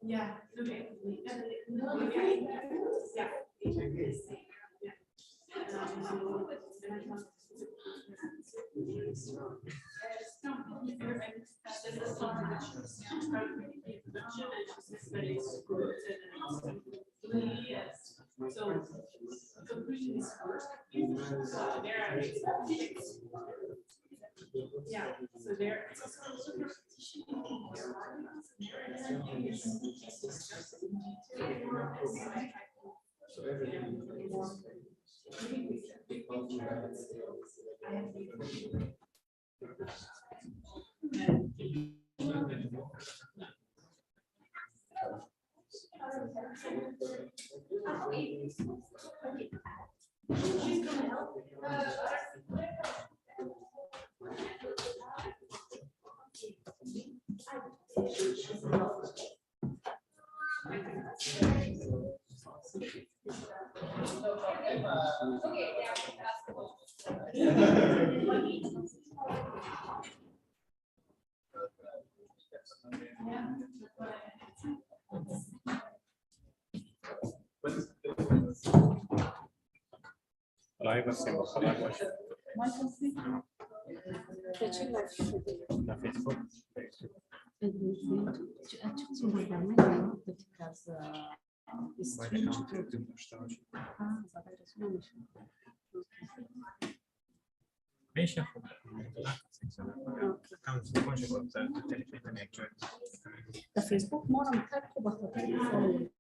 Yeah. Okay. So conclusion is first. So there yeah. So there it's also superstition. Live assieme a parlare da Facebook. Da Facebook moram tako bahati.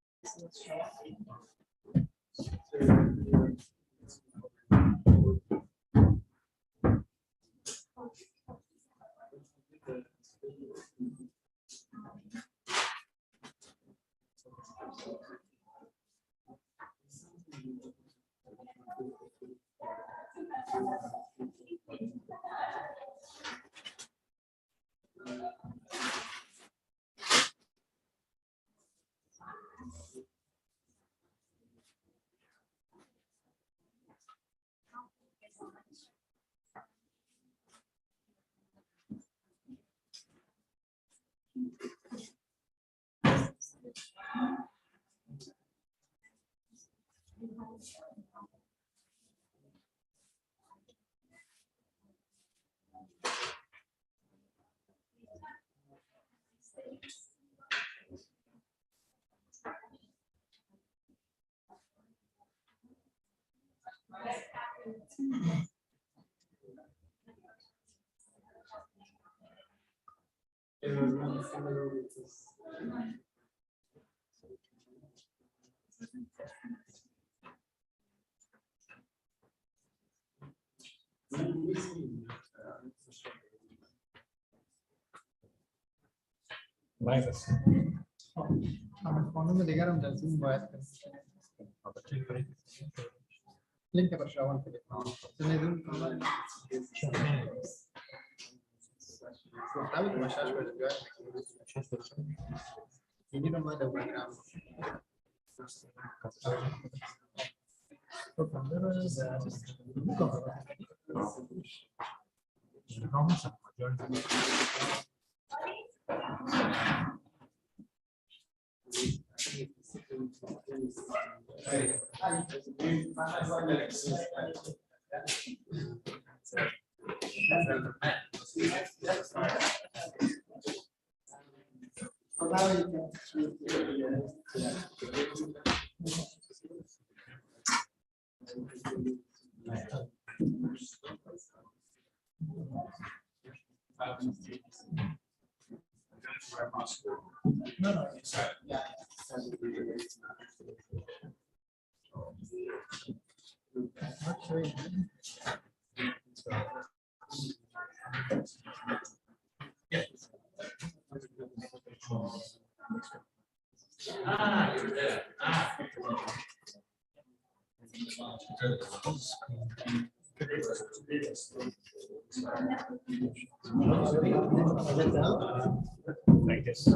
Phone में दिखा रहा हूँ जल्दी बात कर link पर श्रावण के लिए Sabe como achas que ini nama ada program. You're there. Like this.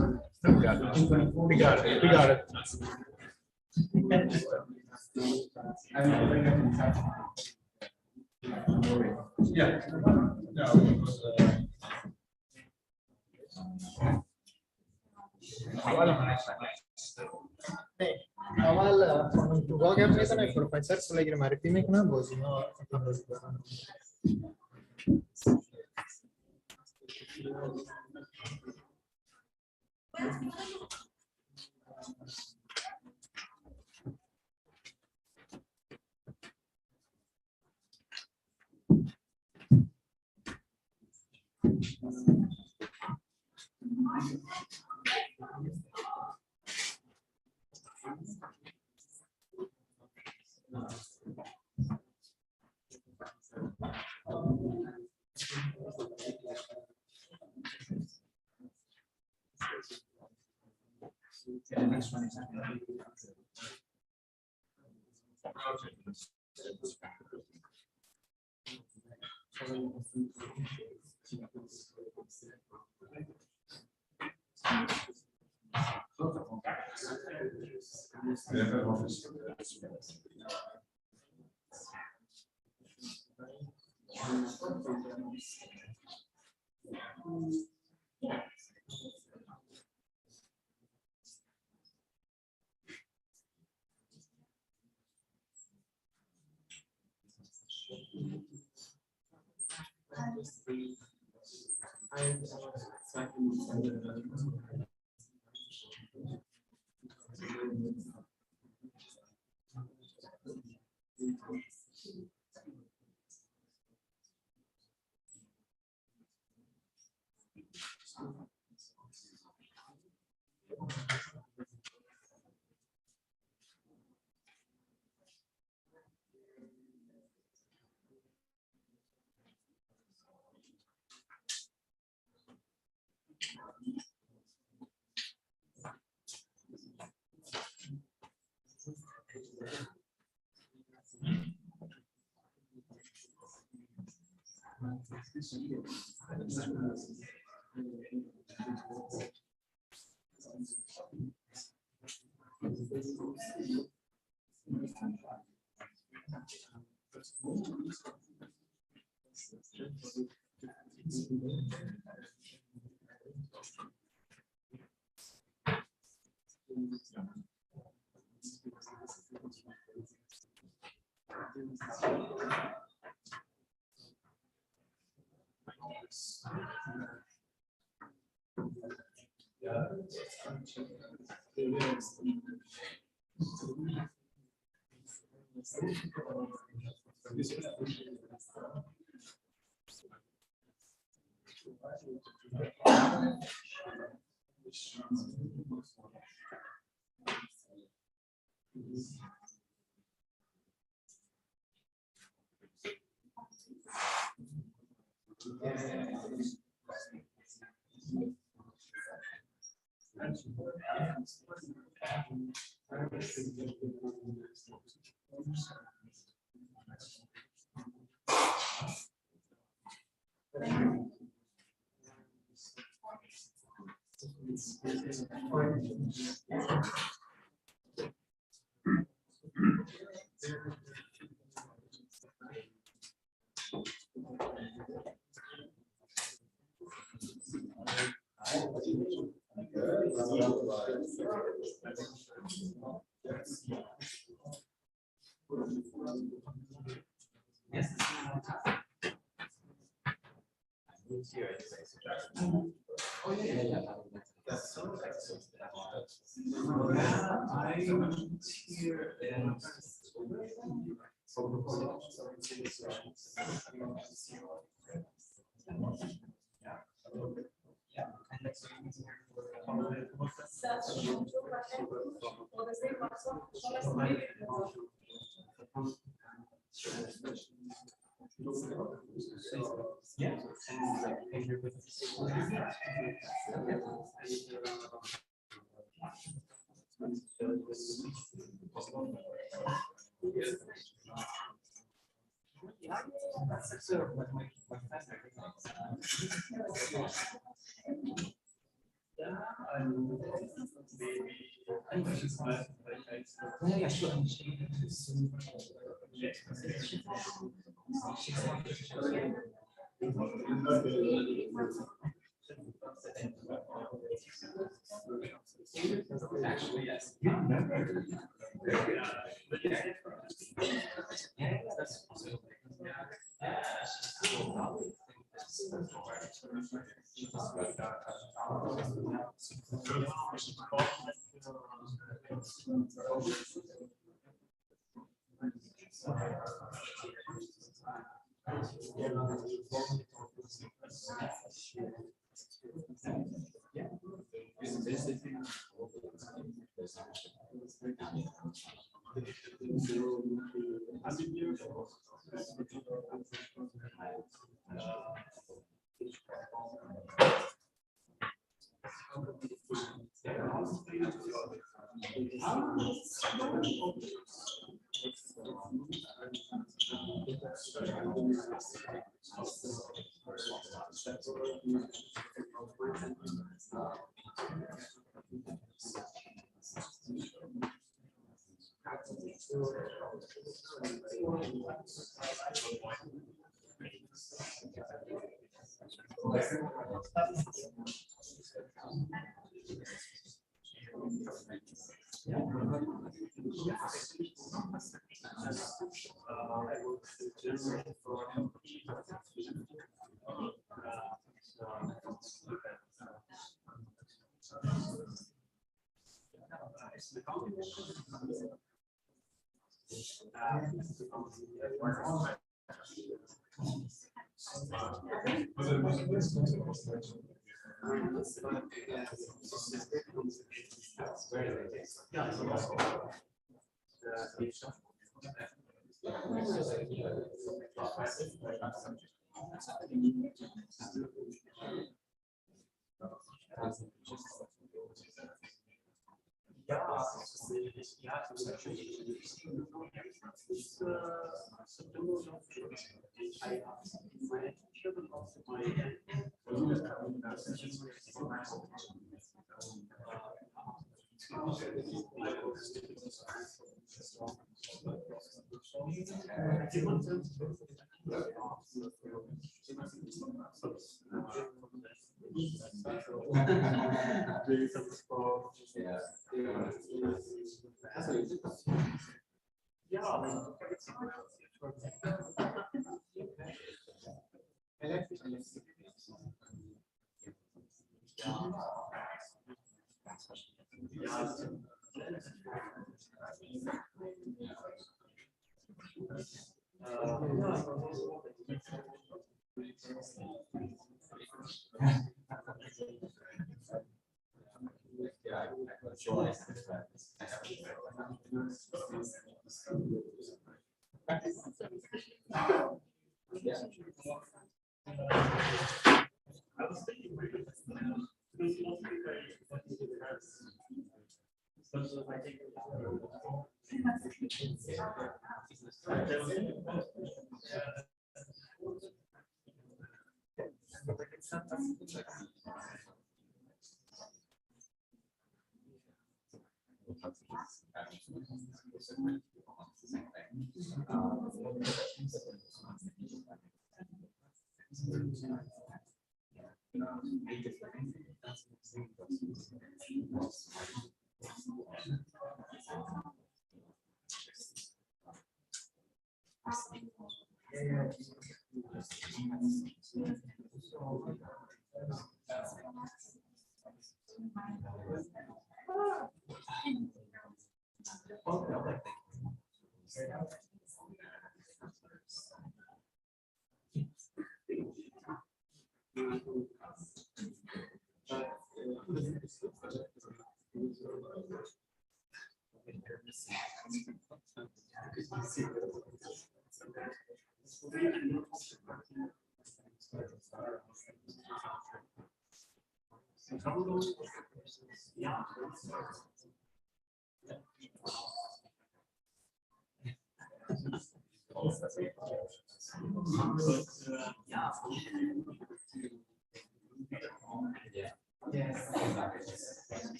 We got it. We got it. We got it. Yeah. No, it was, Awal untuk gua gap ni sana profesor selagi mari tim kena bos no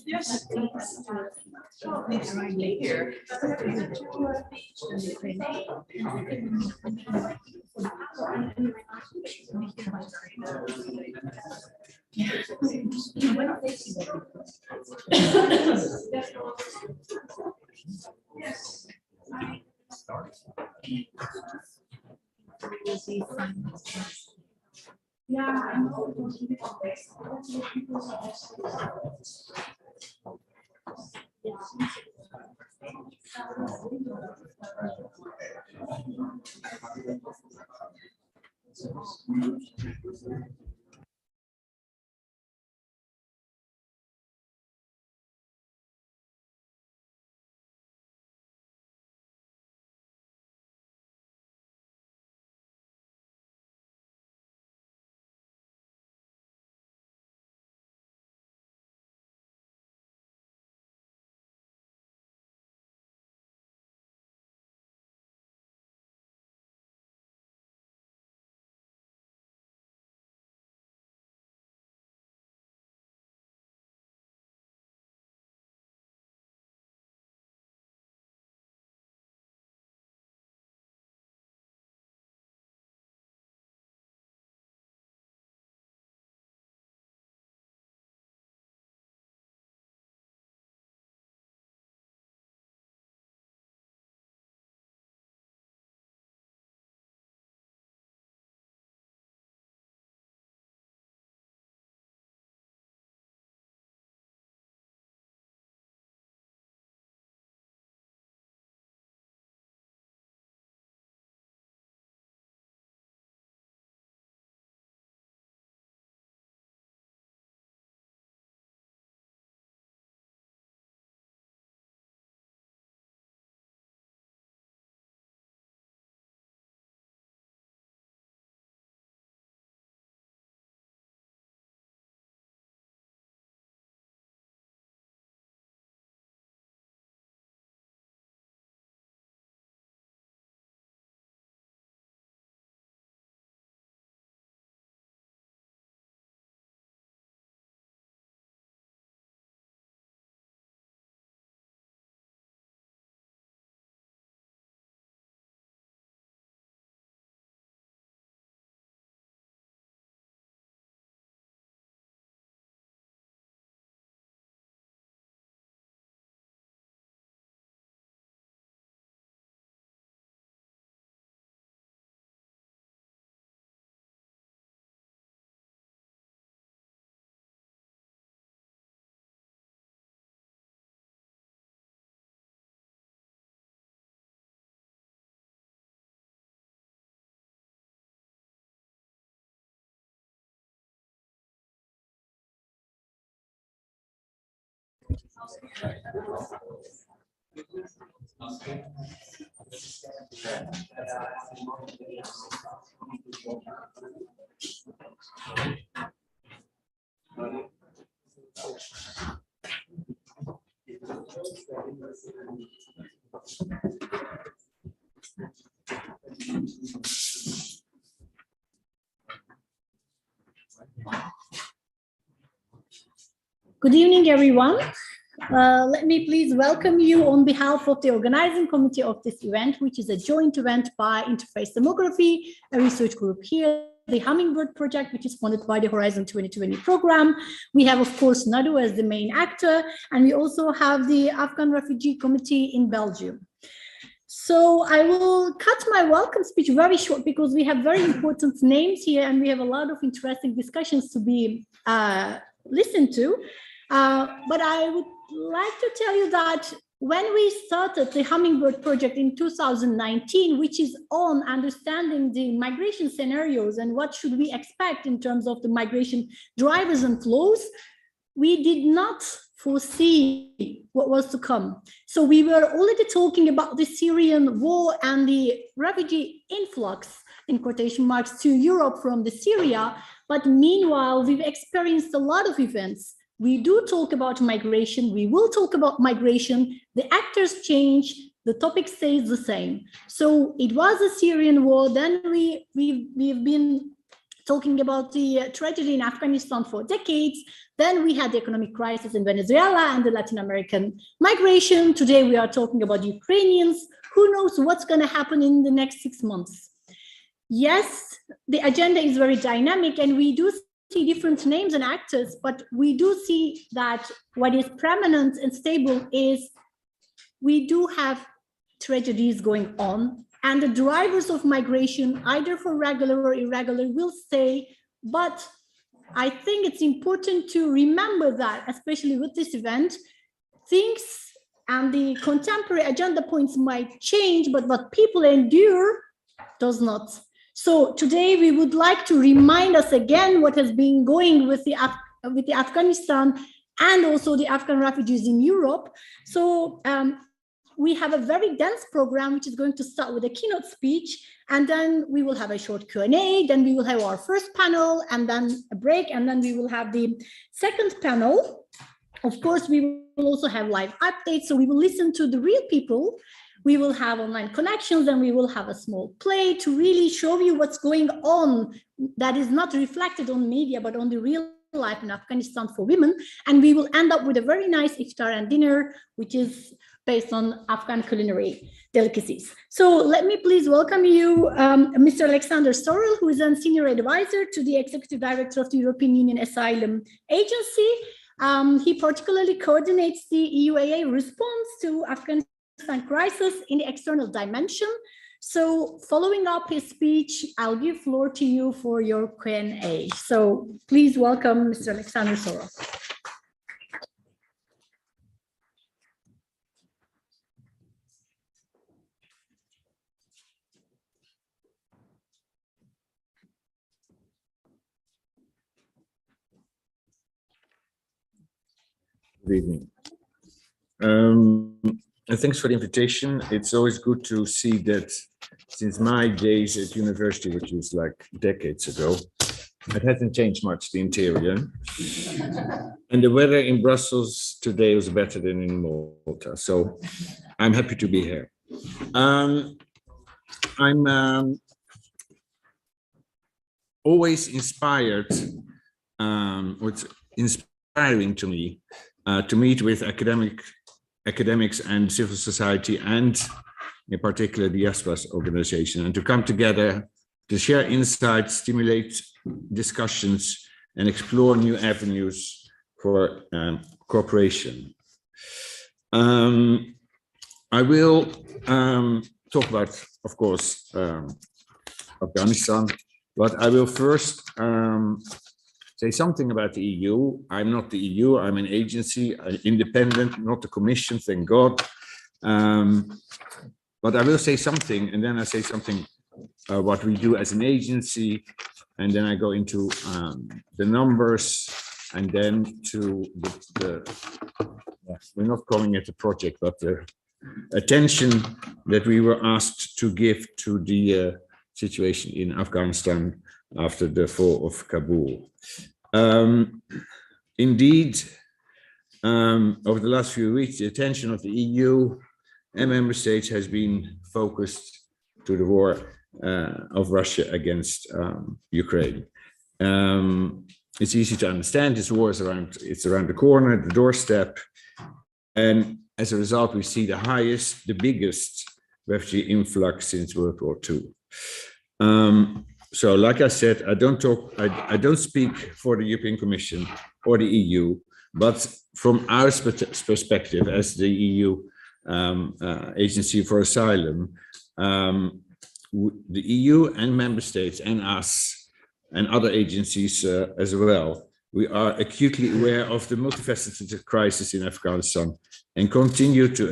Yes. It's right here. Yeah, I know. Good evening, everyone. Let me please welcome you on behalf of the organizing committee of this event, which is a joint event by Interface Demography, a research group here, the HumMingBird project, which is funded by the Horizon 2020 program. We have, of course, NADOE as the main actor, and we also have the Afghan Refugee Committee in Belgium. So I will cut my welcome speech very short because we have very important names here and we have a lot of interesting discussions to be listened to. But I would like to tell you that when we started the HumMingBird project in 2019, which is on understanding the migration scenarios and what should we expect in terms of the migration drivers and flows, we did not foresee what was to come. So we were already talking about the Syrian war and the refugee influx, in quotation marks, to Europe from the Syria. But meanwhile, we've experienced a lot of events. We do talk about migration. We will talk about migration. The actors change. The topic stays the same. So it was a Syrian war. Then we've been talking about the tragedy in Afghanistan for decades. Then we had the economic crisis in Venezuela and the Latin American migration. Today we are talking about Ukrainians. Who knows what's going to happen in the next 6 months? Yes, the agenda is very dynamic and we do see different names and actors, but we do see that what is permanent and stable is we do have tragedies going on and the drivers of migration, either for regular or irregular, will stay. But I think it's important to remember that, especially with this event, things and the contemporary agenda points might change, but what people endure does not. So today we would like to remind us again what has been going with the Afghanistan and also the Afghan refugees in Europe. So we have a very dense program, which is going to start with a keynote speech, and then we will have a short Q&A, then we will have our first panel, and then a break, and then we will have the second panel. Of course, we will also have live updates, so we will listen to the real people. We will have online connections, and we will have a small play to really show you what's going on that is not reflected on media, but on the real life in Afghanistan for women. And we will end up with a very nice iftar and dinner, which is based on Afghan culinary delicacies. So let me please welcome you, Mr. Alexander Sorel, who is a senior advisor to the Executive Director of the European Union Asylum Agency. He particularly coordinates the EUAA response to Afghanistan crisis in the external dimension. So following up his speech, I'll give floor to you for your Q&A. So please welcome Mr. Alexander Sorel. Good evening. And thanks for the invitation. It's always good to see that since my days at university, which is like decades ago, it hasn't changed much, the interior. And the weather in Brussels today was better than in Malta. So I'm happy to be here. I'm always inspired, what's inspiring to me, to meet with academics and civil society, and in particular the Diaspora organization, and to come together to share insights, stimulate discussions, and explore new avenues for cooperation. I will talk about, of course, Afghanistan, but I will first say something about the EU. I'm not the EU, I'm an agency, independent, not the Commission, thank God. But I will say something, and then I say something what we do as an agency, and then I go into the numbers, and then to the we're not calling it a project, but the attention that we were asked to give to the situation in Afghanistan after the fall of Kabul. Indeed, over the last few weeks, the attention of the EU and member states has been focused to the war of Russia against Ukraine. It's easy to understand this war is around the corner, the doorstep, and as a result, we see the biggest refugee influx since World War II. So, like I said, I don't speak for the European Commission or the EU, but from our perspective as the EU Agency for Asylum, the EU and member states and us and other agencies as well, we are acutely aware of the multifaceted crisis in Afghanistan and continue to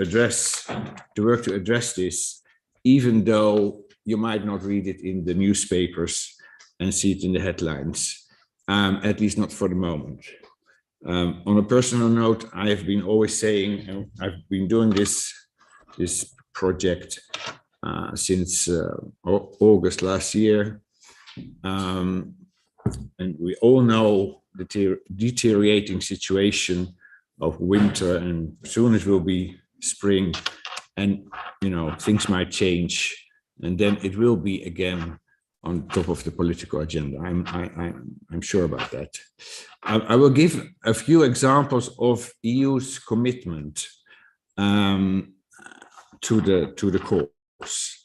work to address this, even though you might not read it in the newspapers and see it in the headlines, at least not for the moment. On a personal note, I have been always saying, and I've been doing this project since August last year, and we all know the deteriorating situation of winter, and soon it will be spring, and things might change, and then it will be again on top of the political agenda. I'm sure about that. I will give a few examples of EU's commitment to the cause.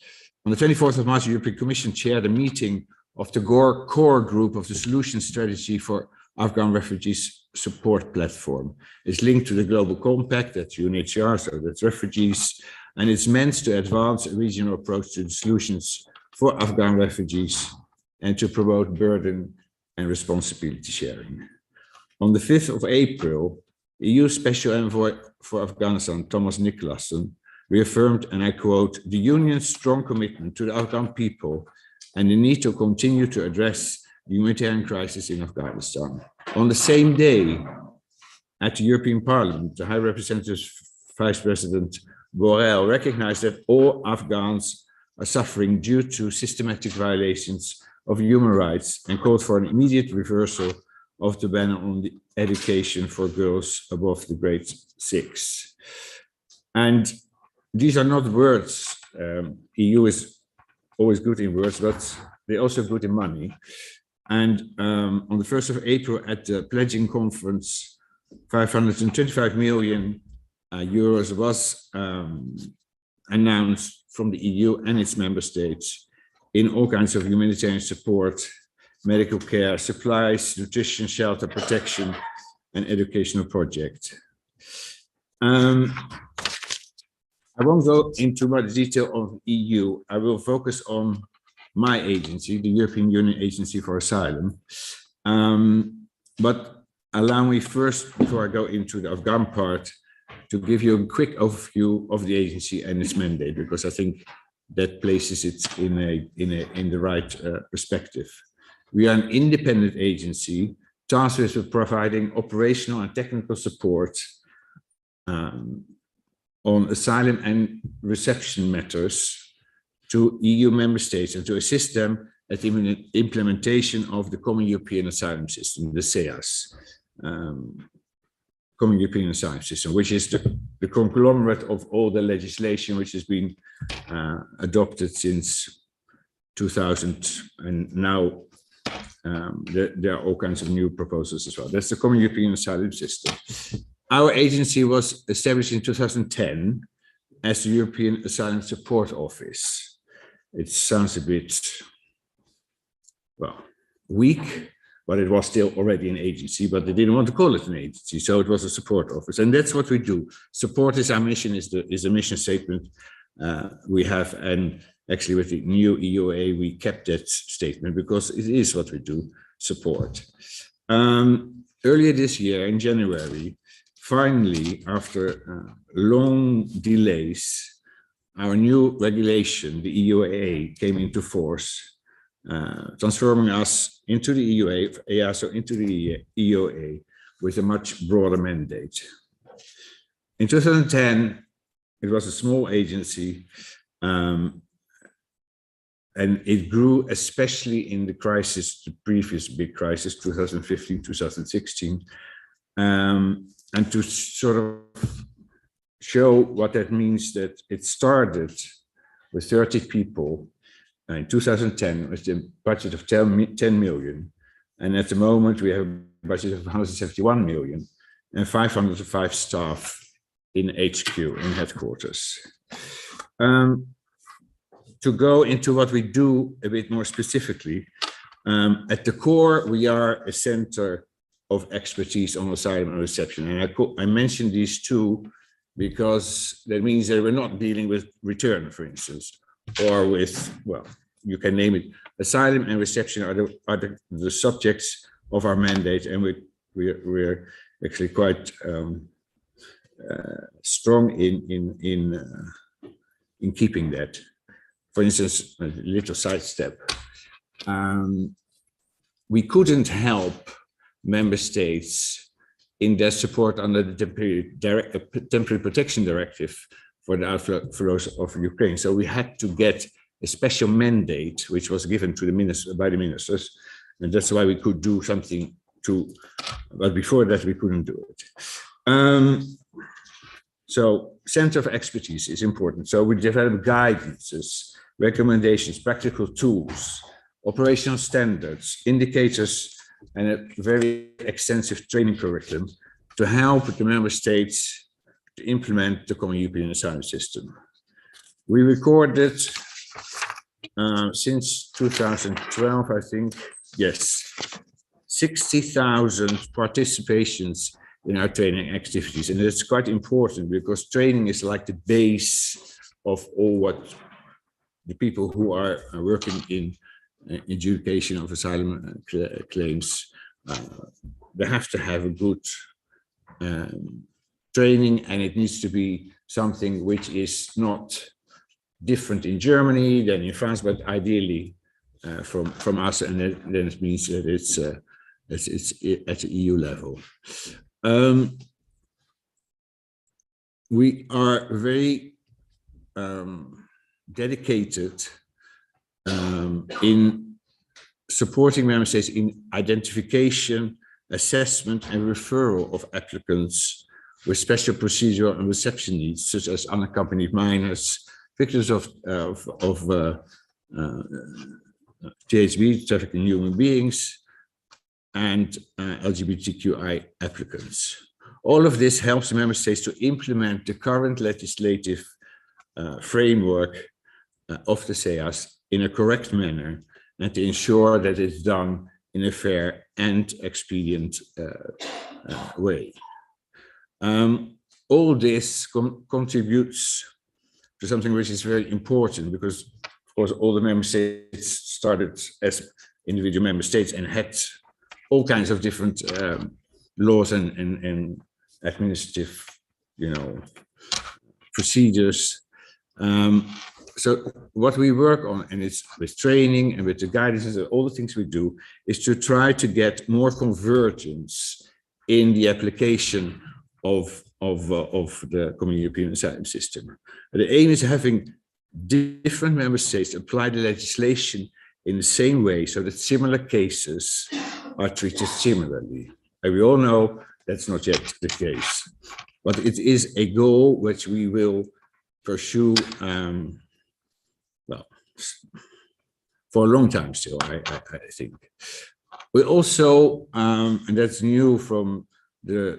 On the 24th of March, the European Commission chaired a meeting of the core group of the Solution Strategy for Afghan Refugees Support Platform. It's linked to the Global Compact, that's UNHCR, so that's refugees, and it's meant to advance a regional approach to the solutions for Afghan refugees and to promote burden and responsibility sharing. On the 5th of April, EU Special Envoy for Afghanistan, Thomas Nicholson, reaffirmed, and I quote, the Union's strong commitment to the Afghan people and the need to continue to address the humanitarian crisis in Afghanistan. On the same day, at the European Parliament, the High Representative Vice President Sorel recognized that all Afghans are suffering due to systematic violations of human rights and called for an immediate reversal of the ban on the education for girls above the grade 6. And these are not words. EU is always good in words, but they're also good in money. And on the 1st of April at the pledging conference, 525 million euros was announced from the EU and its member states in all kinds of humanitarian support, medical care, supplies, nutrition, shelter, protection, and educational projects. I won't go into much detail of EU. I will focus on my agency, the European Union Agency for Asylum. But allow me first, before I go into the Afghan part, to give you a quick overview of the agency and its mandate, because I think that places it in the right perspective. We are an independent agency tasked with providing operational and technical support on asylum and reception matters to EU member states and to assist them at the implementation of the Common European Asylum System, the CEAS. Common European Asylum System, which is the conglomerate of all the legislation which has been adopted since 2000, and now there are all kinds of new proposals as well. That's the Common European Asylum System. Our agency was established in 2010 as the European Asylum Support Office. It sounds a bit, well, weak, but it was still already an agency, but they didn't want to call it an agency, so it was a support office. And that's what we do. Support is our mission, is a mission statement we have, and actually with the new EUAA, we kept that statement because it is what we do, support. Earlier this year, in January, finally, after long delays, our new regulation, the EUAA, came into force, transforming us into the EUA, EASO into the EUA with a much broader mandate. In 2010, it was a small agency, and it grew especially in the crisis, the previous big crisis, 2015, 2016. And to sort of show what that means, that it started with 30 people in 2010 with the budget of 10 million. And at the moment we have a budget of 171 million and 505 staff in HQ, in headquarters. To go into what we do a bit more specifically, at the core, we are a center of expertise on asylum and reception. And I mentioned these two because that means that we're not dealing with return, for instance, or with, well, you can name it. Asylum and reception are the subjects of our mandate, and we're actually quite strong in keeping that. For instance, a little sidestep. We couldn't help member states in their support under the temporary protection directive for the outflows of Ukraine. So we had to get a special mandate, which was given to the by the ministers, and that's why we could do something but before that we couldn't do it. So center of expertise is important. So we develop guidances, recommendations, practical tools, operational standards, indicators, and a very extensive training curriculum to help the member states to implement the common European asylum system. We recorded since 2012, I think, yes, 60,000 participations in our training activities. And it's quite important because training is like the base of all what the people who are working in adjudication of asylum claims, they have to have a good training, and it needs to be something which is not different in Germany than in France, but ideally from us, and then it means that it's at the EU level. We are very dedicated in supporting member states in identification, assessment, and referral of applicants with special procedural and reception needs, such as unaccompanied minors, victims of THB, trafficking human beings, and LGBTQI applicants. All of this helps member states to implement the current legislative framework of the SEAS in a correct manner, and to ensure that it's done in a fair and expedient way. All this contributes to something which is very important, because of course all the member states started as individual member states and had all kinds of different laws and administrative, procedures. So what we work on, and it's with training and with the guidance and all the things we do, is to try to get more convergence in the application of the common European asylum system. The aim is having different member states apply the legislation in the same way, so that similar cases are treated similarly. And we all know that's not yet the case, but it is a goal which we will pursue for a long time still, I think. We also, and that's new from the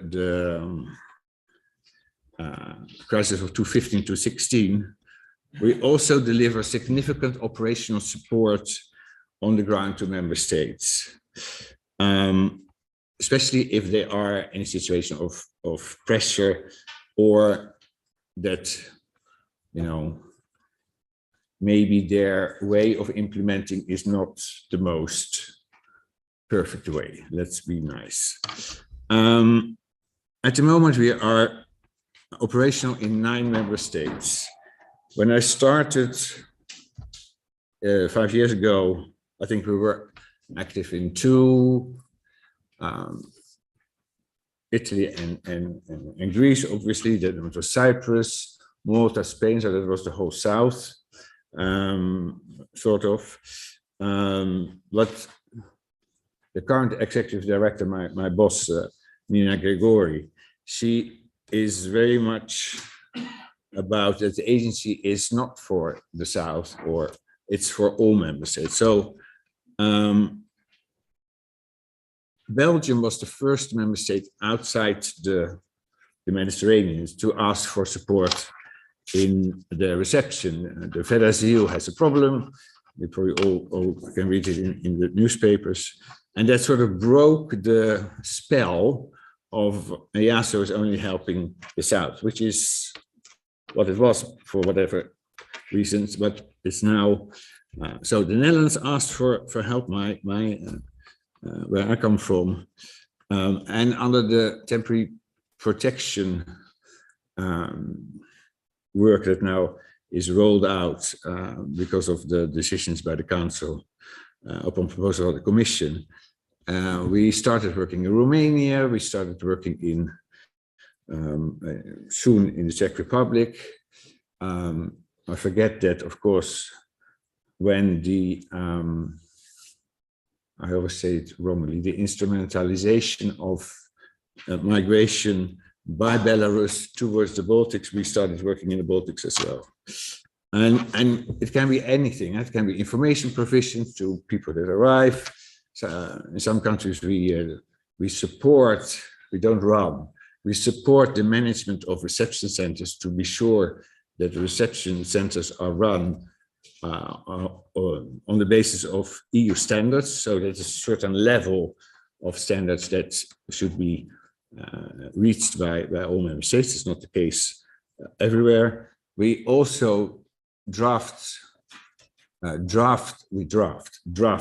crisis of 2015 to 2016, we also deliver significant operational support on the ground to member states, especially if they are in a situation of pressure, or that, maybe their way of implementing is not the most perfect way. Let's be nice. At the moment, we are operational in 9 member states. When I started 5 years ago, I think we were active in 2. Italy and Greece, obviously. Then it was Cyprus, Malta, Spain, so that was the whole south, sort of. But the current executive director, my boss, Nina Gregori, she is very much about that the agency is not for the south, or it's for all member states. So Belgium was the first member state outside the Mediterranean to ask for support in the reception. The Federazio has a problem. You probably all can read it in the newspapers. And that sort of broke the spell of EASO is only helping the south, which is what it was for whatever reasons, but it's now. So the Netherlands asked for help, where I come from, and under the temporary protection work that now is rolled out because of the decisions by the Council upon proposal of the Commission. We started working in Romania, we started working in soon in the Czech Republic. I forget that, of course, when the I always say it wrongly, the instrumentalization of migration by Belarus towards the Baltics, we started working in the Baltics as well. And it can be anything. It can be information provision to people that arrive. So in some countries, we support, we don't run, we support the management of reception centers to be sure that the reception centers are run on the basis of EU standards, so there's a certain level of standards that should be reached by all member states. It's not the case everywhere. We also draft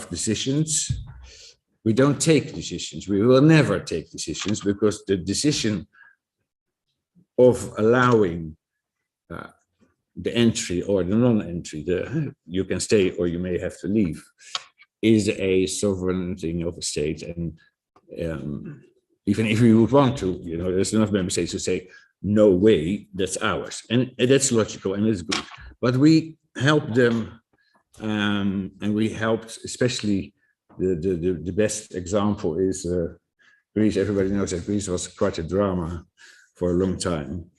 decisions. We don't take decisions. We will never take decisions, because the decision of allowing the entry or the non-entry, you can stay or you may have to leave, is a sovereign thing of a state. And even if we would want to, there's enough member states to say, no way, that's ours. And that's logical and it's good. But we help them, and we helped, especially the best example is Greece. Everybody knows that Greece was quite a drama for a long time.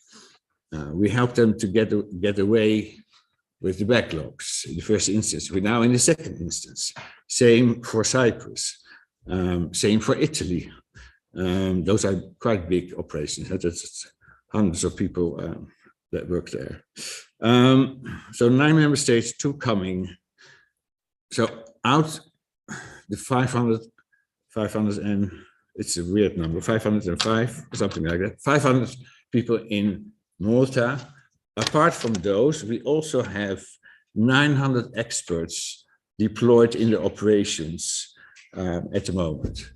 We helped them to get away with the backlogs in the first instance. We're now in the second instance. Same for Cyprus, same for Italy. Those are quite big operations. That's hundreds of people that work there. So 9 member states, 2 coming. So out the 500 and it's a weird number, 505, something like that, 500 people in Malta. Apart from those, we also have 900 experts deployed in the operations at the moment,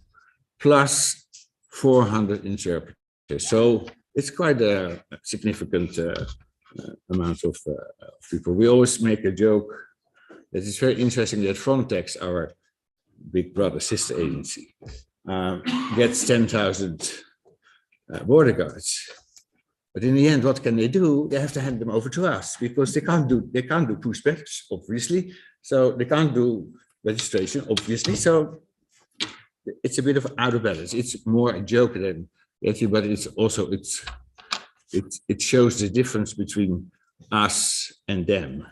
plus 400 interpreters. So it's quite a significant amount of people. We always make a joke that it's very interesting that Frontex, our big brother sister agency, gets 10,000 border guards. But in the end, what can they do? They have to hand them over to us, because they can't do pushbacks, obviously. So they can't do registration, obviously. So it's a bit of out of balance. It's more a joke than anything, but it's also it shows the difference between us and them,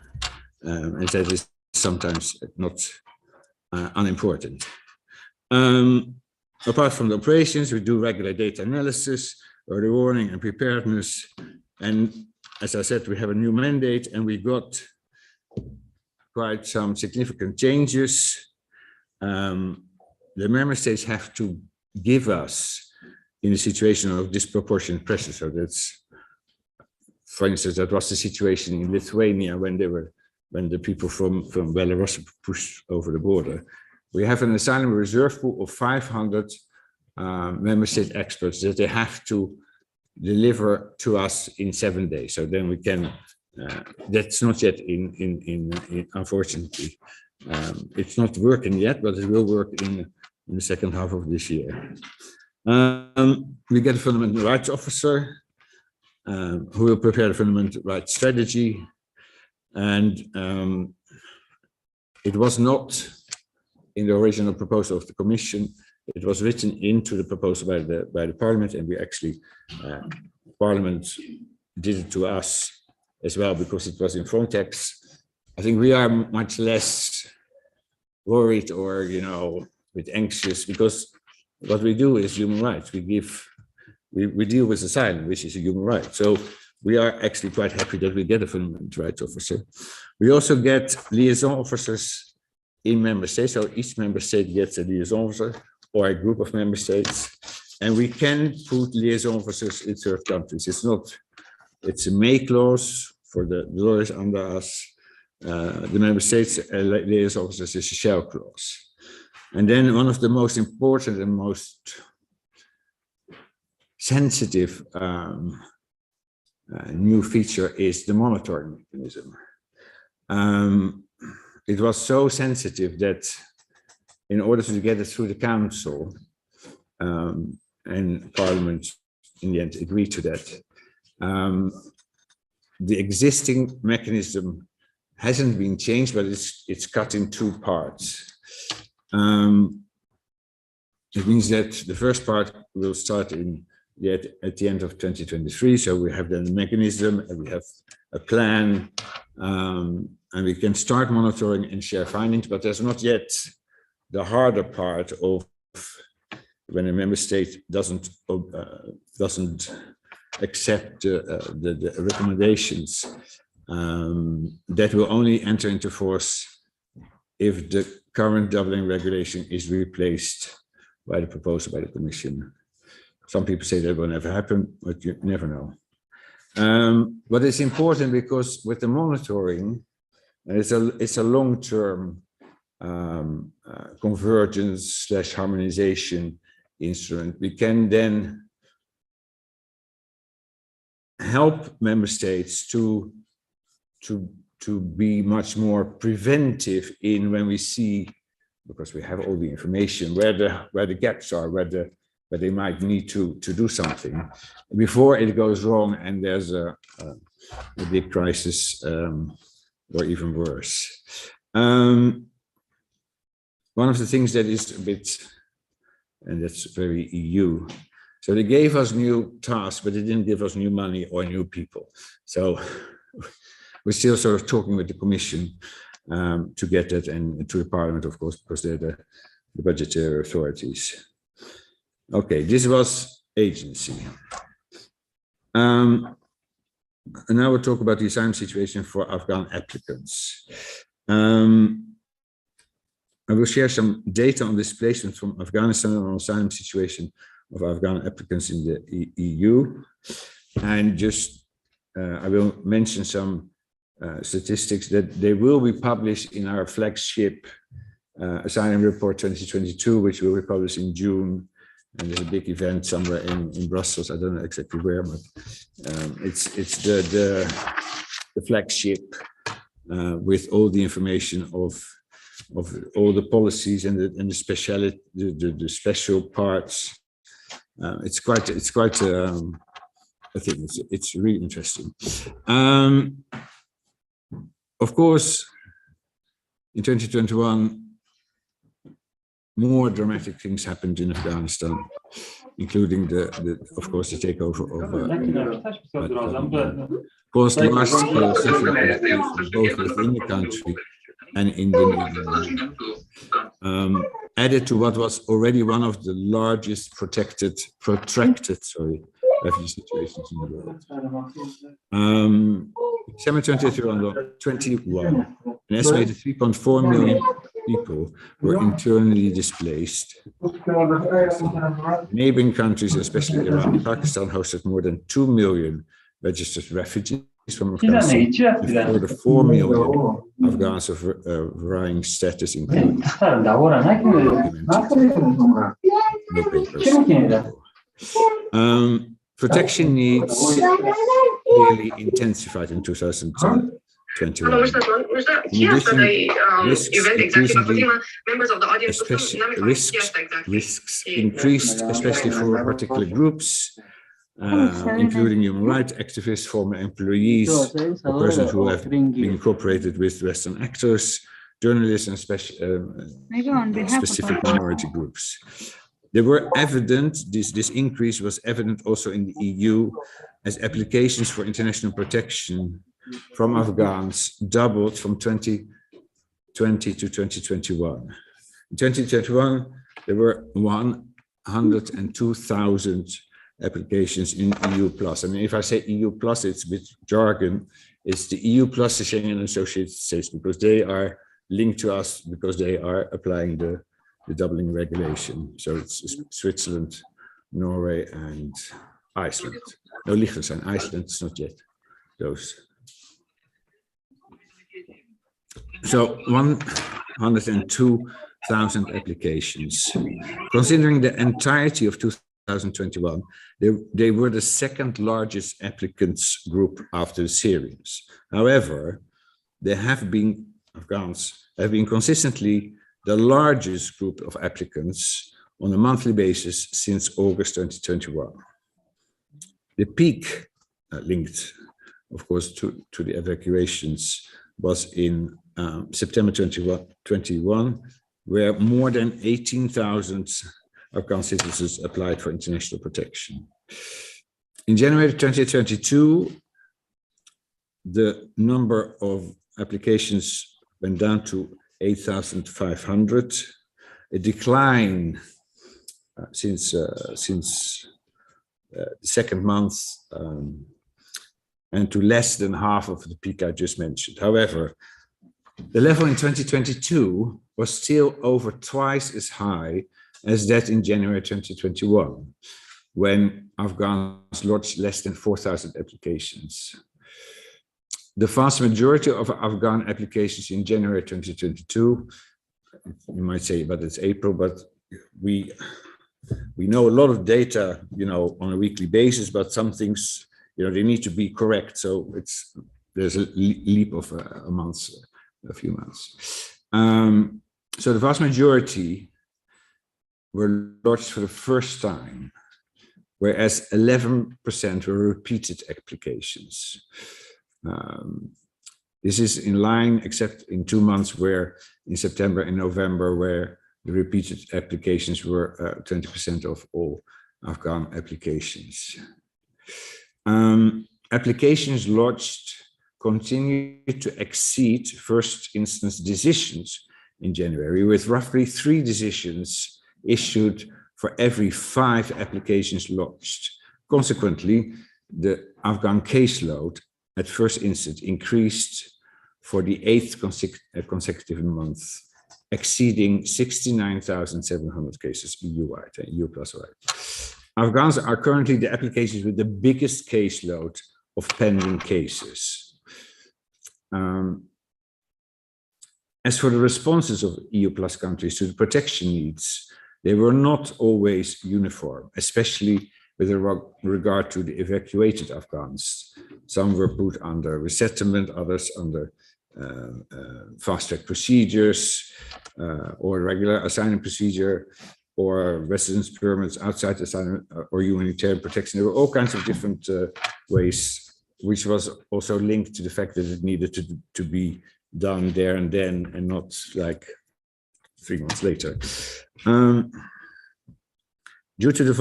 and that is sometimes not unimportant. Apart from the operations, we do regular data analysis, early warning and preparedness. And as I said, we have a new mandate, and we got quite some significant changes. The member states have to give us, in a situation of disproportionate pressure. So that's, for instance, that was the situation in Lithuania when the people from Belarus were pushed over the border. We have an asylum reserve pool of 500 member state experts that they have to deliver to us in 7 days. So then we can, that's not yet in unfortunately, it's not working yet, but it will work in the second half of this year. We get a fundamental rights officer who will prepare the fundamental rights strategy. And it was not in the original proposal of the Commission. It was written into the proposal by the Parliament, and we actually, Parliament did it to us as well because it was in Frontex. I think we are much less worried or, you know, a bit anxious because what we do is human rights. We deal with asylum, which is a human right. So we are actually quite happy that we get a fundamental rights officer. We also get liaison officers in member states. So each member state gets a liaison officer or a group of member states. And we can put liaison officers in third countries. It's a may clause for the lawyers under us. The member states liaison officers is a shall clause. And then one of the most important and most sensitive new feature is the monitoring mechanism. It was so sensitive that in order to get it through the Council, and Parliament in the end agreed to that, the existing mechanism hasn't been changed, but it's cut in two parts. It means that the first part will start at the end of 2023. So we have then the mechanism and we have a plan, and we can start monitoring and share findings, but there's not yet the harder part of when a member state doesn't accept the recommendations. That will only enter into force if the current Dublin regulation is replaced by the proposal by the Commission. Some people say that will never happen, but you never know. But it's important because with the monitoring, it's a long-term convergence / harmonization instrument. We can then help member states to be much more preventive in when we see, because we have all the information, where the gaps are, where they might need to do something before it goes wrong and there's a big crisis or even worse. One of the things that is a bit, and that's very EU, so they gave us new tasks, but they didn't give us new money or new people. So we're still sort of talking with the Commission to get that, and to the Parliament, of course, because they're the budgetary authorities. Okay, this was agency. And now we'll talk about the asylum situation for Afghan applicants. I will share some data on displacement from Afghanistan and on asylum situation of Afghan applicants in the EU. And just, I will mention some statistics that they will be published in our flagship Asylum Report 2022, which will be published in June. And there's a big event somewhere in Brussels. I don't know exactly where, but it's the flagship with all the information of all the policies and the special parts. It's quite I think it's really interesting. Of course, in 2021, more dramatic things happened in Afghanistan, including of course, the takeover of caused large-scale suffering both within the country and in the Middle East. Added to what was already one of the largest protracted refugee situations in the world. December 2021, an estimated 3.4 million people were internally displaced. Neighboring countries, especially Iran and Pakistan, hosted more than 2 million registered refugees from Afghanistan, and further 4 million Afghans of varying status, including no papers. Protection needs clearly intensified in 2022. 2021. Hallo, In addition, risks increased, especially for particular groups, including human rights activists, former employees, or persons who have been incorporated with Western actors, journalists, and specific minority groups. There were evident, this increase was evident also in the EU, as applications for international protection from Afghans doubled from 2020 to 2021. In 2021, there were 102,000 applications in EU plus. And if I say EU plus, it's with jargon. It's the EU plus the Schengen Associated States, because they are linked to us, because they are applying the Dublin regulation. So it's Switzerland, Norway, and Iceland. No, Liechtenstein, Iceland is not yet those. So 102,000 applications. Considering the entirety of 2021, they were the second largest applicants group after the Syrians. However, Afghans have been consistently the largest group of applicants on a monthly basis since August 2021. The peak linked, of course, to the evacuations was in September 2021, where more than 18,000 Afghan citizens applied for international protection. In January 2022, the number of applications went down to 8,500, a decline since the second month, and to less than half of the peak I just mentioned. However, the level in 2022 was still over twice as high as that in January 2021, when Afghans lodged less than 4,000 applications. The vast majority of Afghan applications in January 2022, you might say, but it's April, but we know a lot of data, on a weekly basis, but some things, they need to be correct. So there's a leap of a few months. So the vast majority were lodged for the first time, whereas 11% were repeated applications. This is in line, except in 2 months, where in September and November, where the repeated applications were 20% of all Afghan applications. Applications lodged continued to exceed first instance decisions in January, with roughly 3 decisions issued for every 5 applications lodged. Consequently, the Afghan caseload at first instance increased for the 8th consecutive month, exceeding 69,700 cases EU-wide, EU plus wide. Afghans are currently the applications with the biggest caseload of pending cases. As for the responses of EU plus countries to the protection needs, they were not always uniform, especially with regard to the evacuated Afghans. Some were put under resettlement, others under fast-track procedures, or regular asylum procedure, or residence permits outside asylum, or humanitarian protection. There were all kinds of different ways, which was also linked to the fact that it needed to be done there and then, and not like 3 months later. Due to the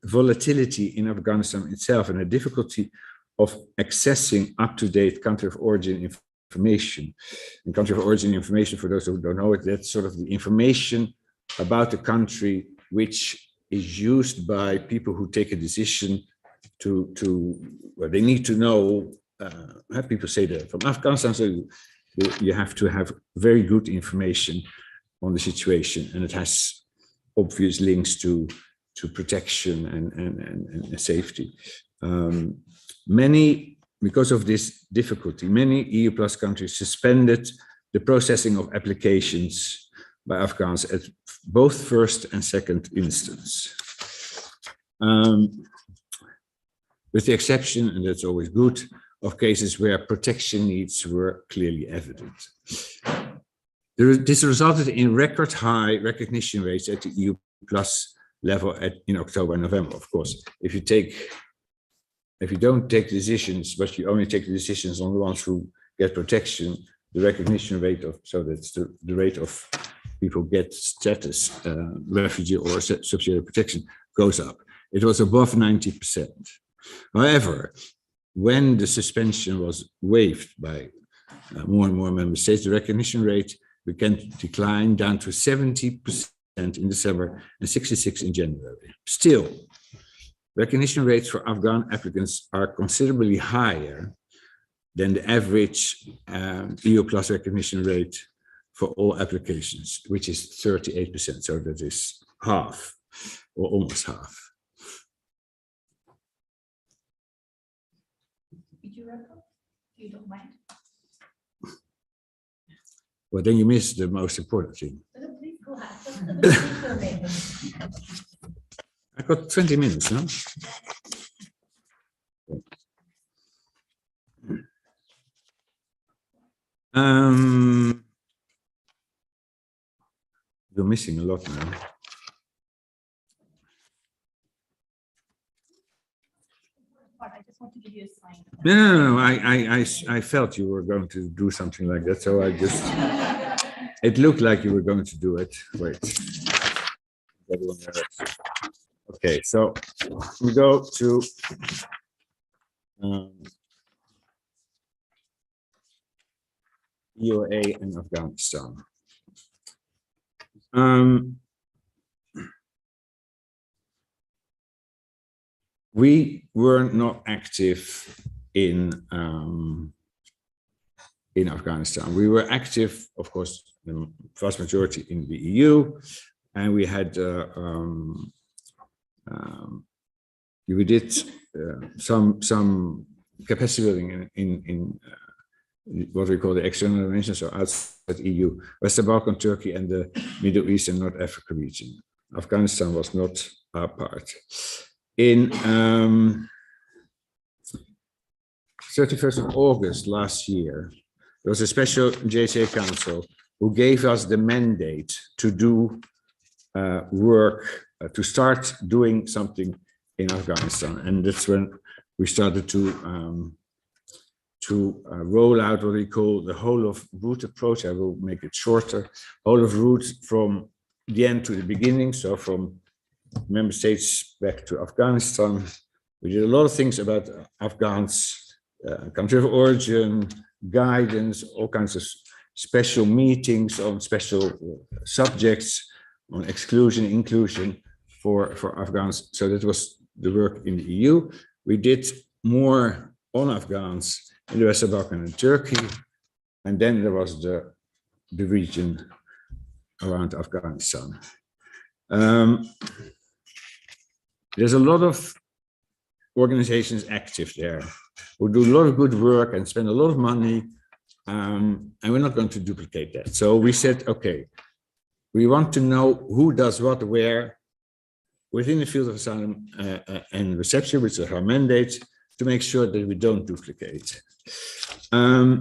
volatility in Afghanistan itself and the difficulty of accessing up-to-date country of origin information, and country of origin information, for those who don't know it, that's sort of the information about the country which is used by people who take a decision well, they need to know, people say that from Afghanistan, so you have to have very good information on the situation, and it has obvious links to protection and safety. Because of this difficulty, many EU plus countries suspended the processing of applications by Afghans at both first and second instance. With the exception, and that's always good, of cases where protection needs were clearly evident. This resulted in record high recognition rates at the EU plus level in October and November. Of course, if you don't take decisions, but you only take the decisions on the ones who get protection, the recognition rate of, so that's the rate of people get status, refugee or subsidiary protection, goes up. It was above 90%. However, when the suspension was waived by more and more member states, the recognition rate began to decline down to 70% in December and 66% in January. Still, recognition rates for Afghan applicants are considerably higher than the average EU plus recognition rate for all applications, which is 38%. So that is half, or almost half. Could you wrap up, if you don't mind? Well, then you missed the most important thing. Please go ahead. I got 20 minutes, no? You're missing a lot now. I just want to give you a sign. No. I felt you were going to do something like that, so I just. It looked like you were going to do it. Wait. Okay, so we go to EUAA and Afghanistan. We were not active in Afghanistan. We were active, of course, the vast majority in the EU, and we had we did some capacity building in what we call the external dimensions, so outside EU, Western Balkan, Turkey, and the Middle East and North Africa region. Afghanistan was not our part. In 31st of August last year, there was a special JCA Council who gave us the mandate to do work, to start doing something in Afghanistan. And that's when we started to roll out what we call the whole of route approach. I will make it shorter. Whole of route from the end to the beginning. So from member states back to Afghanistan. We did a lot of things about Afghans, country of origin, guidance, all kinds of special meetings on special subjects, on exclusion, inclusion for Afghans. So that was the work in the EU. We did more on Afghans in the Western Balkan and Turkey. And then there was the region around Afghanistan. There's a lot of organizations active there who do a lot of good work and spend a lot of money, and we're not going to duplicate that. So we said, okay, we want to know who does what where within the field of asylum and reception, which is our mandate, to make sure that we don't duplicate. I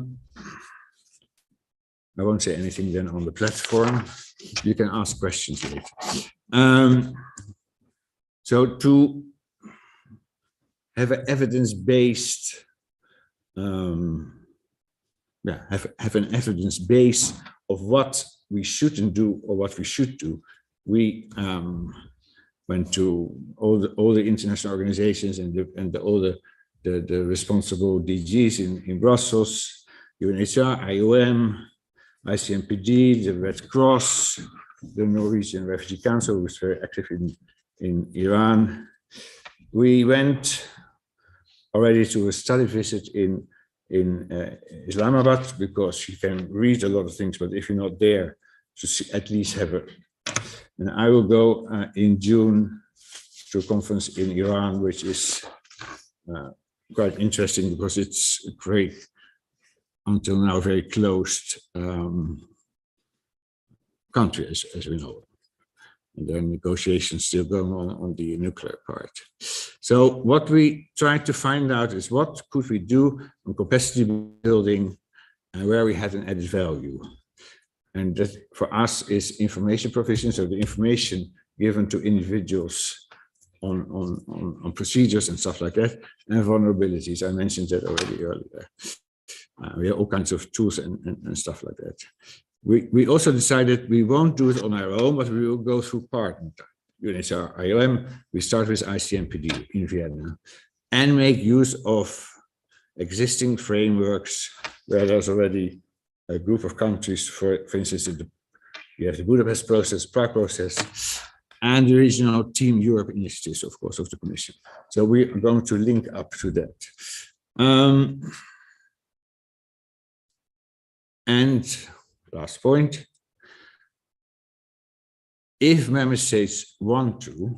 won't say anything then on the platform. You can ask questions later. So to have an evidence-based, have an evidence base of what we shouldn't do or what we should do, we went to all the international organizations and all the responsible DGs in Brussels, UNHCR, IOM, ICMPD, the Red Cross, the Norwegian Refugee Council, who was very active in Iran. We went already to a study visit in Islamabad, because you can read a lot of things, but if you're not there, to at least have it. And I will go in June to a conference in Iran, which is quite interesting because it's very, until now, very closed country, as we know. And there are negotiations still going on the nuclear part. So what we tried to find out is what could we do on capacity building and where we had an added value. And that for us is information provision, so the information given to individuals on procedures and stuff like that, and vulnerabilities. I mentioned that already earlier. We have all kinds of tools and stuff like that. We also decided we won't do it on our own, but we will go through partner. UNHCR, IOM, we start with ICMPD in Vienna and make use of existing frameworks where there's already a group of countries, for instance, you have the Budapest process, Prague process, and the regional Team Europe initiatives, of course, of the Commission. So we are going to link up to that. And last point, if member states want to,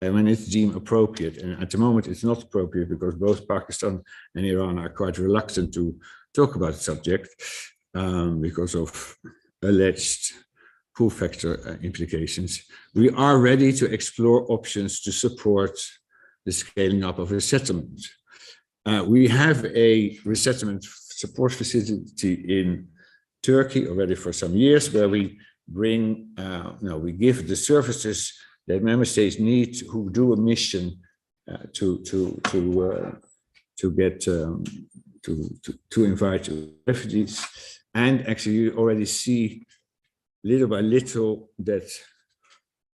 and when it's deemed appropriate, and at the moment it's not appropriate because both Pakistan and Iran are quite reluctant to talk about the subject because of alleged pull factor implications, we are ready to explore options to support the scaling up of resettlement. We have a resettlement support facility in Turkey already for some years, where we bring, we give the services that member states need who do a mission to invite refugees, and actually you already see little by little that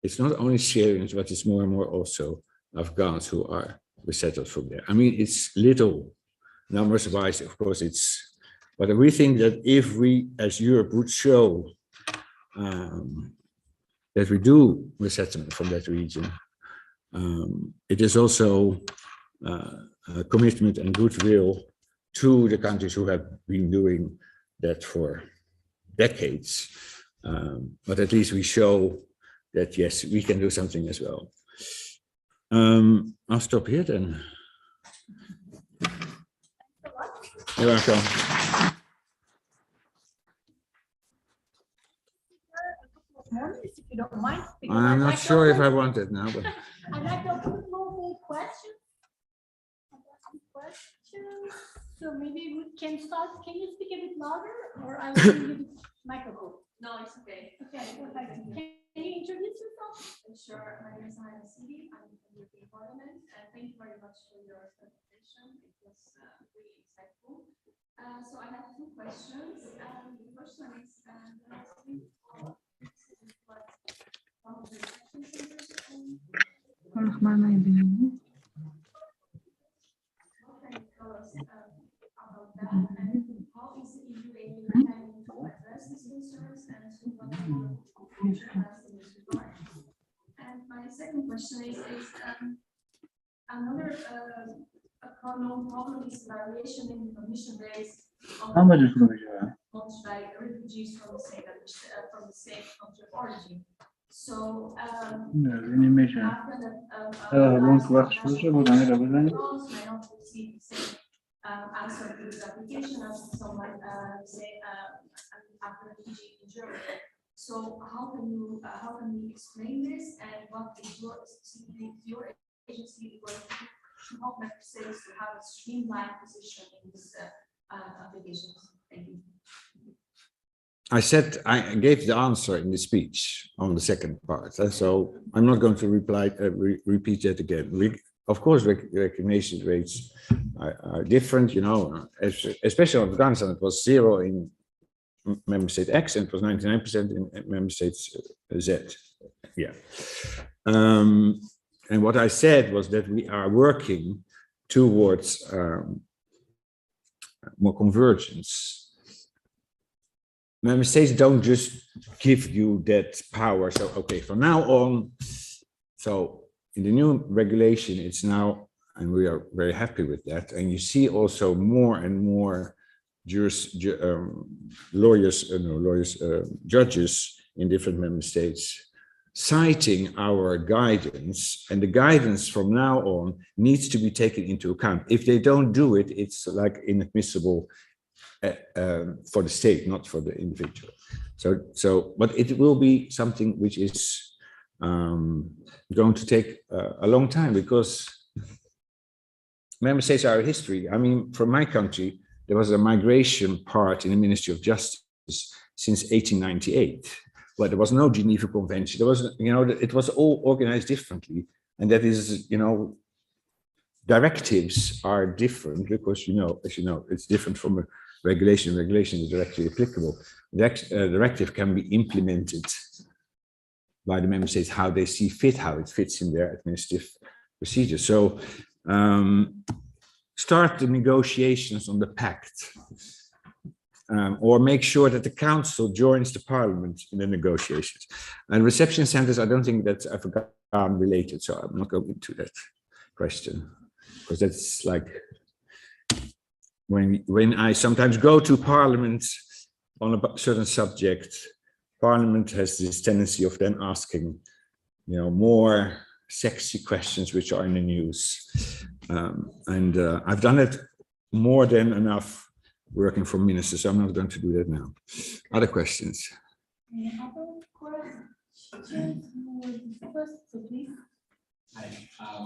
it's not only Syrians, but it's more and more also Afghans who are resettled from there. I mean, it's little numbers wise, of course, but we think that if we as Europe would show that we do resettlement from that region, it is also a commitment and goodwill to the countries who have been doing that for decades. But at least we show that, yes, we can do something as well. I'll stop here then. You're welcome. If you don't mind. I'm not sure if I want it now, but I'd like to open for questions. So maybe we can start. Can you speak a bit louder, or I will give you the microphone? No, it's okay. Okay, go ahead. Can you introduce yourself? Sure. My name is HumMingBird. I'm from the European Parliament. Thank you very much for your presentation. It was really insightful. So I have two questions. The first one is, about that, and how is the EUAA planning to address these concerns, and what future plans in this regard? And my second question is another known problem is variation in the commission rates launched by refugees from the same country of origin. So after that, may not receive the same answer to this application as someone say after refugee in Germany. So how can we explain this, and what is your agency going to do to help member states to have a streamlined position in this applications? Thank you. I said I gave the answer in the speech on the second part, so I'm not going to repeat that again. Of course, recognition rates are different, you know, especially in Afghanistan. It was 0 in member state X, and it was 99% in member states Z. Yeah. And what I said was that we are working towards more convergence. Member states don't just give you that power. So, okay, from now on, so in the new regulation, it's now, and we are very happy with that. And you see also more and more judges in different member states citing our guidance, and the guidance from now on needs to be taken into account. If they don't do it, it's like inadmissible for the state, not for the individual. So, but it will be something which is going to take a long time because member states are a history. I mean, from my country, there was a migration part in the Ministry of Justice since 1898, but there was no Geneva Convention. There was, it was all organized differently, and that is, directives are different because, as you know, it's different from a regulation. Regulation is directly applicable. The directive can be implemented by the member states how they see fit, how it fits in their administrative procedure. So start the negotiations on the pact, or make sure that the council joins the parliament in the negotiations. And reception centers, I don't think that's Afghan related, so I'm not going into that question, because that's like when I sometimes go to parliament on a certain subject, parliament has this tendency of then asking, more sexy questions which are in the news. I've done it more than enough working for ministers, so I'm not going to do that now. Other questions? Hi,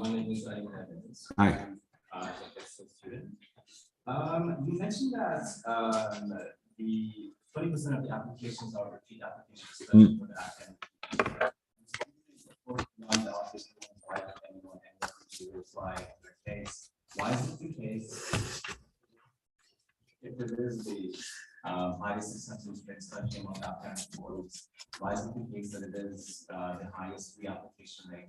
my name is Ivan Evans. Hi. I'm a student. You mentioned that the 20% of the applications are repeat applications for that, and why is it the case if there is the highest acceptance rate country among Afghan employees? Why is it the case that it is the highest reapplication rate?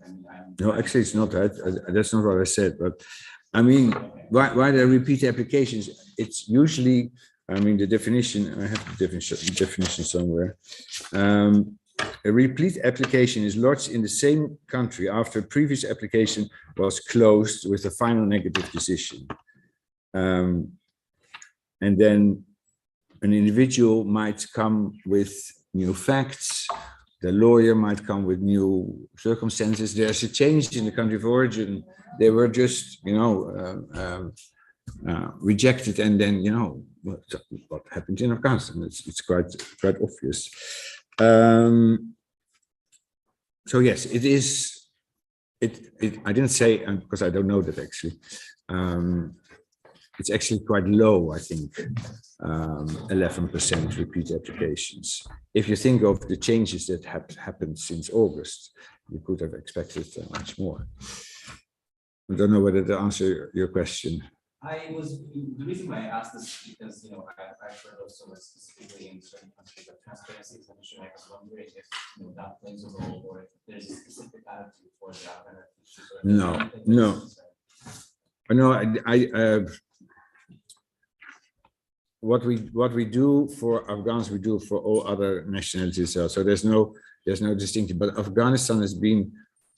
No, actually, it's not that. That's not what I said. But I mean, why the repeat applications? It's usually, I mean, the definition. I have the definition somewhere. A repeat application is lodged in the same country after a previous application was closed with a final negative decision. And then an individual might come with new facts, the lawyer might come with new circumstances. There's a change in the country of origin. They were just, rejected, and then, what happened in Afghanistan. It's quite obvious. So yes, it is. I didn't say, because I don't know that actually. It's actually quite low, I think, 11% repeat applications. If you think of the changes that have happened since August, you could have expected much more. I don't know whether to answer your question. The reason why I asked this is because, I've heard also specifically in certain countries that transparency is an issue. I was wondering if, that plays a role, or if there's a specific attitude for the Afghan refugees. No. What we do for Afghans, we do for all other nationalities. So there's no distinction. But Afghanistan has been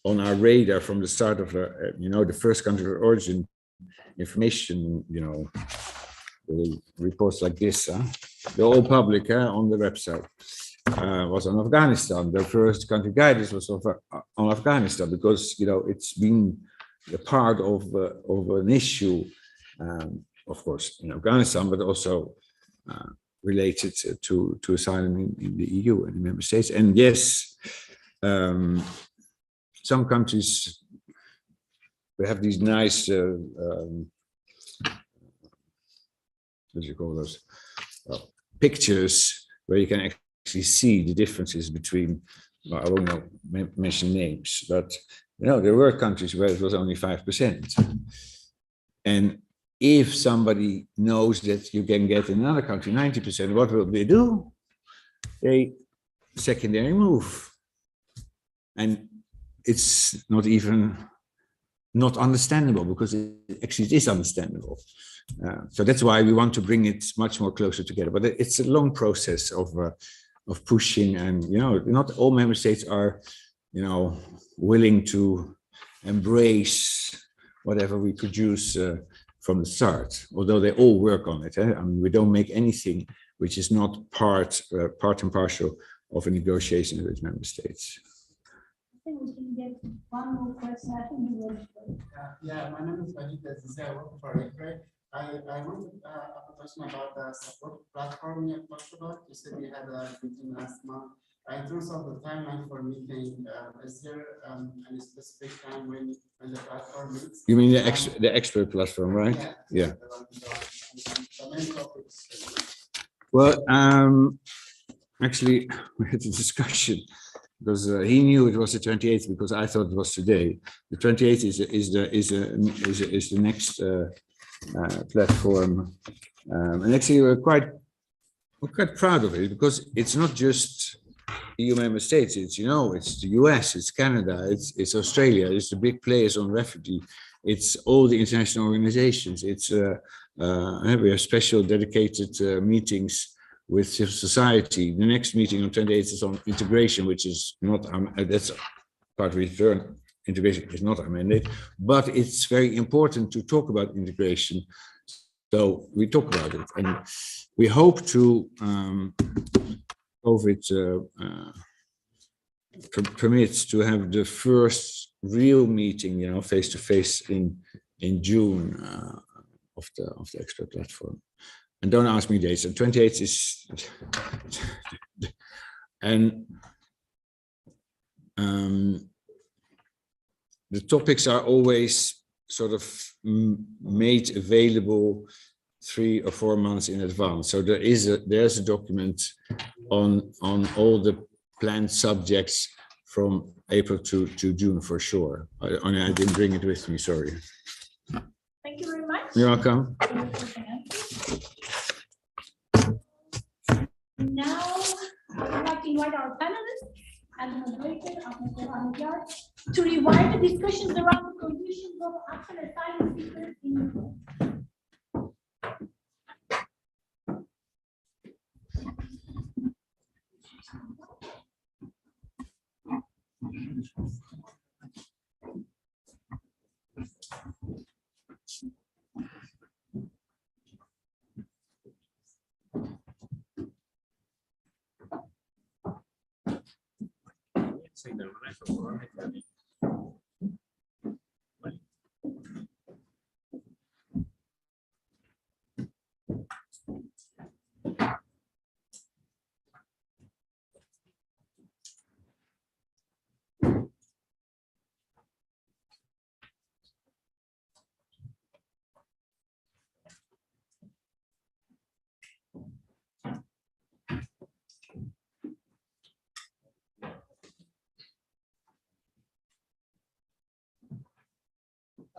on our radar from the start of the first country of origin information. Reports like this, they're all public on the website. Was on Afghanistan. The first country guidance was on Afghanistan because it's been a part of an issue. Of course, in Afghanistan, but also related to asylum in the EU and the member states. And yes, some countries, we have these nice, what do you call those, pictures where you can actually see the differences between, well, I won't mention names, but there were countries where it was only 5%. And if somebody knows that you can get in another country 90%, what will they do? They secondary move. And it's not even not understandable, because it actually is understandable. So that's why we want to bring it much more closer together. But it's a long process of pushing, and not all member states are willing to embrace whatever we produce from the start, although they all work on it. I mean, we don't make anything which is not part and parcel of a negotiation with member states. I think we can get one more question. I think you will. Yeah, my name is Ajit. I work for Vrije. I wanted to have a question about the support platform you talked about. You said you had a meeting last month. In terms of the timeline for meeting, is there any specific time when the platform meets? You mean the expert platform, right? Yeah. Yeah. Well, actually, we had a discussion because he knew it was the 28th because I thought it was today. The 28th is the next platform, and actually we're quite proud of it because it's not just EU member states. It's it's the US, it's Canada, it's Australia, it's the big players on refugee, it's all the international organizations. It's we have special dedicated meetings with civil society. The next meeting on 28th is on integration, which is not that's part of return. Integration is not our mandate, but it's very important to talk about integration. So we talk about it, and we hope to COVID permits to have the first real meeting, face to face in June of the expert platform. And don't ask me dates. And 28th is, and the topics are always sort of made available 3 or 4 months in advance. So there's a document on all the planned subjects from April to June for sure. I didn't bring it with me, sorry. Thank you very much. You're welcome. Now, I would like to invite our panelists and the moderator, HumMingBird, to revive the discussions around the conditions of Afghan asylum seekers in Europe.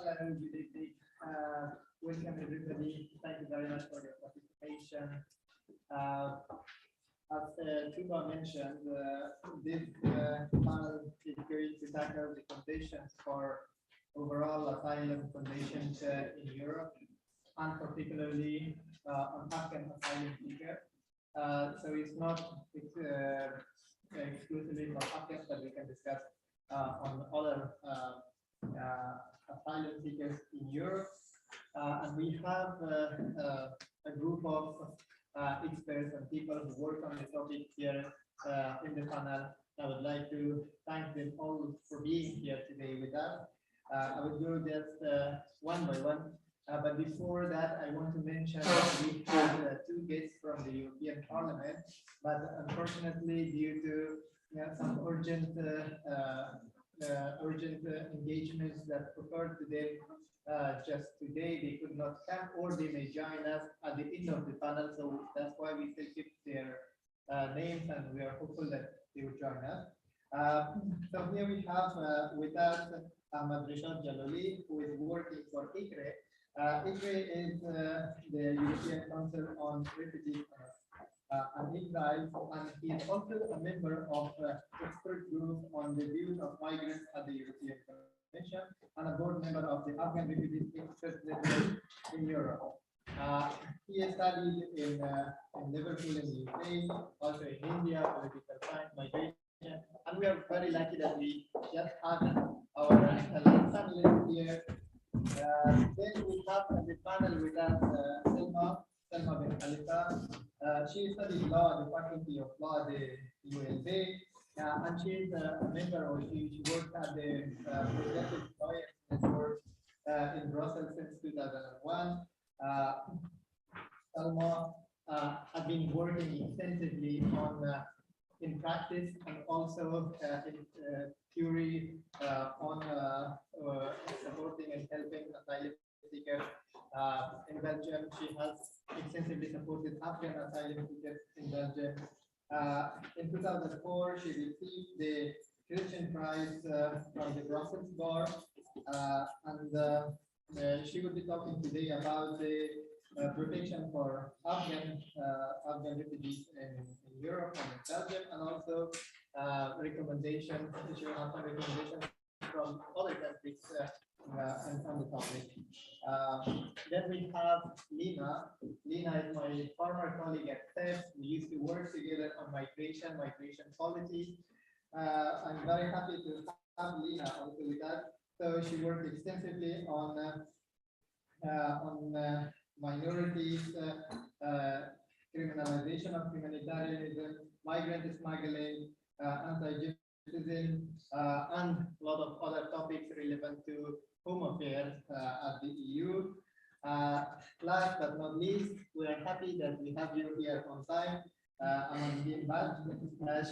Hello, good evening. Welcome everybody. Thank you very much for your participation. As Tuba mentioned, this panel is going to tackle the conditions for overall asylum conditions in Europe, and particularly on Afghan asylum seekers. So it's not exclusively for Afghans, but we can discuss on other asylum seekers in Europe. And we have a group of experts and people who work on the topic here in the panel. I would like to thank them all for being here today with us. I will go just one by one. But before that, I want to mention that we had 2 guests from the European Parliament, but unfortunately, due to some urgent engagements that occurred today, just today, they could not come, or they may join us at the end of the panel. So that's why we still keep their names, and we are hopeful that they will join us. So here we have with us Ahmad Rishad Jalali, who is working for ICRE. ICRE is the European Council on Refugees and Exiles, and he is also a member of expert group on the views of migrants at the European Commission, and a board member of the Afghan Refugee Expert Network in Europe. He has studied in Liverpool in the UK, also in India, political science, migration, and we are very lucky that we just had our panelists here. Then we have at the panel with us Selma bin Khalifa. She studied law at the Faculty of Law at the ULB, and she is a member, or she worked at the Progressive Lawyers Network in Brussels since 2001. Salma has been working extensively on in practice and also in theory on supporting and helping asylum seekers in Belgium. She has extensively supported Afghan asylum seekers in Belgium. In 2004, she received the Christian Prize from the Brussels Bar, and she will be talking today about the protection for Afghan refugees in Europe and in Belgium, and also recommendations, she will have some recommendations from other countries on the topic. Then we have Lina. Lina is my former colleague at TEF. We used to work together on migration policy. I'm very happy to have Lina also with us. So she worked extensively on minorities, criminalization of humanitarianism, migrant smuggling, anti-Gypsyism, and a lot of other topics relevant to home affairs at the EU. Last but not least, we are happy that we have you here on time. Amandine Badge.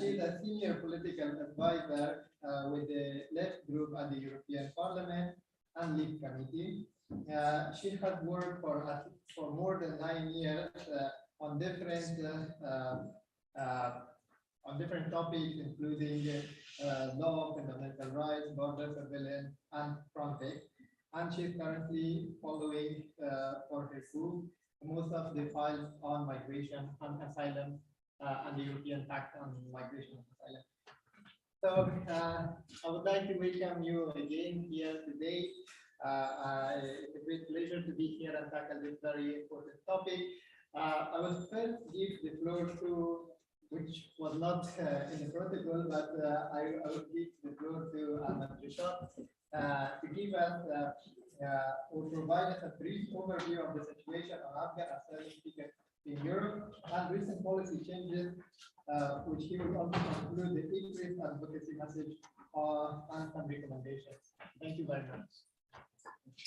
She's a senior political advisor with the Left Group at the European Parliament and Lead Committee. She has worked for more than 9 years on different topics, including law, fundamental rights, border surveillance, and Frontex. And she's currently following for her group most of the files on migration and asylum and the European Pact on Migration and Asylum. So I would like to welcome you again here today. It's a great pleasure to be here and tackle this very important topic. I will first give the floor to, which was not in the protocol, but I will give the floor to Ahmed Rishad to give us or provide us a brief overview of the situation on Afghan asylum seekers in Europe and recent policy changes, which he will also conclude the increased advocacy message and some recommendations. Thank you very much.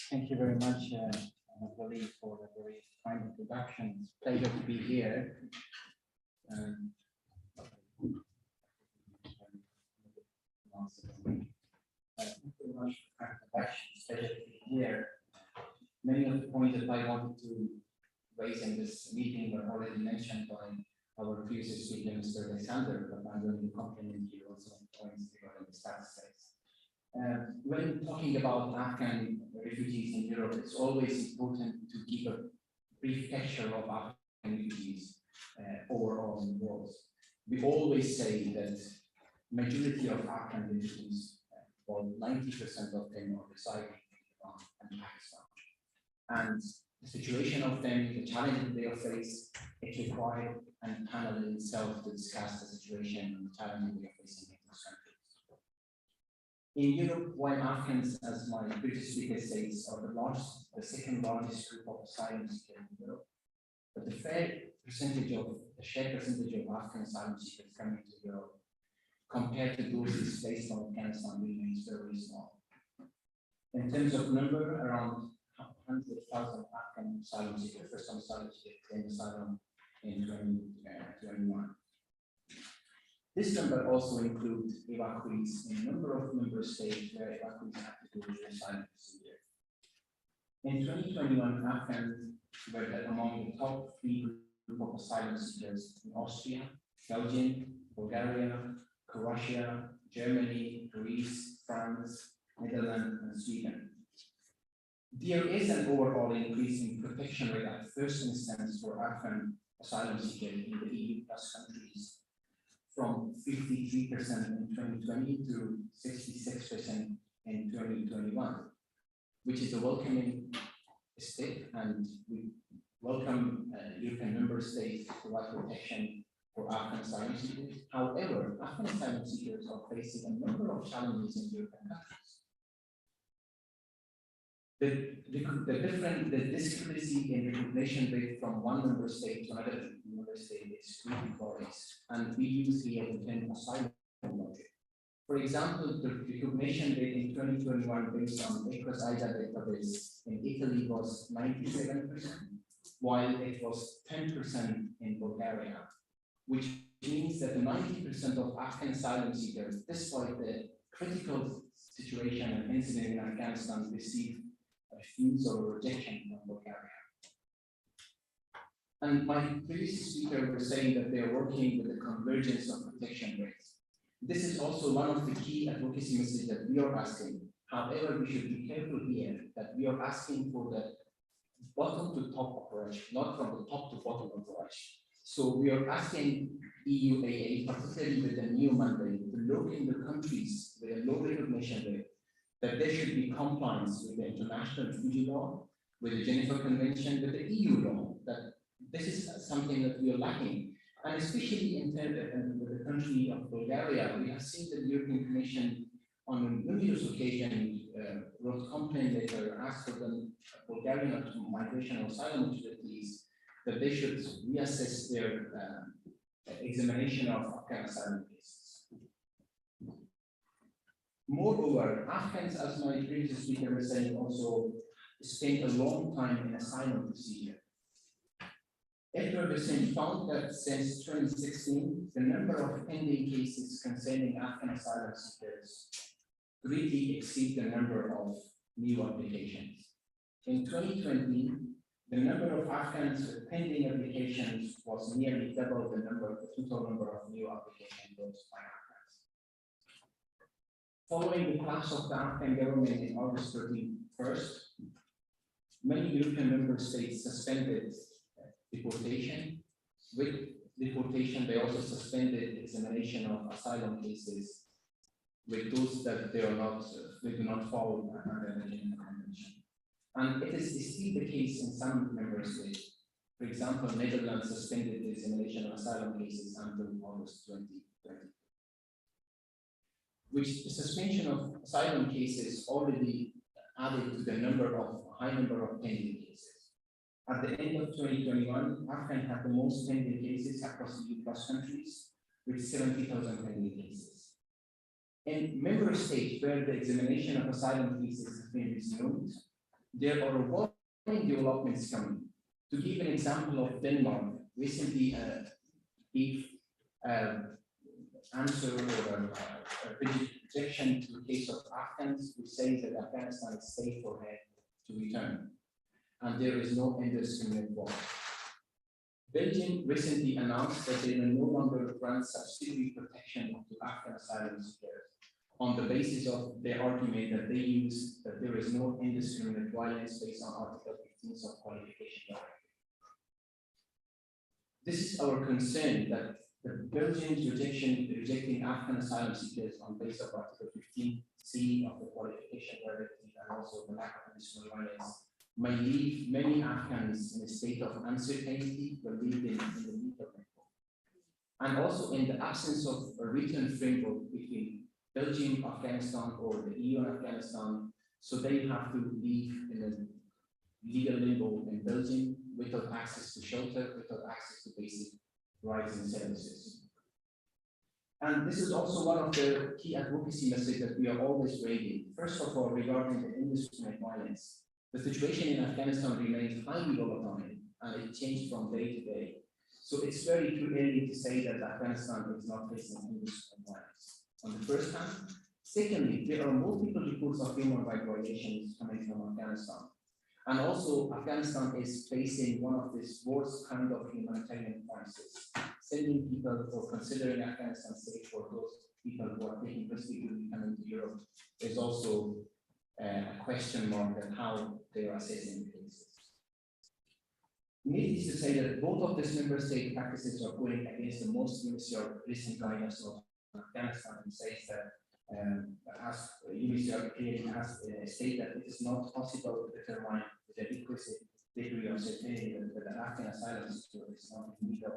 Thank you very much, Waleed, for a very kind introduction. It's a pleasure to be here. Thank you very much for the introduction. It's a pleasure to be here. Many of the points that I wanted to raise in this meeting were already mentioned by our previous speaker, Mr. Alexander, but I'm going to compliment you also on points regarding the statistics. When talking about Afghan refugees in Europe, it's always important to give a brief picture of Afghan refugees overall in the world. We always say that majority of Afghan refugees, about 90% of them are residing in Iran and Pakistan. And the situation of them, the challenges they face, it required a panel in itself to discuss the situation and the challenges we are facing in those countries. In Europe, while Afghans, as my previous speaker says, are the second largest group of asylum seekers in Europe, but the shared percentage of Afghan asylum seekers coming to Europe compared to those displaced from Afghanistan remains very small. In terms of number, around 100,000 Afghan asylum seekers, first-time asylum seekers, claimed asylum in 2021. This number also includes evacuees in a number of member states where evacuees have to go through asylum procedure. In 2021, Afghans were among the top 3 group of asylum seekers in Austria, Belgium, Bulgaria, Croatia, Germany, Greece, France, Netherlands, and Sweden. There is an overall increase in protection rate at first instance for Afghan asylum seekers in the EU+ countries, from 53% in 2020 to 66% in 2021, which is a welcoming step, and we welcome European member states to provide protection for Afghan asylum seekers. However, Afghan asylum seekers are facing a number of challenges in European countries. The discrepancy in recognition rate from one member state to another member state is really varies, and we use here the term asylum logic. For example, the recognition rate in 2021 based on ECROS IDA database in Italy was 97%, while it was 10% in Bulgaria, which means that 90% of Afghan asylum seekers, despite the critical situation and incident in Afghanistan, receive refusal or rejection from Bulgaria. And my previous speaker was saying that they are working with the convergence of protection rates. This is also one of the key advocacy messages that we are asking. However, we should be careful here that we are asking for the bottom to top approach, not from the top to bottom approach. So we are asking EUAA, particularly with the new mandate, to look in the countries with a low recognition rate, that there should be compliance with the international refugee law, with the Geneva Convention, with the EU law, that this is something that we are lacking. And especially in the country of Bulgaria, we have seen that the European Commission on numerous occasions wrote complaint letter, asked for the Bulgarian migration or asylum authorities that they should reassess their examination of Afghan asylum cases. Moreover, Afghans, as my previous speaker was saying, also spent a long time in asylum procedure. Interface found that since 2016, the number of pending cases concerning Afghan asylum seekers greatly exceed the number of new applications. In 2020, the number of Afghans with pending applications was nearly double the total number of new applications by Afghans. Following the collapse of the Afghan government in August 31st, many European member states suspended deportation. With deportation, they also suspended examination of asylum cases with those that they do not fall under the Geneva Convention. And it is still the case in some member states. For example, Netherlands suspended the examination of asylum cases until August 2020. Which the suspension of asylum cases already added to the high number of pending cases. At the end of 2021, Afghan had the most pending cases across the EU+ countries, with 70,000 pending cases. In member states where the examination of asylum cases has been resumed, there are worrying developments coming. To give an example of Denmark, recently gave answer or rejection to the case of Afghans who say that Afghanistan is safe for her to return, and there is no indiscriminate war. Belgium recently announced that they will no longer grant subsidiary protection to Afghan asylum seekers on the basis of their argument that they use that there is no indiscriminate violence based on Article 15 of Qualification Directive. This is our concern that the Belgians rejecting Afghan asylum seekers on the basis of Article 15C of the Qualification Directive and also the lack of indiscriminate violence may leave many Afghans in a state of uncertainty, believed in the need of reform. And also in the absence of a written framework between Belgium, Afghanistan, or the EU and Afghanistan, so they have to live in a legal limbo in Belgium without access to shelter, without access to basic rights and services. And this is also one of the key advocacy messages that we are always raising. First of all, regarding the indiscriminate violence, the situation in Afghanistan remains highly volatile and it changes from day to day. So it's very too early to say that Afghanistan is not facing indiscriminate violence. On the first hand. Secondly, there are multiple reports of human rights violations coming from Afghanistan. And also, Afghanistan is facing one of this worst kind of humanitarian crisis. Sending people or considering Afghanistan safe for those people who are taking risk to coming to Europe is also a question mark at how they are assessing the cases. Needless to say that both of these member state practices are going against the most recent guidance of Afghanistan, and says that as UNHCR clearly has stated that it is not possible to determine with a requisite degree of certainty that the Afghan asylum seeker is not in need of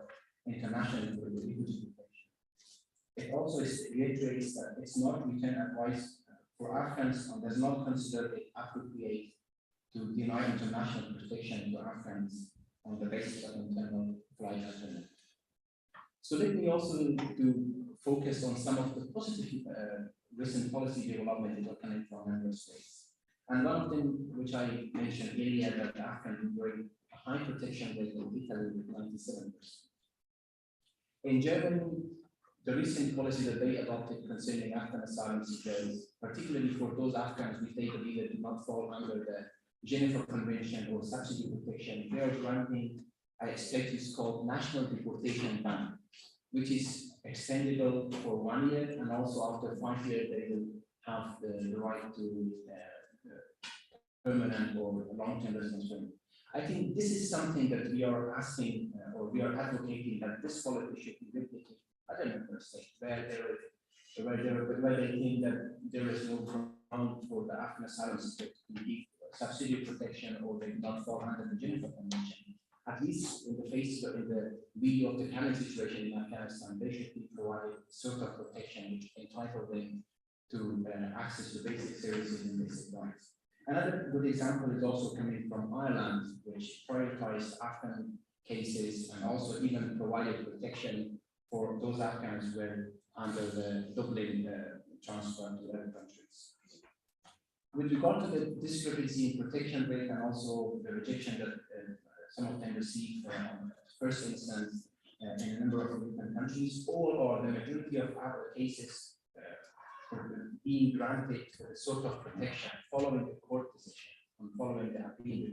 international refugee protection. It also reiterates that it's not return advice for Afghans and does not consider it appropriate to deny international protection to Afghans on the basis of internal flight alternative. So let me also focus on some of the positive recent policy development that are coming from member states. And one of them, which I mentioned earlier, that Afghans enjoy a high protection rate in Italy with 97%. In Germany, the recent policy that they adopted concerning Afghan asylum seekers, particularly for those Afghans which they believe do not fall under the Geneva Convention or subsidy protection, they are granting a status called national deportation ban, which is extendable for 1 year, and also after 5 years they will have the right to permanent or long-term residence permit. I think this is something that we are asking or we are advocating that this policy should be replicated at other member states where they think that there is no ground for the Afghan asylum seekers to give subsidy protection or they do not fall under the Geneva Convention. At least in the face of the view of the current situation in Afghanistan, they should be provided sort of protection which entitle them to access to basic services and basic rights. Another good example is also coming from Ireland, which prioritized Afghan cases and also even provided protection for those Afghans who were under the Dublin transfer to other countries. With regard to the discrepancy in protection rate and also the rejection that some of them received first instance in a number of different countries, all or the majority of our cases being granted sort of protection following the court decision and following the appeal.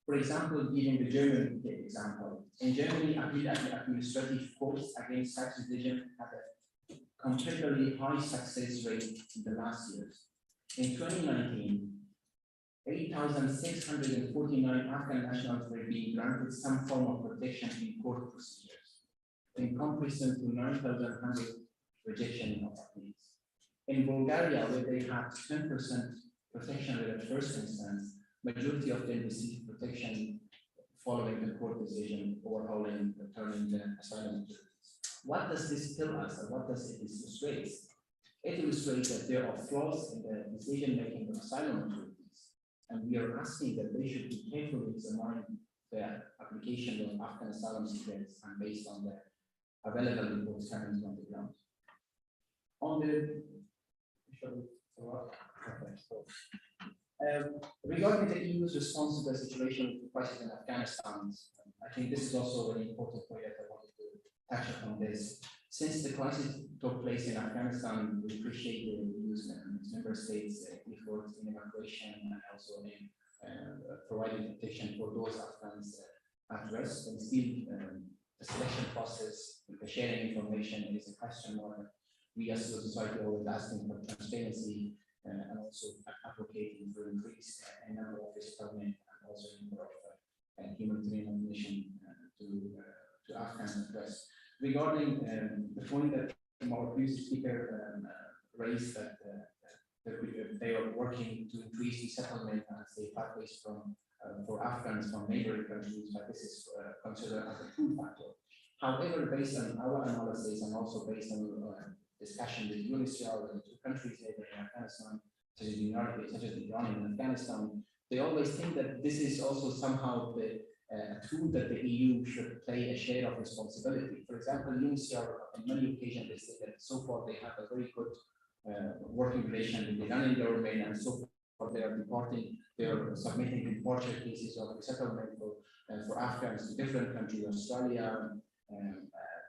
For example, giving the German example, in Germany, appeal administrative courts against such decision had a considerably high success rate in the last years. In 2019, 8,649 Afghan nationals were being granted some form of protection in court procedures, in comparison to 9,100 rejection of appeals. In Bulgaria, where they had 10% protection rate at first instance, majority of them received protection following the court decision overhauling, returning the asylum authorities. What does this tell us, and what does it illustrate? It illustrates that there are flaws in the decision-making of asylum authorities, and we are asking that they should be carefully examine the application of Afghan asylum seekers and based on the available reports coming on the ground. On the regarding the EU's response to the situation of the crisis in Afghanistan, I think this is also a very important point that I wanted to touch upon this. Since the crisis took place in Afghanistan, we appreciate the EU's member states' efforts in evacuation and also in providing protection for those Afghans at risk. And still, the selection process, the sharing information is a question mark. We as a society are always asking for transparency and also advocating for increased number of resettlement and also number of humanitarian mission to Afghans at risk. Regarding the point that our previous speaker raised that they are working to increase resettlement and say pathways from for Afghans from neighboring countries, but this is considered as a true factor. However, based on our analysis and also based on discussion with UNHCR and the two countries in Afghanistan, such as Iran and Afghanistan, they always think that this is also somehow the tool that the EU should play a share of responsibility. For example, UNHCR on many occasions they say that so far they have a very good working relation with the Iranian government, and so far they are submitting departure cases of resettlement for Afghans to different countries, Australia,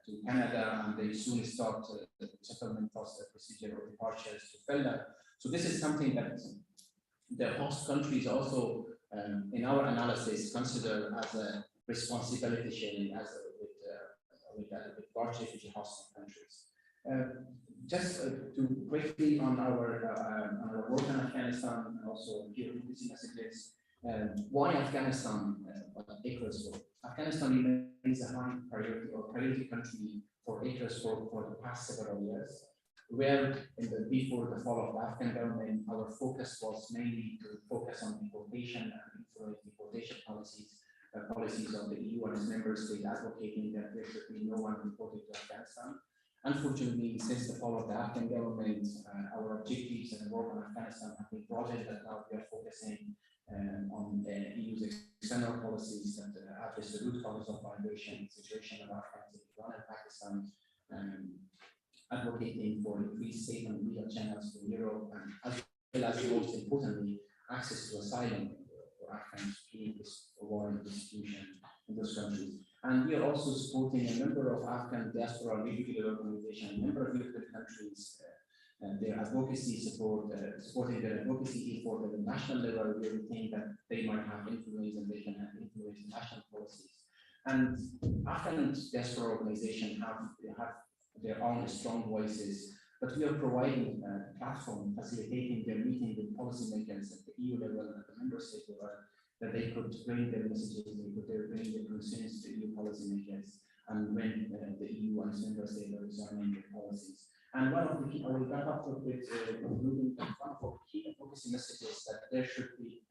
to Canada, and they soon start the settlement procedure or departures to Finland. So this is something that the host countries also, in our analysis, consider as a responsibility sharing as with large refugee hosting countries. Just to briefly on our work in Afghanistan and also here these messages, why Afghanistan acres work? Afghanistan remains a high priority country for acres work for the past several years, where before the fall of the Afghan government, our focus was mainly to focus on deportation and influence deportation policies of the EU and its member states, advocating that there should be no one deported to Afghanistan. Unfortunately, since the fall of the Afghan government, our objectives and work on Afghanistan have been broadened, and now we are focusing on the EU's external policies that address the root causes of migration, situation of Afghans in Iran and Pakistan, advocating for increased safe and legal channels to Europe, and as well as most importantly, access to asylum for Afghans fleeing this war and persecution in those countries. And we are also supporting a number of Afghan diaspora refugee organizations, a number of European countries, their advocacy support, supporting their advocacy effort at the national level. We think that they might have influence and they can have influence in national policies. And Afghan diaspora organizations have their own strong voices, but we are providing a platform facilitating their meeting with policymakers at the EU level and at the member state level, that they could bring their messages, they could bring their concerns to EU policymakers, and when the EU and member states are designing their policies. And one of the key, I will wrap up with concluding that one of the key advocacy messages that there should be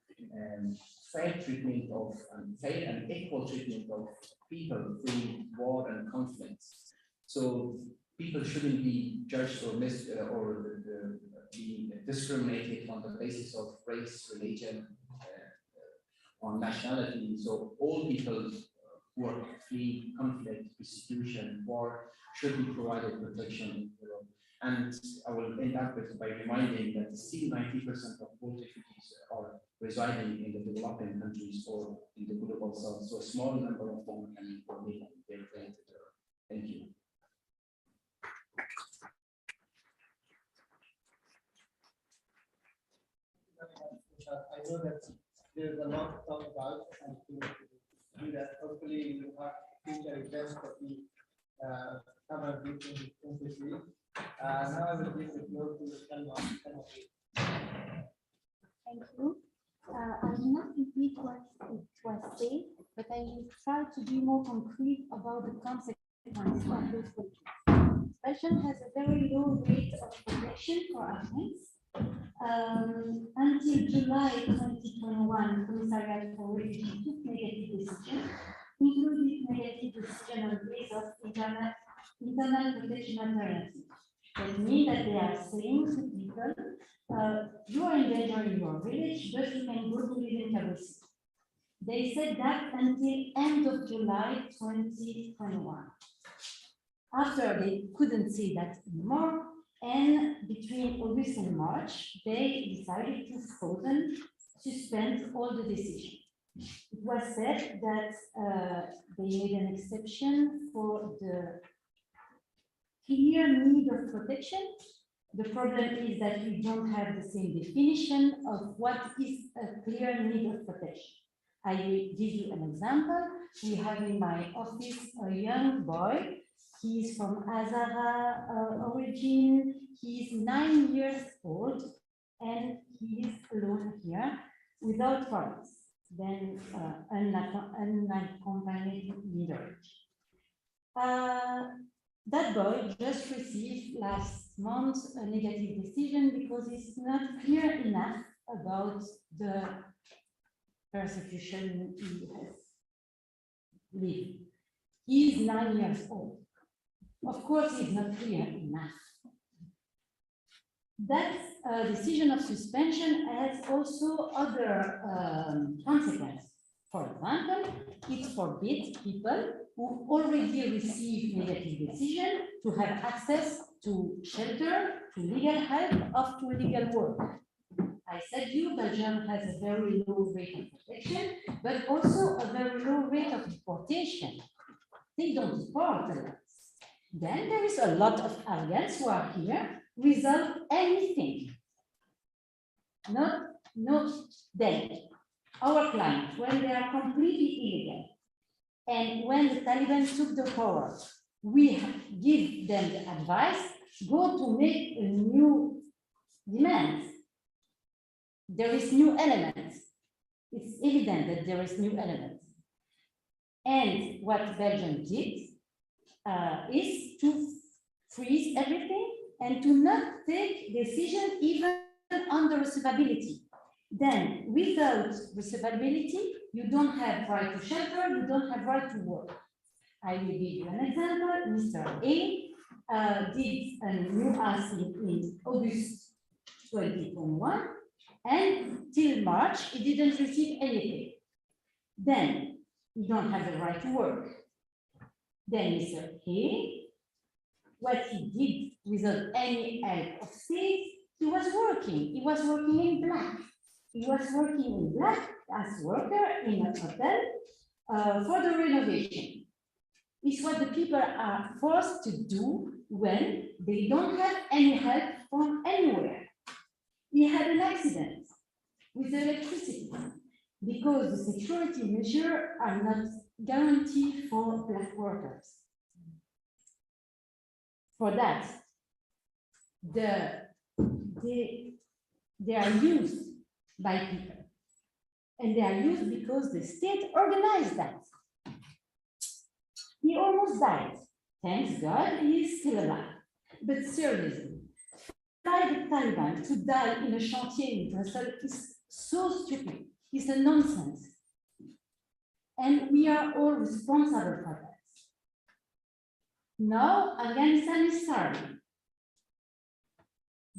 fair treatment of fair and equal treatment of people fleeing war and conflicts. So people shouldn't be judged or be discriminated on the basis of race, religion, on nationality. So all people who are fleeing conflict, persecution, war should be provided protection in Europe. And I will end up by reminding that still 90% of all refugees are residing in the developing countries or in the global south. So a small number of them can live in their planet. Thank you. I know that there's a lot to talk about, and to do that, hopefully you have future events that we cover this completely. Now I will give the floor to Selma. Thank you. I will not repeat what it was said, but I will try to be more concrete about the consequences of those countries. Belgium has a very low rate of protection for Afghans. Until July 2021, Commissariat for Refugees took negative decisions, including negative decision on the basis of internal protection authority. That means that they are saying to people, you are in danger in your village, but you can go to live in Kabul. They said that until end of July 2021. After they couldn't say that anymore, and between August and March, they decided to suspend all the decisions. It was said that they made an exception for the clear need of protection. The problem is that we don't have the same definition of what is a clear need of protection. I will give you an example. We have in my office a young boy. He is from Hazara origin. He is 9 years old, and he is alone here without parents. Then unaccompanied marriage. That boy just received last month a negative decision because it's not clear enough about the persecution he has lived. He is 9 years old. Of course, it's not clear enough. That decision of suspension has also other consequences. For example, it forbids people who already received negative decision to have access to shelter, to legal help, or to legal work. I said Belgium has a very low rate of protection, but also a very low rate of deportation. They don't deport a lot. Then there is a lot of Afghans who are here without anything. Then our clients, when they are completely illegal, and when the Taliban took the power, we give them the advice, go to make a new demand. There is new elements. It's evident that there is new elements. And what Belgium did is to freeze everything and to not take decision even on the receivability. Then, without receivability, you don't have right to shelter, you don't have right to work. I will give you an example. Mr. A did a new asking in August 2021, and till March, he didn't receive anything. Then, you don't have the right to work. Then Mr. A, what he did without any help of state, he was working. He was working in black. He was working in black as worker in a hotel for the renovation. It's what the people are forced to do when they don't have any help from anywhere. He had an accident with electricity because the security measures are not guaranteed for Black workers. For that, they are used by people. And they are used because the state organized that. He almost died. Thanks God, he is still alive. But seriously, fly the Taliban to die in a chantier in Brussels is so stupid. It's a nonsense. And we are all responsible for that. Now, Afghanistan is starving.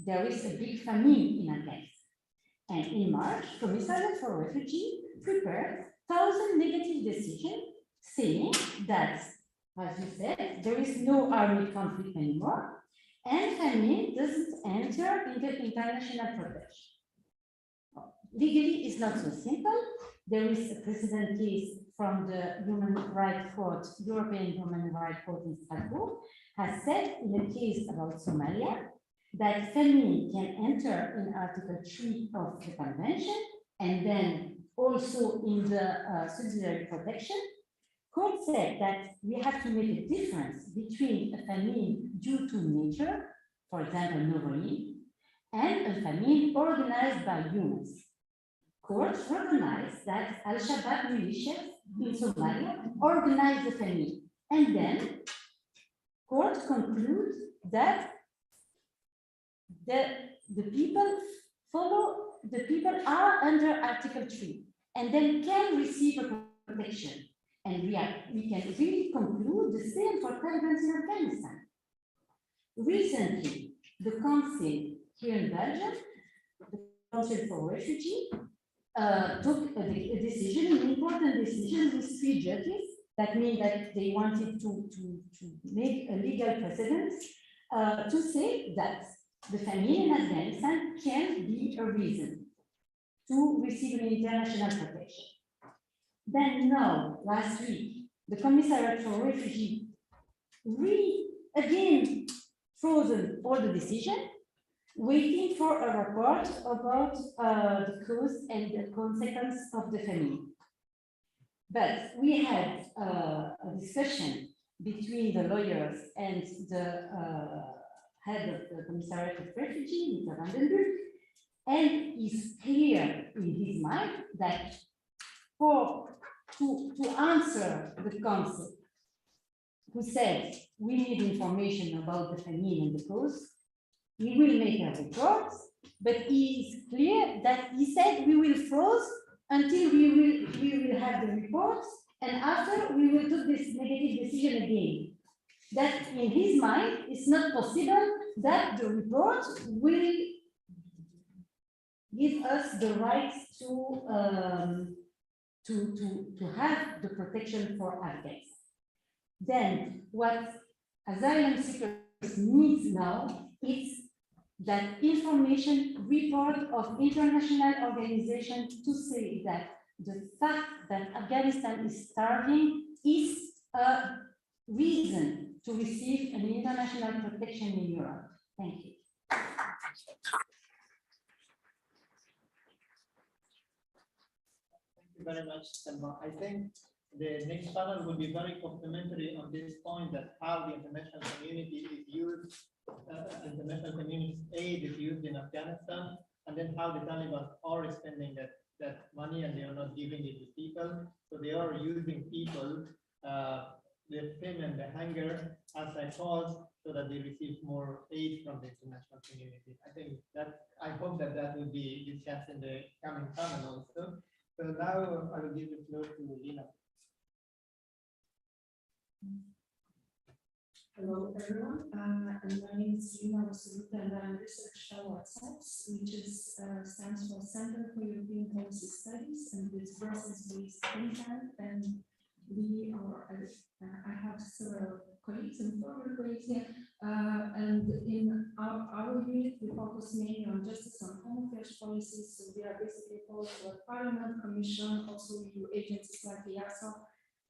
There is a big famine in Afghanistan. And in March, Commissariat for Refugees prepared 1,000 negative decisions saying that, as you said, there is no armed conflict anymore, and famine doesn't enter into international protection. Legally, it's not so simple. There is a precedent case from the Human Rights Court, European Human Rights Court in Strasbourg, has said in a case about Somalia that famine can enter in Article 3 of the Convention and then also in the subsidiary protection. Court said that we have to make a difference between a famine due to nature, for example, no rain, and a famine organized by humans. Courts recognize that Al-Shabaab militias in Somalia organized the famine, and then court concludes that the people are under Article 3 and then can receive a protection. And we can really conclude the same for Taliban in Afghanistan. Recently, the council here in Belgium, the Council for Refugees, took a decision, an important decision with 3 judges. That means that they wanted to make a legal precedent to say that the famine in Afghanistan can be a reason to receive an international protection. Then now, last week, the Commissariat for Refugees again frozen all the decision, waiting for a report about the cause and the consequence of the famine. But we had a discussion between the lawyers and the head of the Commissariat of Refugees, Mr. Vandenberg, and it's clear in his mind that to answer the council, who said we need information about the famine and the cause, we will make a report, but it is clear that he said we will freeze until we will have the reports, and after we will do this negative decision again. That in his mind, it's not possible that the report will give us the right to have the protection for Afghans. Then what asylum seekers need now is that information report of international organizations to say that the fact that Afghanistan is starving is a reason to receive an international protection in Europe. Thank you. Thank you very much, Selma. I think the next panel will be very complimentary on this point, that how the international community is used, international community's aid is used in Afghanistan, and then how the Taliban are spending that money and they are not giving it to people. So they are using people, the pain and the hunger as a cause so that they receive more aid from the international community. I think that, I hope that that will be discussed in the coming panel also. So now I will give the floor to Lina. Hello, everyone. And my name is Lina Vasuluta, and I'm research fellow at CEPS, which stands for Center for European Policy Studies, and it's Brussels-based think tank. And I have several colleagues and former colleagues here, and in our unit, we focus mainly on justice and home affairs policies. So we are basically following what Parliament, Commission, also EU agencies like the EASO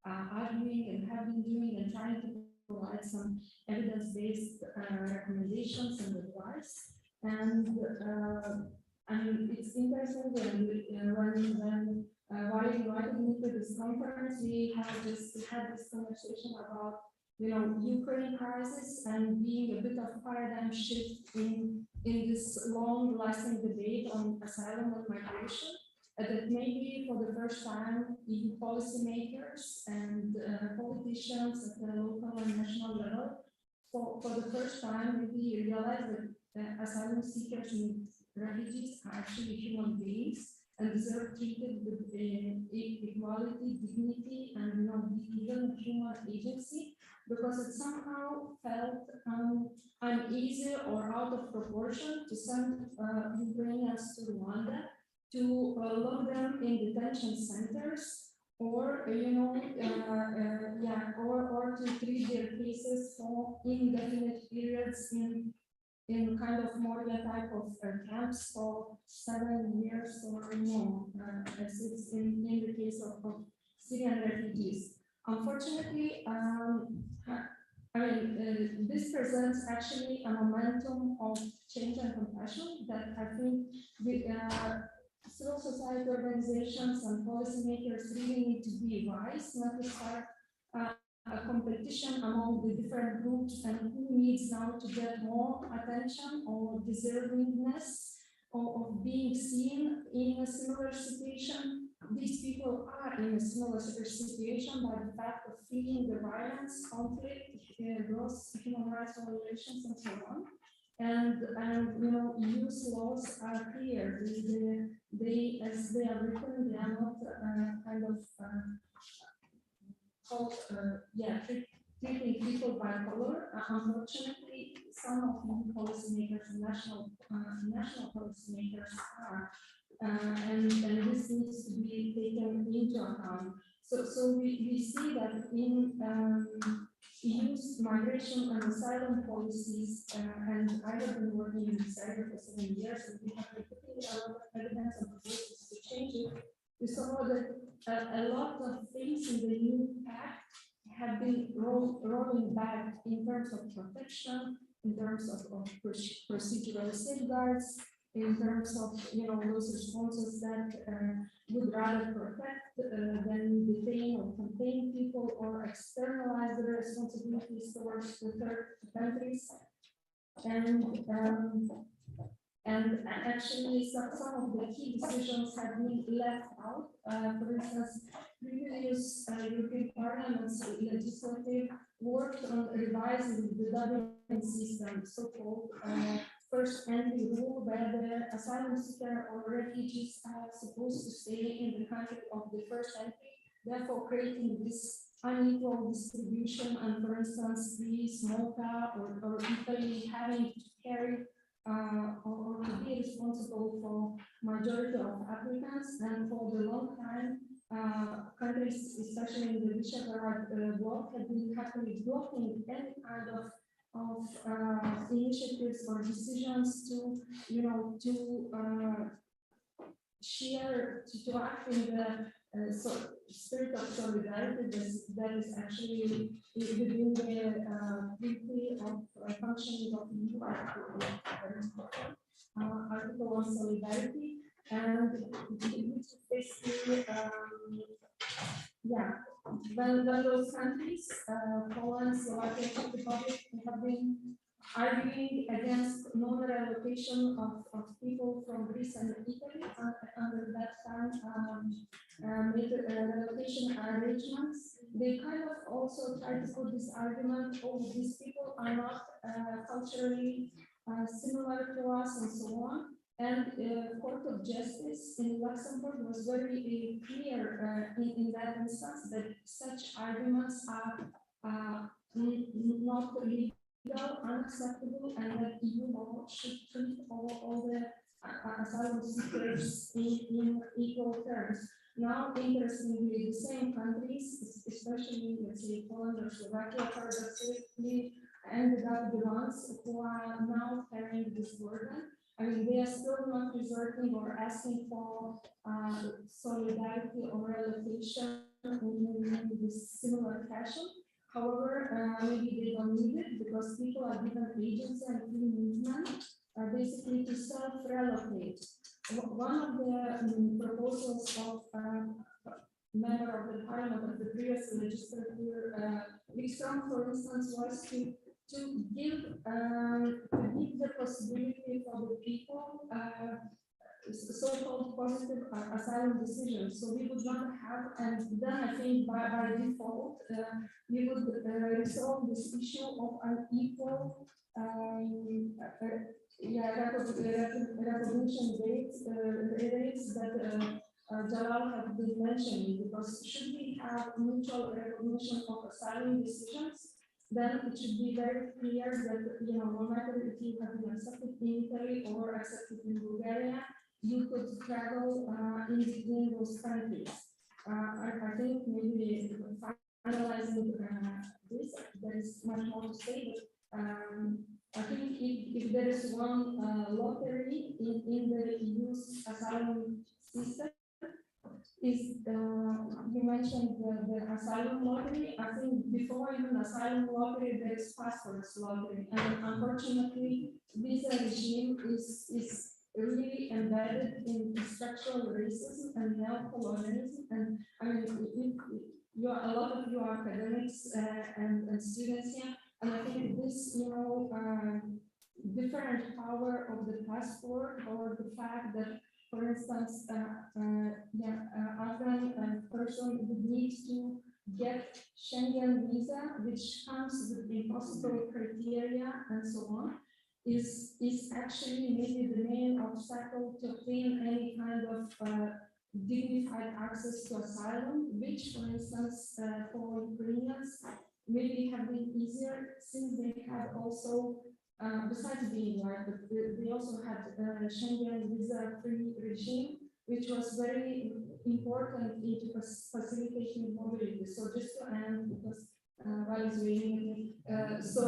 are doing and have been doing, and trying to provide some evidence-based recommendations and advice. And I mean, it's interesting when while invited me to this conference, we have just had this conversation about, you know, Ukraine crisis and being a bit of paradigm shift in this long-lasting debate on asylum and migration. That maybe for the first time, EU policymakers and politicians at the local and national level, for the first time, maybe realize that asylum seekers and refugees are actually human beings and deserve treated with equality, dignity, and, you know, even human agency, because it somehow felt uneasy or out of proportion to send Ukrainians to Rwanda to lock them in detention centers, or you know, or to treat their cases for indefinite periods in kind of more type of camps for 7 years or more, as it's in the case of Syrian refugees. Unfortunately, I mean, this presents actually a momentum of change and compassion that I think civil society organizations and policymakers really need to be wise, not to start a competition among the different groups and who needs now to get more attention or deservingness of being seen in a similar situation. These people are in a similar situation by the fact of fleeing the violence, conflict, gross human rights violations, and so on. And you know, EU's laws are clear. They, as they are written, they are not kind of treating people by color. Unfortunately, some of the policymakers and national policymakers are, and this needs to be taken into account. So we see that in EU's migration and asylum policies, and I have been working in this area for 7 years, and we have been putting a lot of evidence and proposals to change it. We saw that a lot of things in the new pact have been rolling back in terms of protection, in terms of procedural safeguards, in terms of, you know, those responses that would rather protect than detain or contain people or externalize the responsibilities towards the third countries. And actually, some of the key decisions have been left out. For instance, previous European Parliament's legislative worked on revising the Dublin system, so-called first entry rule, where the asylum seeker or refugees are supposed to stay in the country of the first entry, therefore creating this unequal distribution, and for instance, Greece, Malta, or Italy having to carry or to be responsible for majority of applicants, and for the long time, countries, especially in the Visegrad bloc, have been happily blocking any kind of initiatives or decisions to, you know, to share, to act in the spirit of solidarity that is actually within the treaty of functioning of the EU article on solidarity, and which is basically when those countries, Poland, Slovakia, Czech Republic, have been arguing against non-relocation of people from Greece and Italy under that time made relocation arrangements. They kind of also try to put this argument, oh, these people are not culturally similar to us and so on. And Court of Justice in Luxembourg was very clear in that instance that such arguments are not legal, unacceptable, and that EU law should treat all the asylum seekers in equal terms. Now, interestingly, the same countries, especially, let's say, Poland or Slovakia, paradoxically, ended up the ones who are now carrying this burden. I mean, they are still not resorting or asking for solidarity or relocation in this similar fashion. However, maybe they don't need it because people are given agency and free movement basically to self-relocate. One of the proposals of member of the parliament of the previous legislature, Wikström, for instance, was to give the possibility for the people so-called positive asylum decisions. So we would not have, and then I think by default, we would resolve this issue of unequal recognition rates that Jalal had been mentioning, because should we have mutual recognition of asylum decisions, then it should be very clear that, you know, no matter if you have been accepted in Italy or accepted in Bulgaria, you could travel in between those countries. I think maybe finalizing this, there is much more to say, but I think if there is one lottery in the EU's asylum system, is you mentioned the asylum lottery. I think before even asylum lottery, there is passports lottery, and unfortunately, visa regime is really embedded in structural racism and neocolonialism. And I mean, a lot of you are academics and students here, and I think this, you know, different power of the passport, or the fact that, for instance, Afghan person would need to get Schengen visa, which comes with impossible criteria and so on, is actually maybe the main obstacle to obtain any kind of dignified access to asylum, which, for instance, for Ukrainians, maybe have been easier since they have also, besides being white, but they also had Schengen visa-free regime, which was very important into facilitating mobility. So just to end, because while it's waiting, so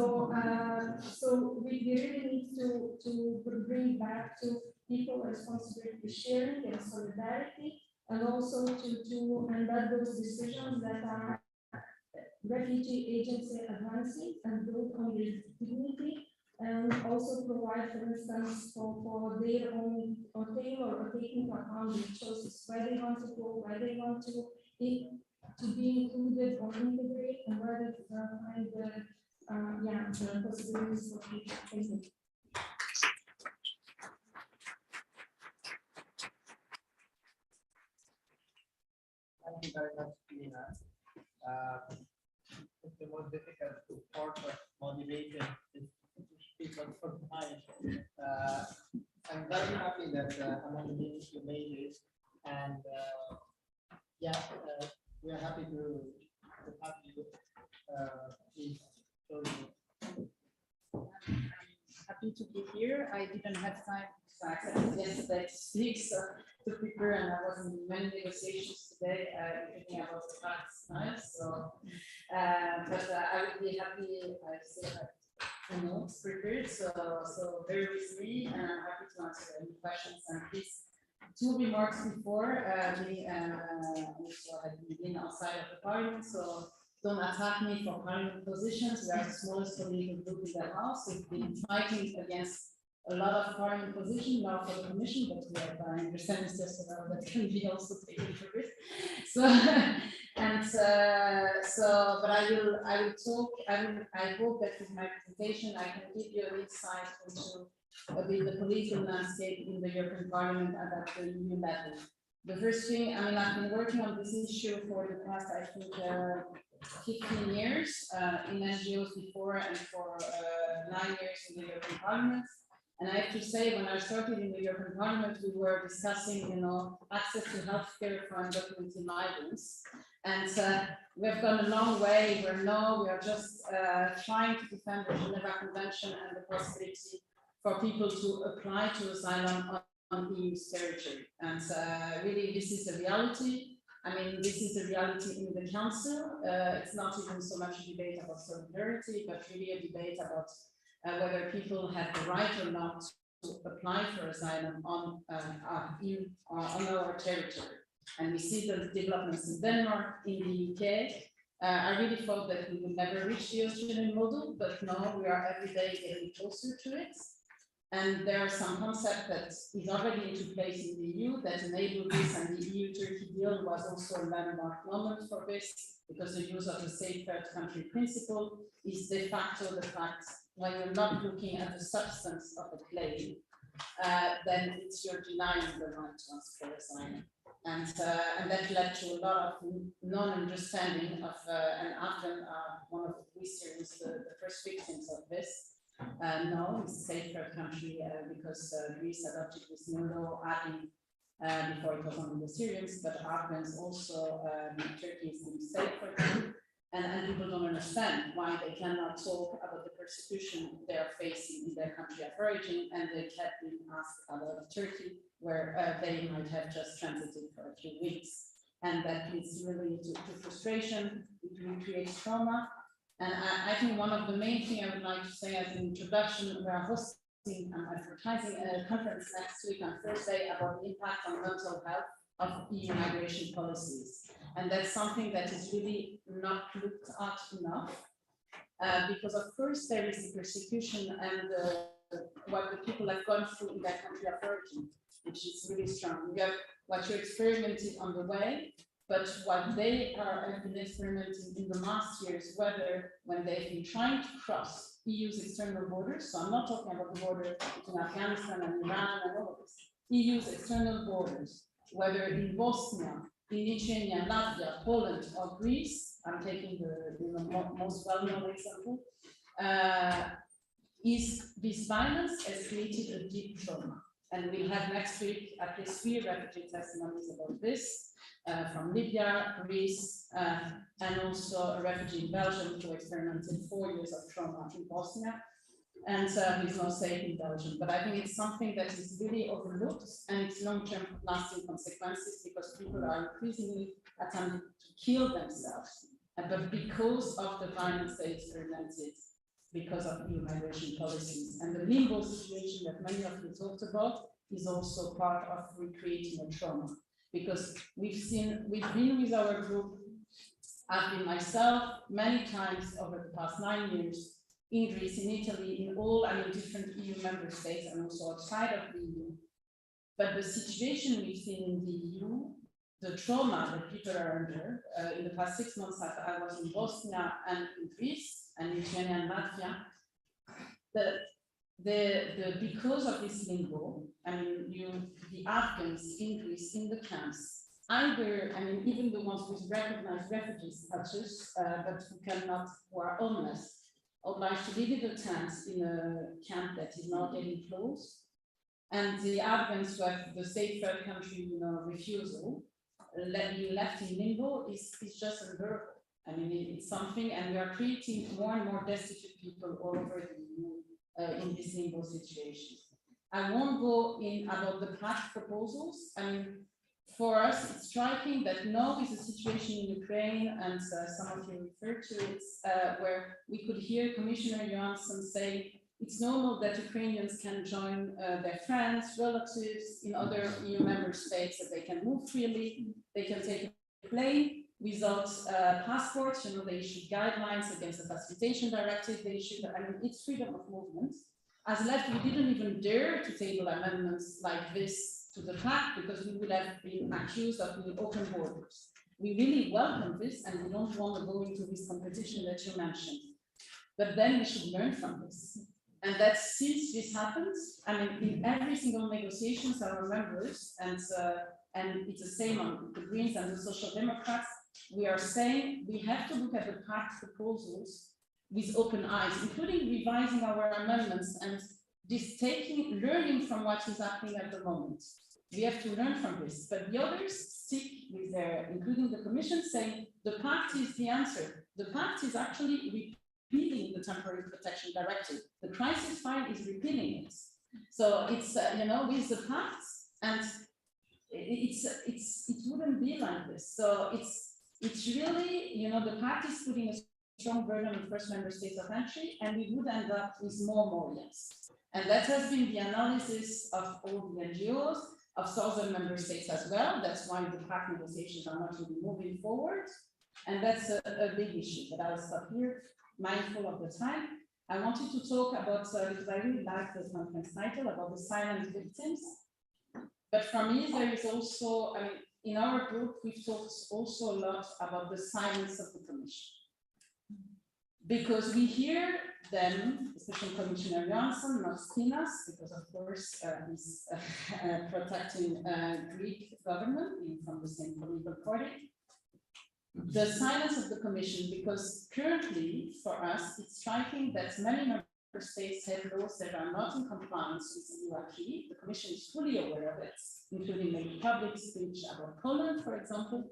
we really need to bring back to people responsibility sharing and solidarity, and also to embed those decisions that are refugee agency advancing and build on their dignity, and also provide, for instance, for their own or tailor or taking into account the choices, where they want to go, where they want to be included or integrate, and where they find the possibilities for people. Thank you. Thank you very much, Tina. The most difficult part of motivation is to speak on front line. I'm very happy that among the meetings you made this, and we are happy to have you. Please show you. Happy to be here. I didn't have time yesterday to speak, so to prepare, and I was in many negotiations today, thinking about the past times. So, but I would be happy. I say that notes prepared, so bear with me, and I'm happy to answer any questions. And please, 2 remarks before we also had been outside of the parliament, so don't attack me for parliament positions. We are the smallest political group in the house. We've been fighting against a lot of parliament positions now for the commission, but we have, I understand, Mr. Sorel, that can be also taken for it. So, and but I will talk. I hope that with my presentation I can give you an insight into a bit the political landscape in the European Parliament and at the EU level. The first thing, I mean, I've been working on this issue for the past, I think, 15 years in NGOs before, and for 9 years in the European Parliament. And I have to say, when I started in the European Parliament, we were discussing, you know, access to healthcare for undocumented migrants. And we have gone a long way where now we are just trying to defend the Geneva Convention and the possibility for people to apply to asylum on EU's territory. And really, this is a reality. I mean, this is the reality in the council. It's not even so much a debate about solidarity, but really a debate about whether people have the right or not to apply for asylum on our territory. And we see the developments in Denmark, in the UK. I really thought that we would never reach the Australian model, but no, we are every day getting closer to it. And there are some concepts that is already into place in the EU that enable this, and the EU-Turkey deal was also a landmark moment for this, because the use of the safe third country principle is de facto the fact when you're not looking at the substance of the claim, then it's you're denying the right to ask for asylum. And that led to a lot of non-understanding of, and Afghan, one of the Syrians, the first victims of this. No, it's a safer country because Greece adopted this new law adding, before it was only the Syrians, but Afghans also, Turkey is being safe for them. And people don't understand why they cannot talk about the persecution they are facing in their country of origin, and they kept being asked out of Turkey, where they might have just transited for a few weeks. And that leads really to frustration, it creates trauma. And I think one of the main things I would like to say as an introduction, we are hosting and advertising a conference next week on Thursday about the impact on mental health of EU migration policies. And that's something that is really not looked at enough, because of course there is the persecution and what the people have gone through in their country of origin, which is really strong. We have what you experimented on the way, but what they have been experimenting in the last years, whether when they've been trying to cross EU's external borders, so I'm not talking about the border between Afghanistan and Iran and all of this, EU's external borders, whether in Bosnia, in Lithuania, Latvia, Poland, or Greece, I'm taking the most well-known example, is this violence has created a deep trauma. And we'll have next week at least 3 refugee testimonies about this, from Libya, Greece, and also a refugee in Belgium who experimented 4 years of trauma in Bosnia, and he's not safe in Belgium. But I think it's something that is really overlooked, and it's long-term lasting consequences, because people are increasingly attempting to kill themselves, but because of the violence they experimented because of EU migration policies. And the limbo situation that many of you talked about is also part of recreating a trauma, because we've been with our group, I've been myself many times over the past 9 years in Greece, in Italy, in all different EU member states, and also outside of the EU. But the situation we've seen in the EU, the trauma that people are under, in the past 6 months I was in Bosnia and in Greece, and Lithuania and Latvia, because of this limbo, the Afghans in Greece in the camps, either, even the ones with recognized refugee status, but who are homeless, obliged to live in the tents in a camp that is now getting closed, and the Afghans who have the safe third country, refusal, being left in limbo is just unbearable. It's something, and we are creating more and more destitute people all over the EU in this limbo situation. I won't go in about the past proposals. For us, it's striking that now is a situation in Ukraine, and some of you referred to it, where we could hear Commissioner Johansson say it's normal that Ukrainians can join their friends, relatives in other EU member states, that they can move freely, they can take a plane without passports. They issued guidelines against the facilitation directive. They issued, it's freedom of movement. As left, we didn't even dare to table amendments like this to the fact, because we would have been accused of being open borders. We really welcome this, and we don't want to go into this competition that you mentioned. But then we should learn from this. And that since this happens, in every single negotiations, our members, and it's the same on the Greens and the Social Democrats, we are saying we have to look at the past proposals with open eyes, including revising our amendments and learning from what is happening at the moment. We have to learn from this, but the others stick with including the Commission, saying the pact is the answer. The pact is actually repealing the temporary protection directive. The crisis file is repealing it. So it's, with the pact, and it wouldn't be like this. So it's really, you know, the parties putting a strong burden on the first member states of entry, and we would end up with more yes. And that has been the analysis of all the NGOs, of southern member states as well. That's why the pact negotiations are not really moving forward. And that's a big issue, but I'll stop here, mindful of the time. I wanted to talk about, because I really like the conference title, about the silent victims. But for me, there is also, I mean, in our group, we've talked also a lot about the silence of the Commission. Because we hear them, especially Commissioner Janssen, not Spinas, because of course he's protecting Greek government from the same political party. The silence of the Commission, because currently for us, it's striking that many member states have laws that are not in compliance with the EUAA. The Commission is fully aware of it, including a public speech about Poland, for example.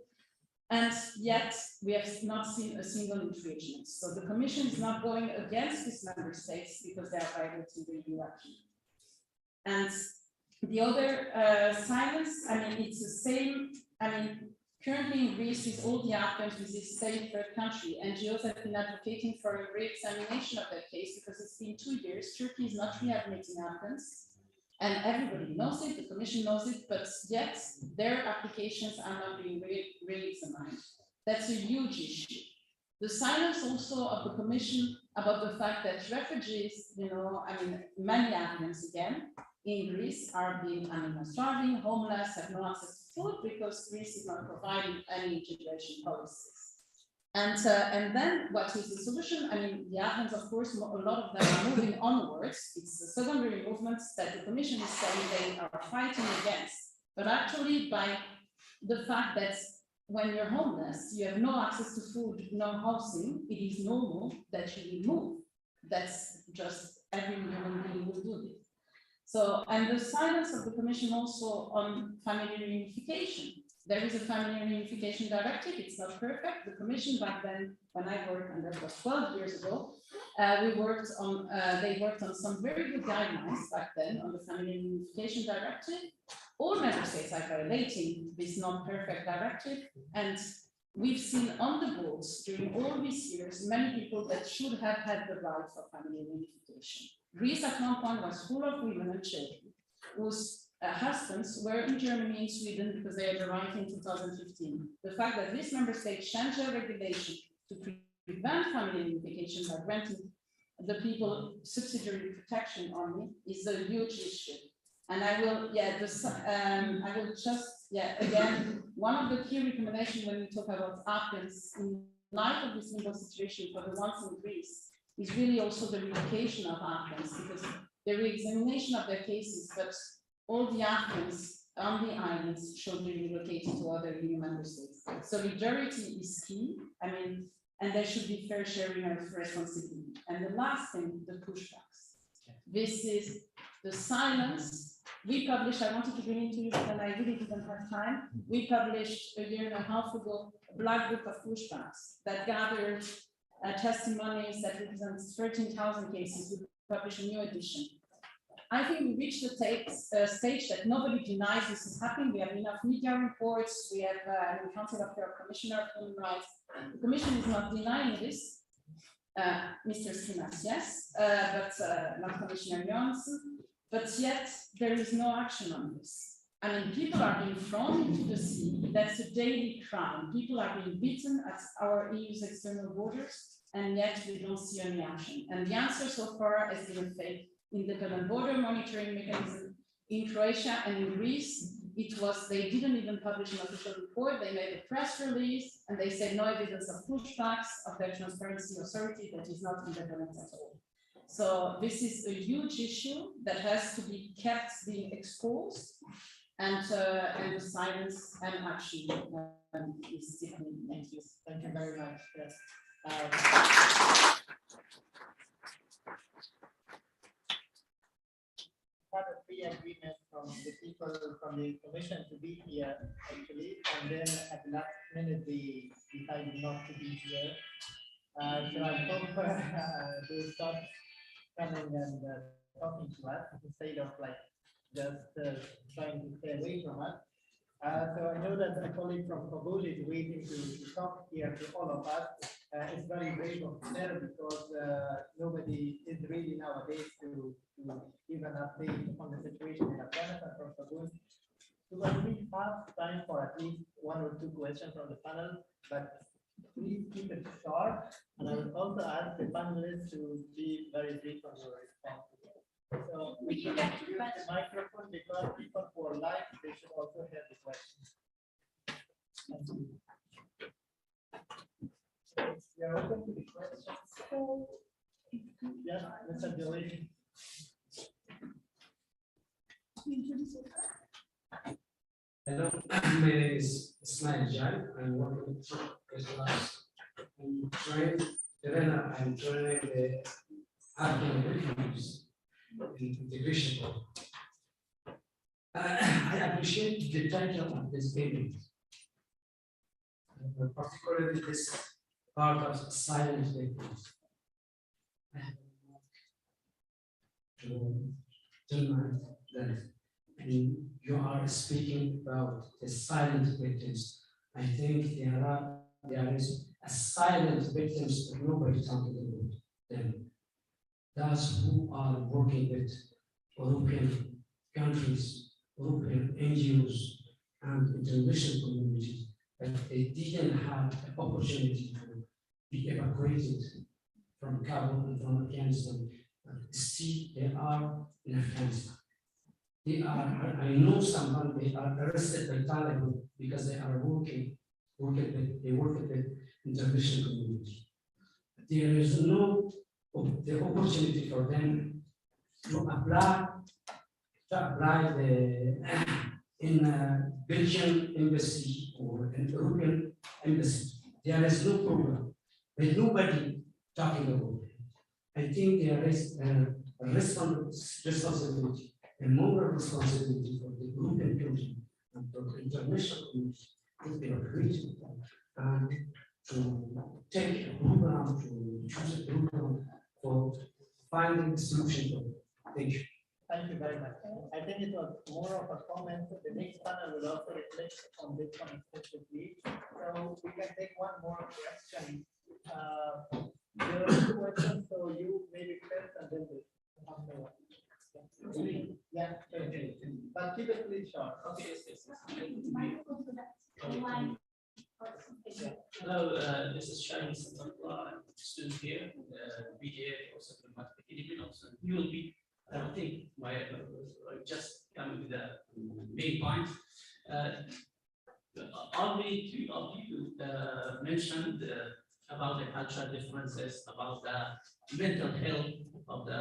And yet we have not seen a single infringement. So the Commission is not going against these member states because they are violating the EUAA. And the other silence, I mean, it's the same, I mean, currently in Greece, with all the Afghans with this state third country, NGOs have been advocating for a re-examination of that case because it's been 2 years. Turkey is not readmitting Afghans, and everybody knows it, the Commission knows it, but yet their applications are not being re-examined. That's a huge issue. The silence also of the Commission about the fact that refugees, you know, I mean, many Afghans again in Greece are being starving, homeless, have no access to food because Greece is not providing any integration policies. And then what is the solution? I mean, the Afghans, of course, a lot of them are moving onwards. It's the secondary movements that the Commission is saying they are fighting against. But actually, by the fact that when you're homeless, you have no access to food, no housing, it is normal that you will move. That's just every human being will do this. So, and the silence of the Commission also on family reunification. There is a family reunification directive. It's not perfect. The Commission back then, when I worked, and that was 12 years ago, they worked on some very good guidelines back then on the family reunification directive. All member states are violating this non-perfect directive, and we've seen on the boards during all these years many people that should have had the right for family reunification. Greece at one point was full of women and children whose husbands were in Germany and Sweden because they had arrived in 2015. The fact that this member state changed their regulation to prevent family reunification by granting the people subsidiary protection only is a huge issue. And I will, I will just, again, one of the key recommendations when we talk about Afghans in light of this legal situation for the ones in Greece is really also the relocation of Afghans, because the re-examination of their cases, but all the Afghans on the islands should be relocated to other EU member states. Solidarity is key, I mean, and there should be fair sharing of responsibility. And the last thing, the pushbacks. This is the silence. We published, I wanted to bring it to you, but I really didn't have time. We published a year and a half ago a black book of pushbacks that gathered testimonies that represents 13,000 cases. We published a new edition. I think we reached the stage that nobody denies this is happening. We have enough media reports. We have an Council of the Commissioner of Human Rights. The Commission is not denying this. Mr. Spinas, yes, but not Commissioner Janssen. But yet there is no action on this. I mean, people are being thrown into the sea. That's a daily crime. People are being beaten at our EU's external borders, and yet we don't see any action. And the answer so far has been a fake independent border monitoring mechanism in Croatia and in Greece. It was, they didn't even publish an official report. They made a press release and they said no evidence of pushbacks of their transparency authority that is not independent at all. So this is a huge issue that has to be kept being exposed, and the silence and action is definitely needed. Thank you very much. Yes. Had a pre-agreement from the people from the Commission to be here actually, and then at the last minute they decided not to be here. So I hope they start coming and talking to us instead of like just trying to stay away from us. So I know that a colleague from Kabul is waiting to talk here to all of us. It's very brave of her because nobody is really nowadays to give an update on the situation in Afghanistan from Kabul. So we have time for at least 1 or 2 questions from the panel, but please keep it short. And I will also ask the panelists to be very brief on your response. So we should use the microphone because people who are live, they should also hear the questions. Thank you. We are open to the questions. Yes, Mr. Joey. Hello, my name is Ismail Jan. I'm working with I'm trying the Afghan refugees in integration. I appreciate the title of this statement, particularly this part of silent victims. I have to tell that you are speaking about the silent victims. I think there is a silent victims that nobody talking about them. Those who are working with European countries, European NGOs, and international communities, but they didn't have the opportunity to be evacuated from Kabul and from Afghanistan. Still, they are in Afghanistan. They are, I know someone, they are arrested by Taliban because they are working with the international community. There is no the opportunity for them to apply in Belgian embassy or an European embassy. There is no program, but nobody talking about it. I think there is a responsibility, a moral responsibility for the European country and for the international community if they are reaching and to take a program, to choose a program for finding a solution. Thank you. Thank you very much. I think it was more of a comment. The next panel will also reflect on this one specifically. So we can take one more question. There are 2 questions, so you maybe first and then the after. Yeah, okay. But keep it really short. Okay, yes. Hello, this is Shani Satapla, student here, BJ, also from Academy, also you will be. I don't think my just coming with the main point. Already 2 of you mentioned about the cultural differences, about the mental health of the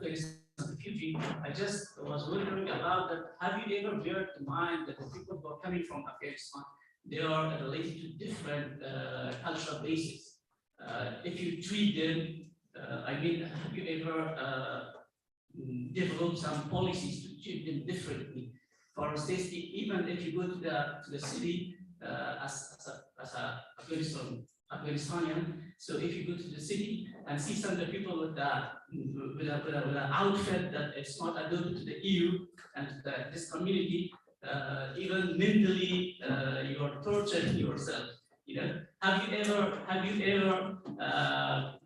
refugee. I just was wondering about that. Have you ever bear in mind that the people who are coming from Afghanistan, they are related to different cultural bases? If you treat them, I mean, have you ever develop some policies to treat them differently? For instance, even if you go to the city as a Afghanistanian, so if you go to the city and see some of the people with an outfit that it's not adapted to the EU and this community, even mentally you are tortured yourself. You know, have you ever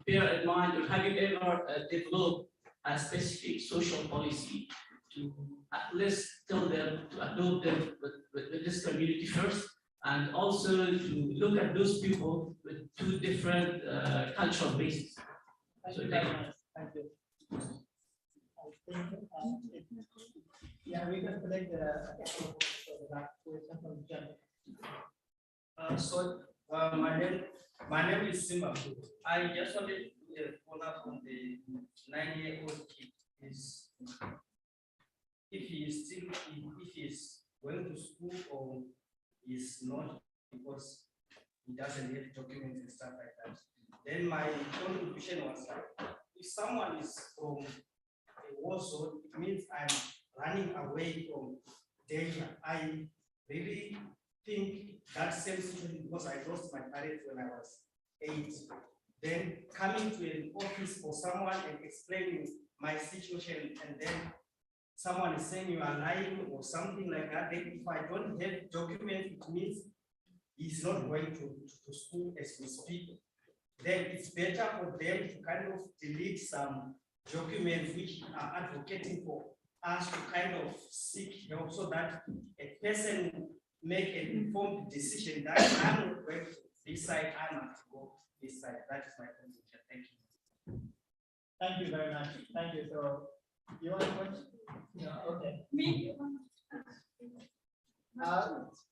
bear in mind, or have you ever developed a specific social policy to at least tell them to adopt them with this community first, and also to look at those people with 2 different cultural bases? Thank you very much. Thank you. I think, yeah, we can collect the last question from Jen. My name is Simba. I just wanted to follow up on the 9-year-old kid. Is if he is going to school or is not, because he doesn't have documents and stuff like that. Then my contribution was like, if someone is from a war zone, it means I'm running away from danger. I really think that same situation, because I lost my parents when I was 8. Then coming to an office for someone and explaining my situation, and then someone is saying you are lying or something like that, then if I don't have documents, it means he's not going to school as we speak. Then it's better for them to kind of delete some documents which are advocating for us to kind of seek help so that a person make an informed decision that I'm not going to this side, I must go this side. That is my position. Thank you. Thank you very much. Thank you. So you want to question? No, okay. Me?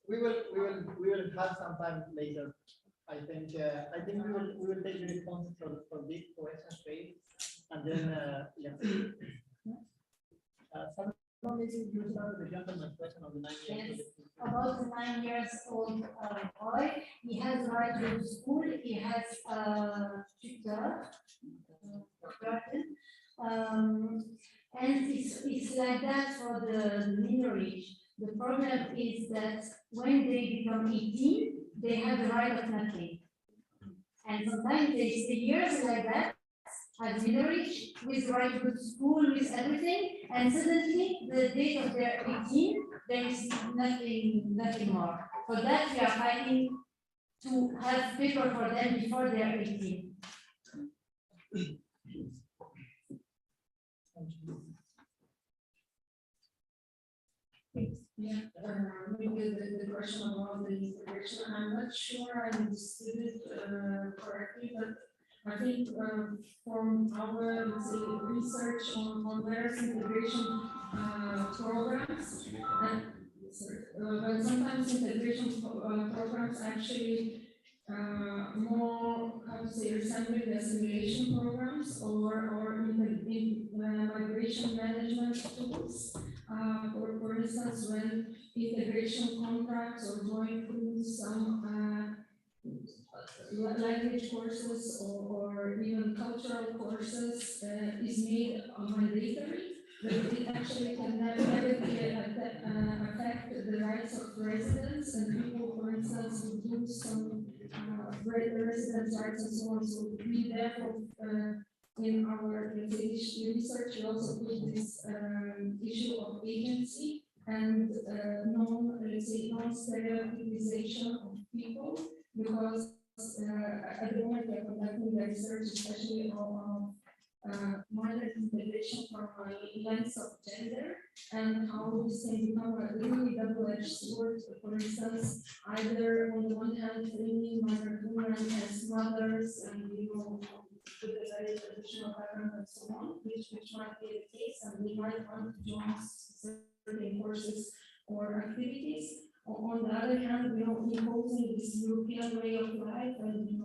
We will have some time later. I think we will take the responses for this question straight, and then maybe you start with the gentleman's question of the 9 years. Yes, about the 9 years old boy, he has the right to go to school. He has tutor, and it's like that for the minority. The problem is that when they become 18, they have the right of nothing. And sometimes they stay years like that, as minority, with the right to go to school, with everything, and suddenly, the date of their 18, there is nothing more. For that, we are fighting to have paper for them before they are 18. Yeah, maybe the question about the integration, I'm not sure I understood it correctly, but I think from our, let's say, research on various integration programs, but sometimes integration programs actually more, how to say, resembling assimilation programs or migration management tools. For instance, when integration contracts or going through some language courses or even cultural courses is made mandatory, but it actually can negatively affect the rights of residents and people, for instance, who do some residents' rights and so on. So we therefore in our research, we also put this issue of agency and non-stereotypization of people, because at the moment we are conducting the research, especially on minor integration from a lens of gender and how this can become a really double-edged sword. For instance, either on the one hand, bringing minor women as mothers and with a very traditional background and so on, which might be the case, and we might want to join certain courses or activities. On the other hand, imposing this European way of life, and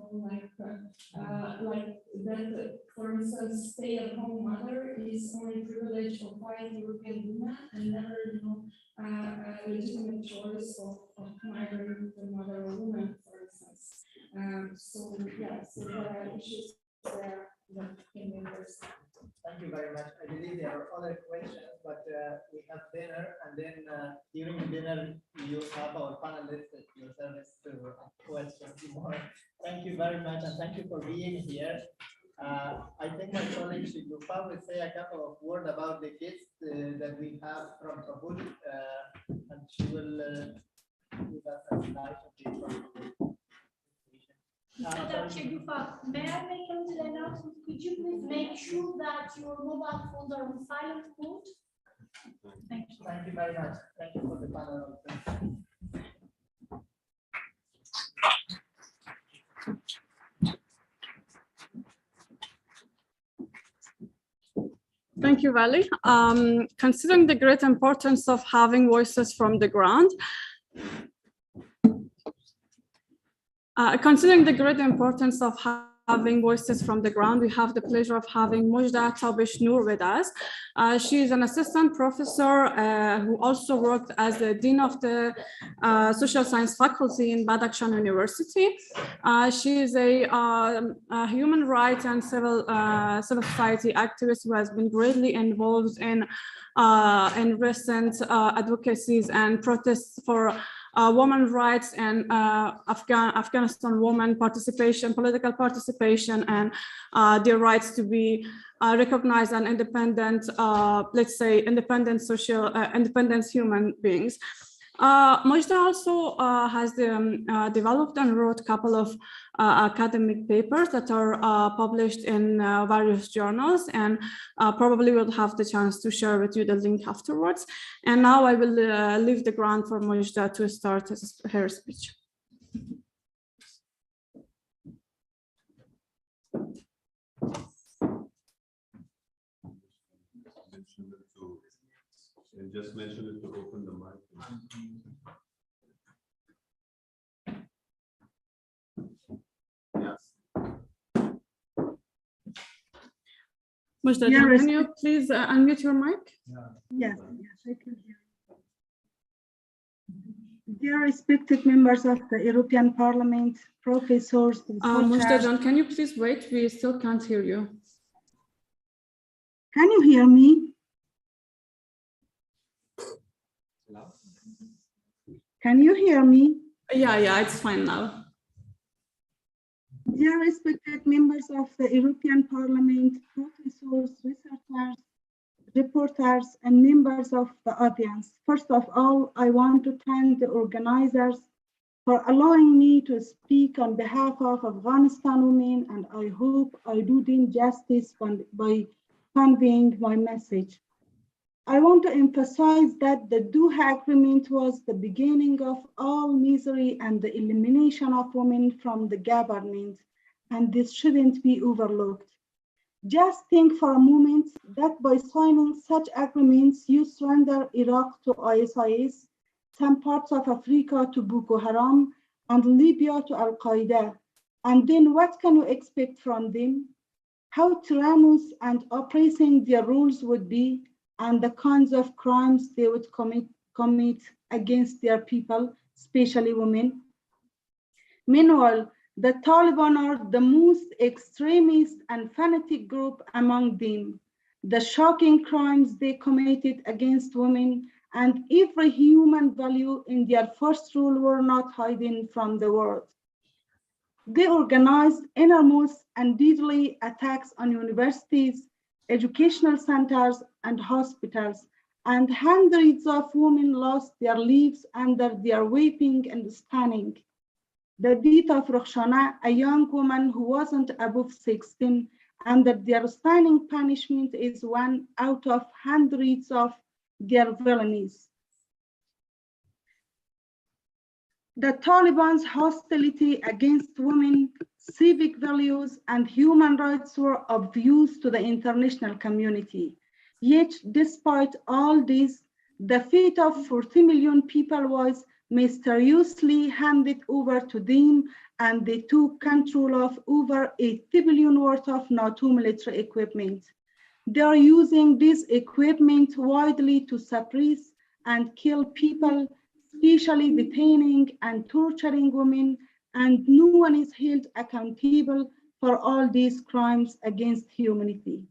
like that, for instance, stay-at-home mother is only privilege of white European women, and never, a legitimate choice of migrant mother or woman, for instance. So there are issues there that can be addressed. Thank you very much. I believe there are other questions, but we have dinner, and then during the dinner, you have our panelists at your service to ask questions more. Thank you very much, and thank you for being here. I think my colleague should probably say a couple of words about the kids that we have from Kabul, and she will give us a slide of this. Mr. Chegufa, may I make a little announcement? Could you please make sure that your mobile phones are on silent mode? Thank you. Thank you very much. Thank you for the panel. Thank you, Vali. Considering the great importance of having voices from the ground, considering the great importance of having voices from the ground, we have the pleasure of having Mujda Tabish Noor with us. She is an assistant professor who also worked as the dean of the social science faculty in Badakhshan University. She is a human rights and civil society activist who has been greatly involved in recent advocacies and protests for women's rights and Afghanistan women participation, political participation, and their rights to be recognize an independent, let's say, independent human beings. Mojda also has developed and wrote a couple of academic papers that are published in various journals, and probably will have the chance to share with you the link afterwards. And now I will leave the ground for Mojda to start her speech. Just mention it to open the mic. Yes. Mojda, can you please unmute your mic? Yes, I can hear you. Dear respected members of the European Parliament, professors, Mojda, can you please wait? We still can't hear you. Can you hear me? Can you hear me? Yeah, it's fine now. Dear respected members of the European Parliament, professors, researchers, reporters, and members of the audience. First of all, I want to thank the organizers for allowing me to speak on behalf of Afghanistan women, and I hope I do them justice by conveying my message. I want to emphasize that the Doha Agreement was the beginning of all misery and the elimination of women from the government, and this shouldn't be overlooked. Just think for a moment that by signing such agreements, you surrender Iraq to ISIS, some parts of Africa to Boko Haram, and Libya to Al-Qaeda. And then what can you expect from them? How tyrannous and oppressing their rules would be, and the kinds of crimes they would commit against their people, especially women. Meanwhile, the Taliban are the most extremist and fanatic group among them. The shocking crimes they committed against women and every human value in their first rule were not hidden from the world. They organized enormous and deadly attacks on universities, educational centers, and hospitals, and hundreds of women lost their lives under their whipping and stunning. The death of Roxana, a young woman who wasn't above 16, under their stunning punishment is one out of hundreds of their villainies. The Taliban's hostility against women, civic values, and human rights were obvious to the international community. Yet, despite all this, the fate of 40 million people was mysteriously handed over to them, and they took control of over 80 billion worth of NATO military equipment. They are using this equipment widely to suppress and kill people, especially detaining and torturing women, and no one is held accountable for all these crimes against humanity.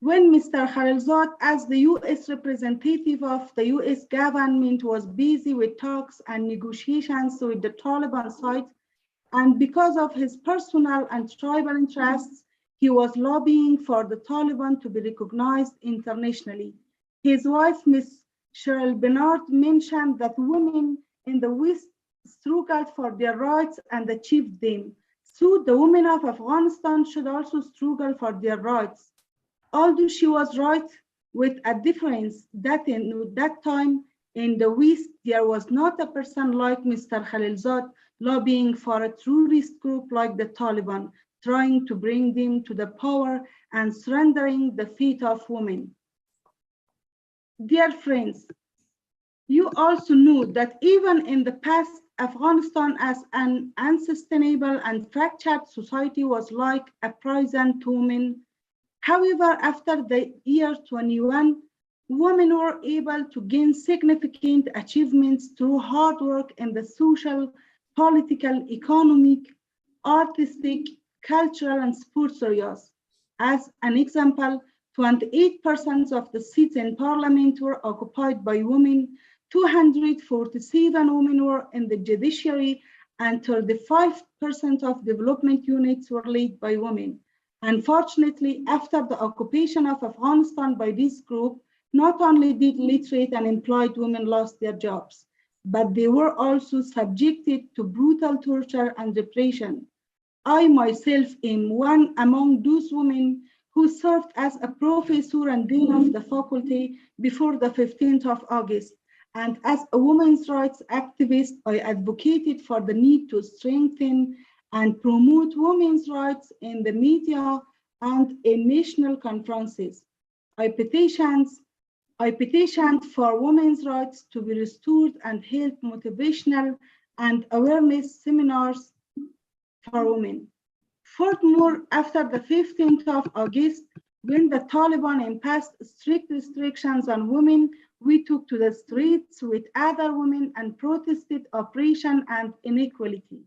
When Mr. Khalilzad, as the US representative of the US government, was busy with talks and negotiations with the Taliban side, and because of his personal and tribal interests, he was lobbying for the Taliban to be recognized internationally. His wife, Ms. Sorel mentioned that women in the West struggled for their rights and achieved them. So the women of Afghanistan should also struggle for their rights. Although she was right, with a difference that in that time in the West, there was not a person like Mr. Khalilzad lobbying for a terrorist group like the Taliban, trying to bring them to the power and surrendering the fate of women. Dear friends, you also know that even in the past, Afghanistan as an unsustainable and fractured society was like a prison to women. However, after the year 21, women were able to gain significant achievements through hard work in the social, political, economic, artistic, cultural, and sports areas. As an example, 28% of the seats in parliament were occupied by women, 247 women were in the judiciary, and 35% of development units were led by women. Unfortunately, after the occupation of Afghanistan by this group, not only did literate and employed women lost their jobs, but they were also subjected to brutal torture and repression. I myself am one among those women who served as a professor and dean of the faculty before the 15th of August. And as a women's rights activist, I advocated for the need to strengthen and promote women's rights in the media and in national conferences. I petitioned for women's rights to be restored and held motivational and awareness seminars for women. Furthermore, after the 15th of August, when the Taliban imposed strict restrictions on women, we took to the streets with other women and protested oppression and inequality.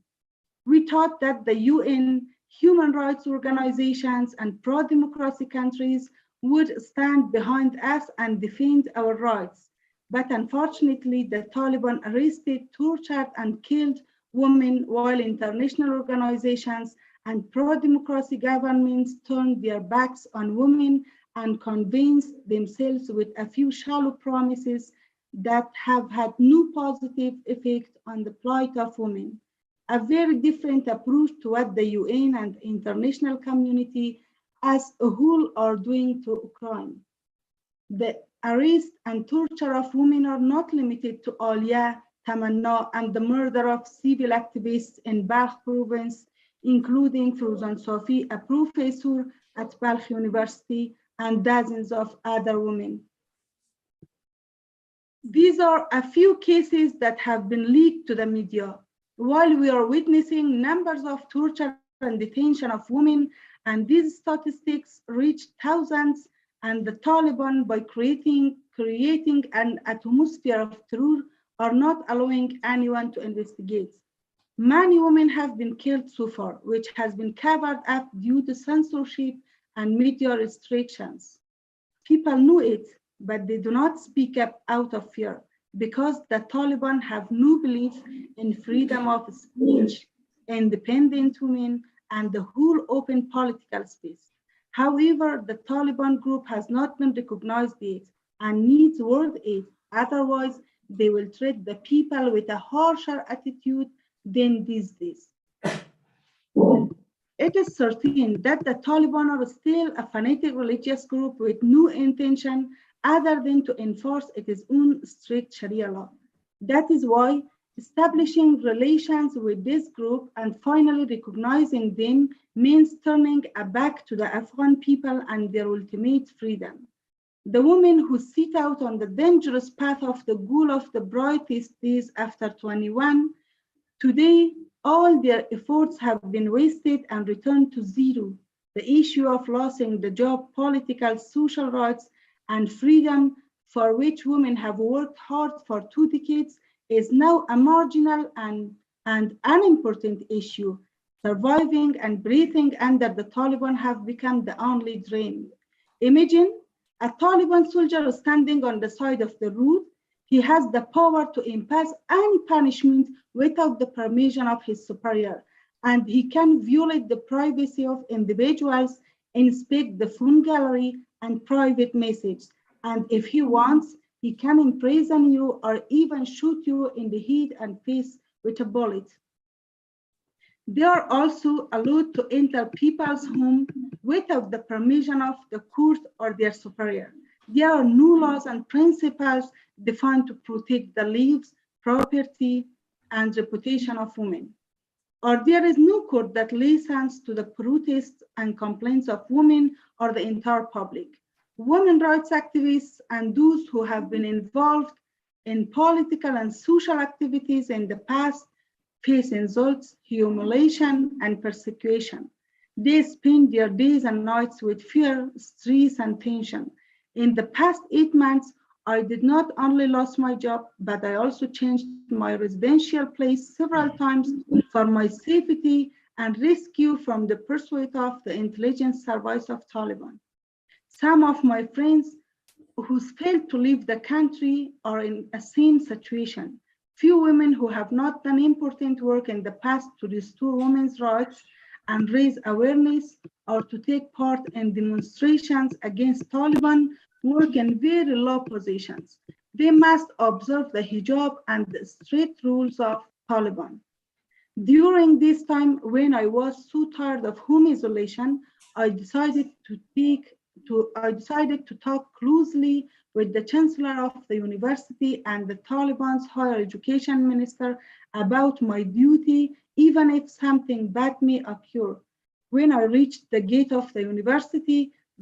We thought that the UN, human rights organizations, and pro-democracy countries would stand behind us and defend our rights. But unfortunately, the Taliban arrested, tortured, and killed women, while international organizations and pro-democracy governments turned their backs on women and convinced themselves with a few shallow promises that have had no positive effect on the plight of women. A very different approach to what the UN and international community as a whole are doing to Ukraine. The arrest and torture of women are not limited to Alia, Tamanna, and the murder of civil activists in Balkh province, including Frouzan Safi, a professor at Vrije University, and dozens of other women. These are a few cases that have been leaked to the media. While we are witnessing numbers of torture and detention of women, and these statistics reach thousands, and the Taliban, by creating an atmosphere of terror, are not allowing anyone to investigate. Many women have been killed so far, which has been covered up due to censorship and media restrictions. People know it, but they do not speak up out of fear because the Taliban have no belief in freedom of speech, independent women, and the whole open political space. However, the Taliban group has not been recognized yet and needs world aid. Otherwise, they will treat the people with a harsher attitude than these days. It is certain that the Taliban are still a fanatic religious group with no intention other than to enforce its own strict Sharia law. That is why establishing relations with this group and finally recognizing them means turning a back to the Afghan people and their ultimate freedom. The women who set out on the dangerous path of the goal of the brightest days after 21, today, all their efforts have been wasted and returned to zero. The issue of losing the job, political, social rights, and freedom for which women have worked hard for 2 decades is now a marginal and unimportant issue. Surviving and breathing under the Taliban have become the only dream. Imagine a Taliban soldier standing on the side of the road. He has the power to impose any punishment without the permission of his superior, and he can violate the privacy of individuals, inspect the phone gallery and private messages, and if he wants, he can imprison you or even shoot you in the head and face with a bullet. They are also allowed to enter people's home without the permission of the court or their superior. There are no laws and principles defined to protect the lives, property, and reputation of women. Or there is no court that listens to the protests and complaints of women or the entire public. Women rights activists and those who have been involved in political and social activities in the past face insults, humiliation, and persecution. They spend their days and nights with fear, stress, and tension. In the past 8 months, I did not only lose my job, but I also changed my residential place several times for my safety and rescue from the pursuit of the intelligence service of Taliban. Some of my friends who failed to leave the country are in the same situation. Few women who have not done important work in the past to restore women's rights and raise awareness or to take part in demonstrations against Taliban work in very low positions. They must observe the hijab and the strict rules of Taliban. During this time, when I was so tired of home isolation, I decided to talk closely with the Chancellor of the university and the Taliban's higher education minister about my duty, even if something bad may occur. When I reached the gate of the university,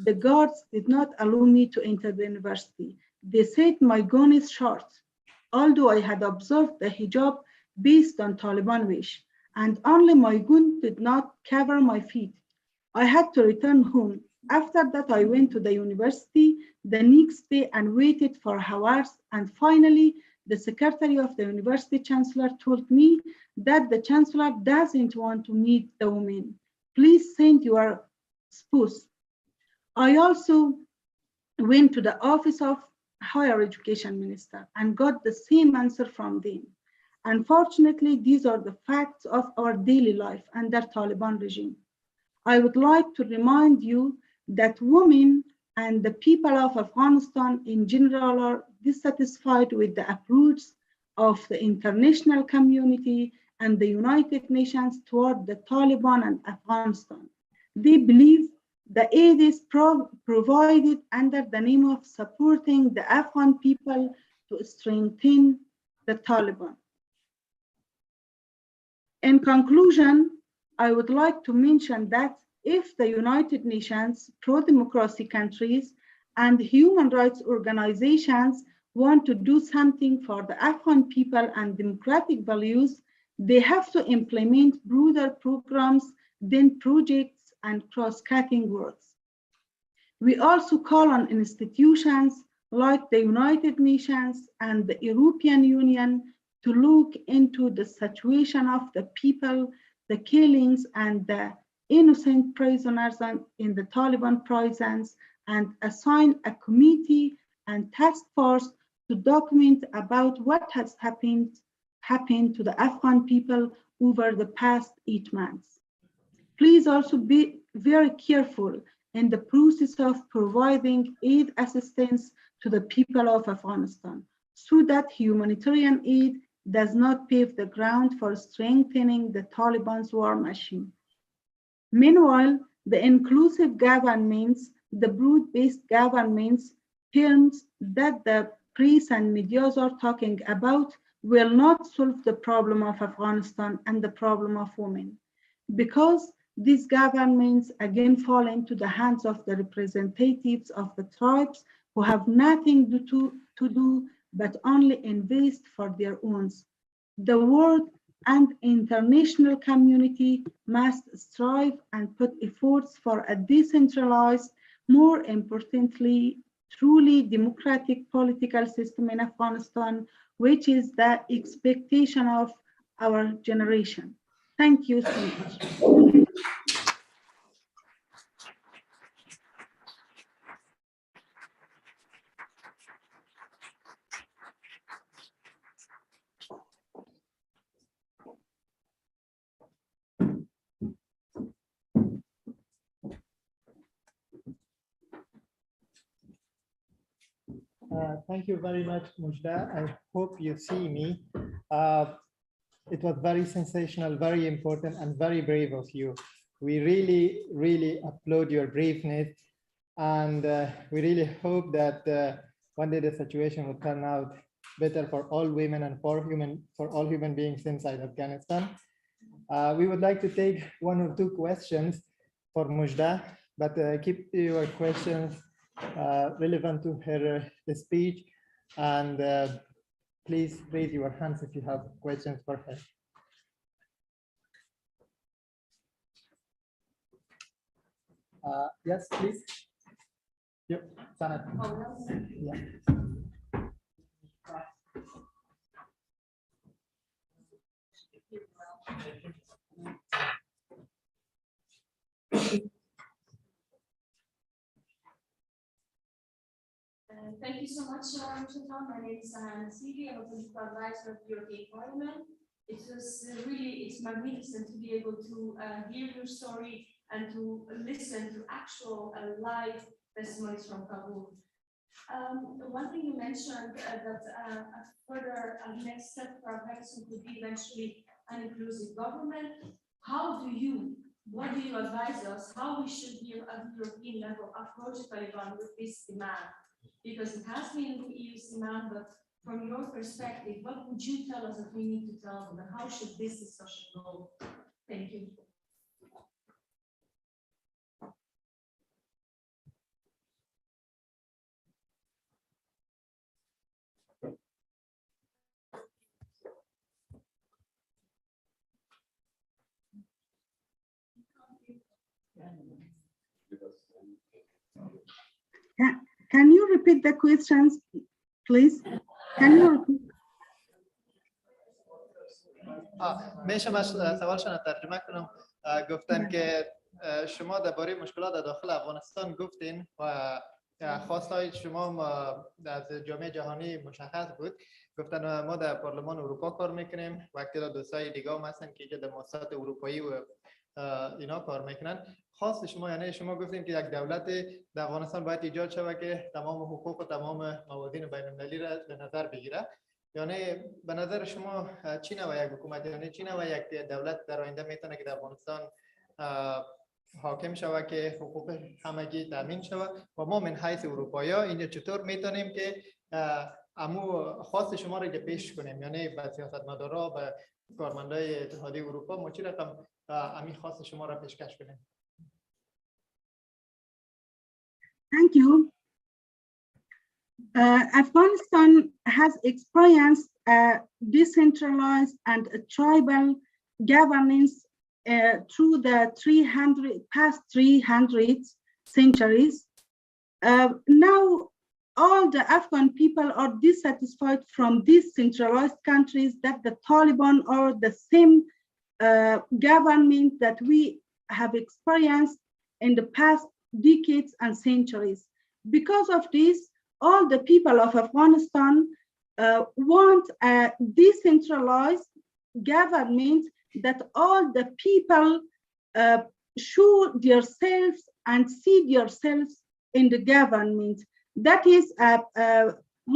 the guards did not allow me to enter the university. They said my gown is short, although I had observed the hijab based on Taliban wish, and only my gown did not cover my feet. I had to return home. After that, I went to the university the next day and waited for hours, and finally, the secretary of the university chancellor told me that the chancellor doesn't want to meet the women. Please send your spouse. I also went to the office of higher education minister and got the same answer from them. Unfortunately, these are the facts of our daily life under Taliban regime. I would like to remind you that women and the people of Afghanistan in general are dissatisfied with the approach of the international community and the United Nations toward the Taliban and Afghanistan. They believe the aid is provided under the name of supporting the Afghan people to strengthen the Taliban. In conclusion, I would like to mention that if the United Nations, pro-democracy countries, and human rights organizations want to do something for the Afghan people and democratic values, they have to implement broader programs than projects and cross-cutting words. We also call on institutions like the United Nations and the European Union to look into the situation of the people, the killings, and the innocent prisoners in the Taliban prisons, and assign a committee and task force to document about what has happened to the Afghan people over the past 8 months. Please also be very careful in the process of providing aid assistance to the people of Afghanistan so that humanitarian aid does not pave the ground for strengthening the Taliban's war machine. Meanwhile, the inclusive governments, the broad-based governments, terms that the press and media are talking about will not solve the problem of Afghanistan and the problem of women, because these governments again fall into the hands of the representatives of the tribes who have nothing to do but only invest for their own. The world and international community must strive and put efforts for a decentralized, more importantly, truly democratic political system in Afghanistan, which is the expectation of our generation. Thank you so much. Thank you very much, Mujda. I hope you see me. It was very sensational, very important, and very brave of you. We really, really applaud your braveness, and we really hope that one day the situation will turn out better for all women and for all human beings inside Afghanistan. We would like to take 1 or 2 questions for Mujda, but keep your questions relevant to her speech, and please raise your hands if you have questions for her. Yes, please. Yep, Sanat. Yeah. Thank you so much, Chantal. My name is Sahana Nasibi. I'm a political advisor of the European Parliament. It was it's magnificent to be able to hear your story and to listen to actual live testimonies from Kabul. One thing you mentioned that a further next step for Afghanistan could be eventually an inclusive government. What do you advise us how we should be at the European level approach Taliban with this demand? Because it has been the EU's demand, but from your perspective, what would you tell us that we need to tell them, and how should this discussion go? Thank you. Can you repeat the questions, please? Can you repeat? میشه سوالشون رو ترجمه کنم. گفتن که شما درباره مشکلات داخل افغانستان گفتین و خواستهای شما از جامعه جهانی مشخص بود. گفتن ما در پارلمان اروپا کار میکنیم و تعداد دوستای دیگه هم هستن که در مؤسسات اروپایی و اینا کار میکنن. خواست شما یعنی شما گفتین که یک دولت در افغانستان باید ایجاد شود که تمام حقوق و تمام موازین بین المللی را به نظر بگیره. یعنی به نظر شما چی نوع یک حکومت، یعنی چی نوع یک دولت در آینده میتونه که در افغانستان حاکم شود که حقوق همگی تامین شود و ما من حیث اروپایی اینجا چطور میتونیم که خواست شما را پیش کنیم، یعنی به سیاستمدارا به کارمندای اتحادیه اروپا ما چی رقم همین خواست شما را پیشکش کنیم؟ Thank you. Afghanistan has experienced a decentralized and a tribal governance through the past 300 centuries. Now, all the Afghan people are dissatisfied from these centralized countries that the Taliban are the same government that we have experienced in the past decades and centuries. Because of this, all the people of Afghanistan want a decentralized government that all the people show themselves and see themselves in the government. That is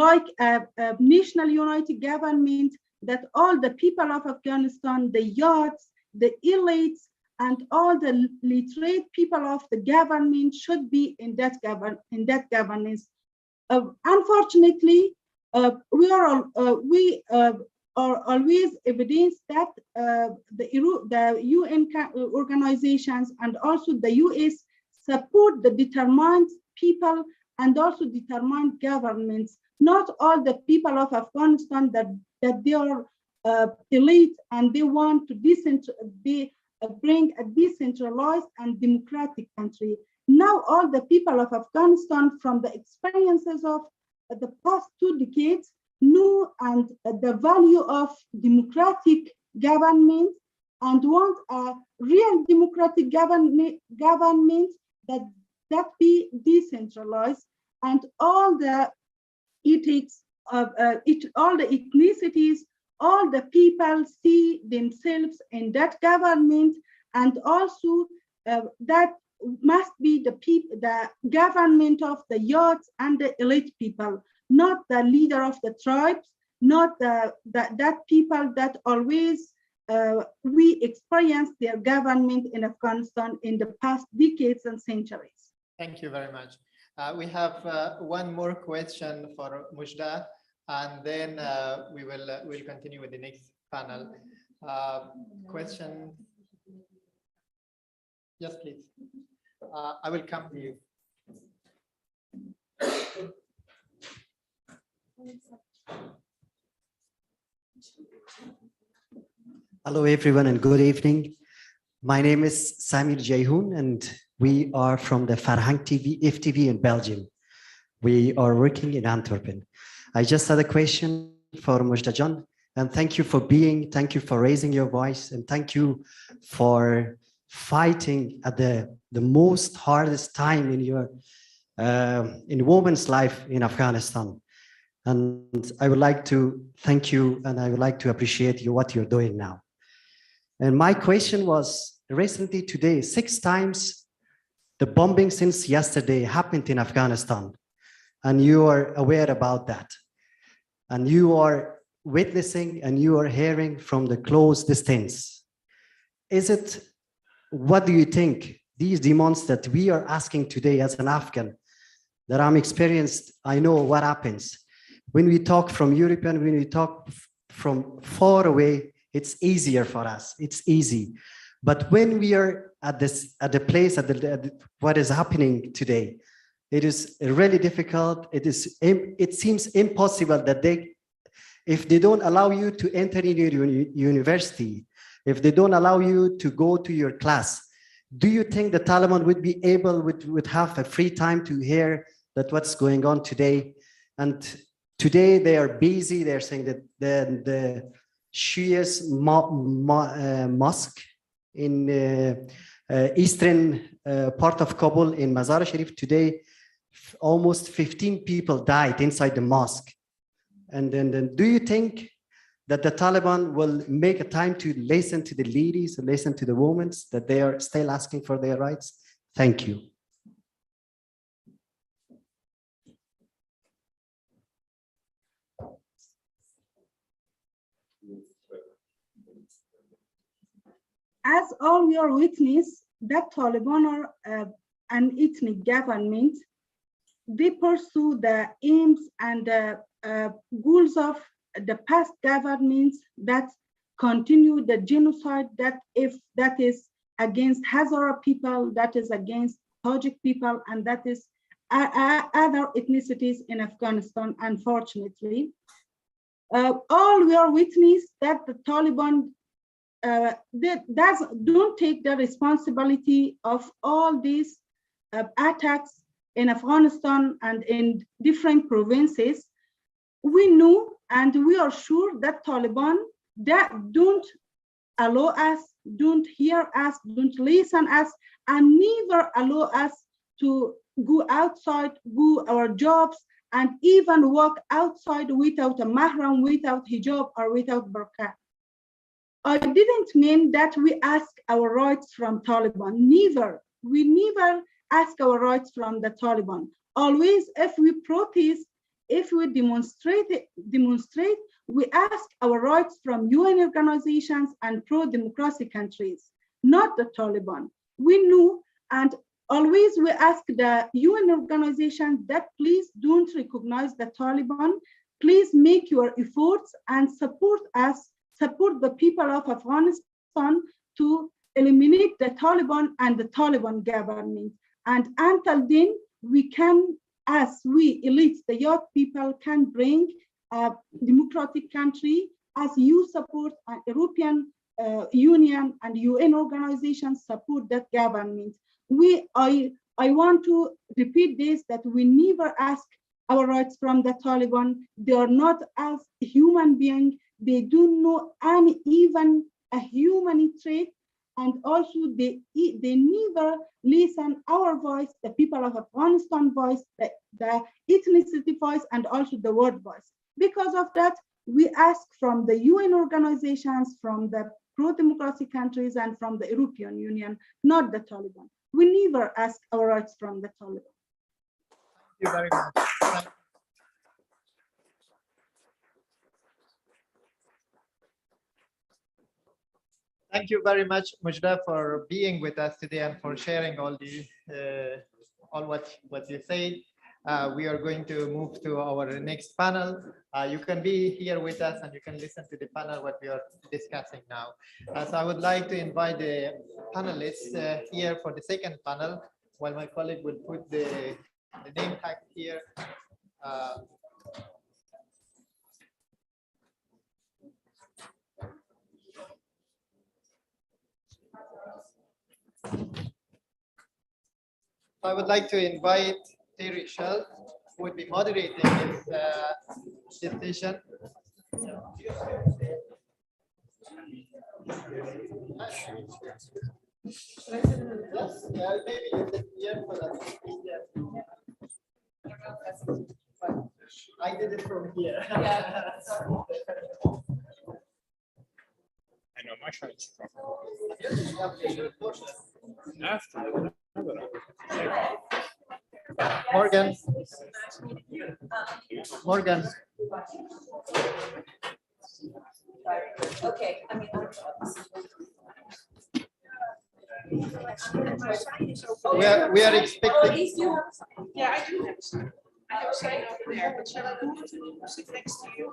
like a national united government that all the people of Afghanistan, the youths, the elites, and all the literate people of the government should be in that governance. Unfortunately, we are always evidence that the UN organizations and also the US support the determined people and also determined governments. Not all the people of Afghanistan that they are elite and they want to bring a decentralized and democratic country. Now all the people of Afghanistan from the experiences of the past 2 decades know and the value of democratic government and want a real democratic government that be decentralized and all the ethics of all the ethnicities, all the people see themselves in that government, and also that must be the government of the youth and the elite people, not the leader of the tribes, not that people that always we experienced their government in Afghanistan in the past decades and centuries. Thank you very much. We have one more question for Mujda, and then we'll continue with the next panel. Question? Yes, please. I will come to you. Hello, everyone, and good evening. My name is Samir Jayhoun, and we are from the Farhang TV, FTV in Belgium. We are working in Antwerp. I just had a question for Mujda, and thank you for raising your voice, and thank you for fighting at the most hardest time in your in woman's life in Afghanistan. And I would like to thank you, and I would like to appreciate you, what you're doing now. And my question was, recently today, 6 times the bombing since yesterday happened in Afghanistan. And you are aware about that. And you are witnessing and you are hearing from the close distance. What do you think these demands that we are asking today as an Afghan, that I'm experienced, I know what happens. When we talk from Europe and when we talk from far away, it's easier for us, it's easy. But when we are at the place, what is happening today, it is really difficult. It seems impossible that if they don't allow you to enter in your university, if they don't allow you to go to your class, do you think the Taliban would be able, would have a free time to hear that what's going on today? And today they are busy. They're saying that the Shia's mosque in eastern part of Kabul in Mazar Sharif today, almost 15 people died inside the mosque. And then do you think that the Taliban will make a time to listen to the ladies and listen to the women, that they are still asking for their rights? Thank you. As all your witness, that Taliban are an ethnic government. They pursue the aims and goals of the past governments that continue the genocide, that is against Hazara people, that is against Tajik people, and that is other ethnicities in Afghanistan, unfortunately. All we are witness that the Taliban don't take the responsibility of all these attacks in Afghanistan and in different provinces. We knew and we are sure that Taliban that don't allow us, don't hear us, don't listen us, and never allow us to go outside, go our jobs, and even walk outside without a mahram, without hijab, or without burqa. I didn't mean that we ask our rights from Taliban. Never. We never ask our rights from the Taliban. Always, if we protest, if we demonstrate, we ask our rights from UN organizations and pro-democracy countries, not the Taliban. We knew, and always we ask the UN organizations that please don't recognize the Taliban. Please make your efforts and support us, support the people of Afghanistan to eliminate the Taliban and the Taliban government. And until then, we can, as we elite, the young people, can bring a democratic country, as you support an European Union and UN organizations support that government. I want to repeat this, that we never ask our rights from the Taliban. They are not as human beings. They don't know any even a human trait, and also they never listen our voice, the people of Afghanistan voice, the ethnicity voice, and also the word voice. Because of that, we ask from the UN organizations, from the pro-democracy countries, and from the European Union, not the Taliban. We never ask our rights from the Taliban. Thank you very much. Thank you very much, Mujda, for being with us today and for sharing all what you said. We are going to move to our next panel. You can be here with us and you can listen to the panel what we are discussing now. So I would like to invite the panelists here for the second panel, while my colleague will put the name tag here. I would like to invite Terry Shell, who would be moderating this session. Yes, maybe you can hear for that. I did it from here. Yeah. I know my friends from. Morgan. Morgan. Okay, I mean. We are expecting. Yeah, I do have some. I have a sign over there, but shall I go to sit next to you?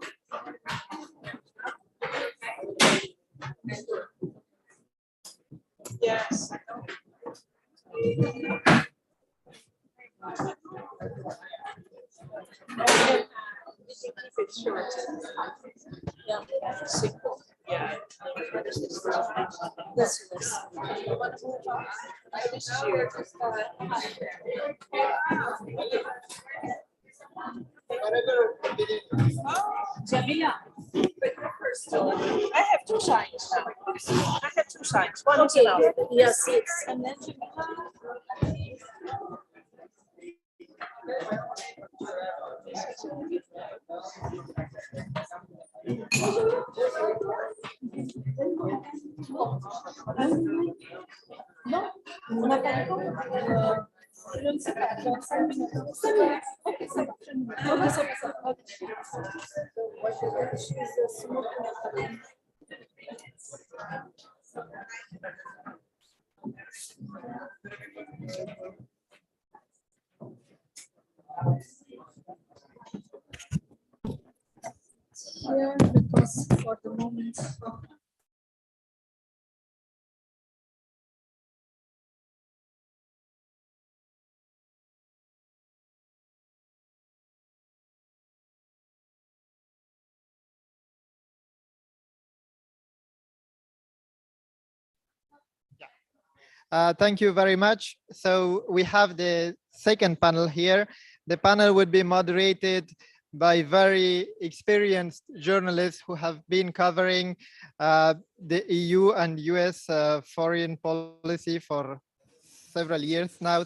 Yes. Keep it short. Yeah, simple. Yeah. This was. Jamila, but first, I have two signs. I have two signs. One is enough. Yes, it's. And then Non, on n'a pas de temps. Je ne sais pas, dans 5 minutes. C'est bon. Ok, ça va. Ok, ça va, ça va. Here, because for the moment. Thank you very much. So we have the second panel here. The panel would be moderated by very experienced journalists who have been covering the EU and US foreign policy for several years now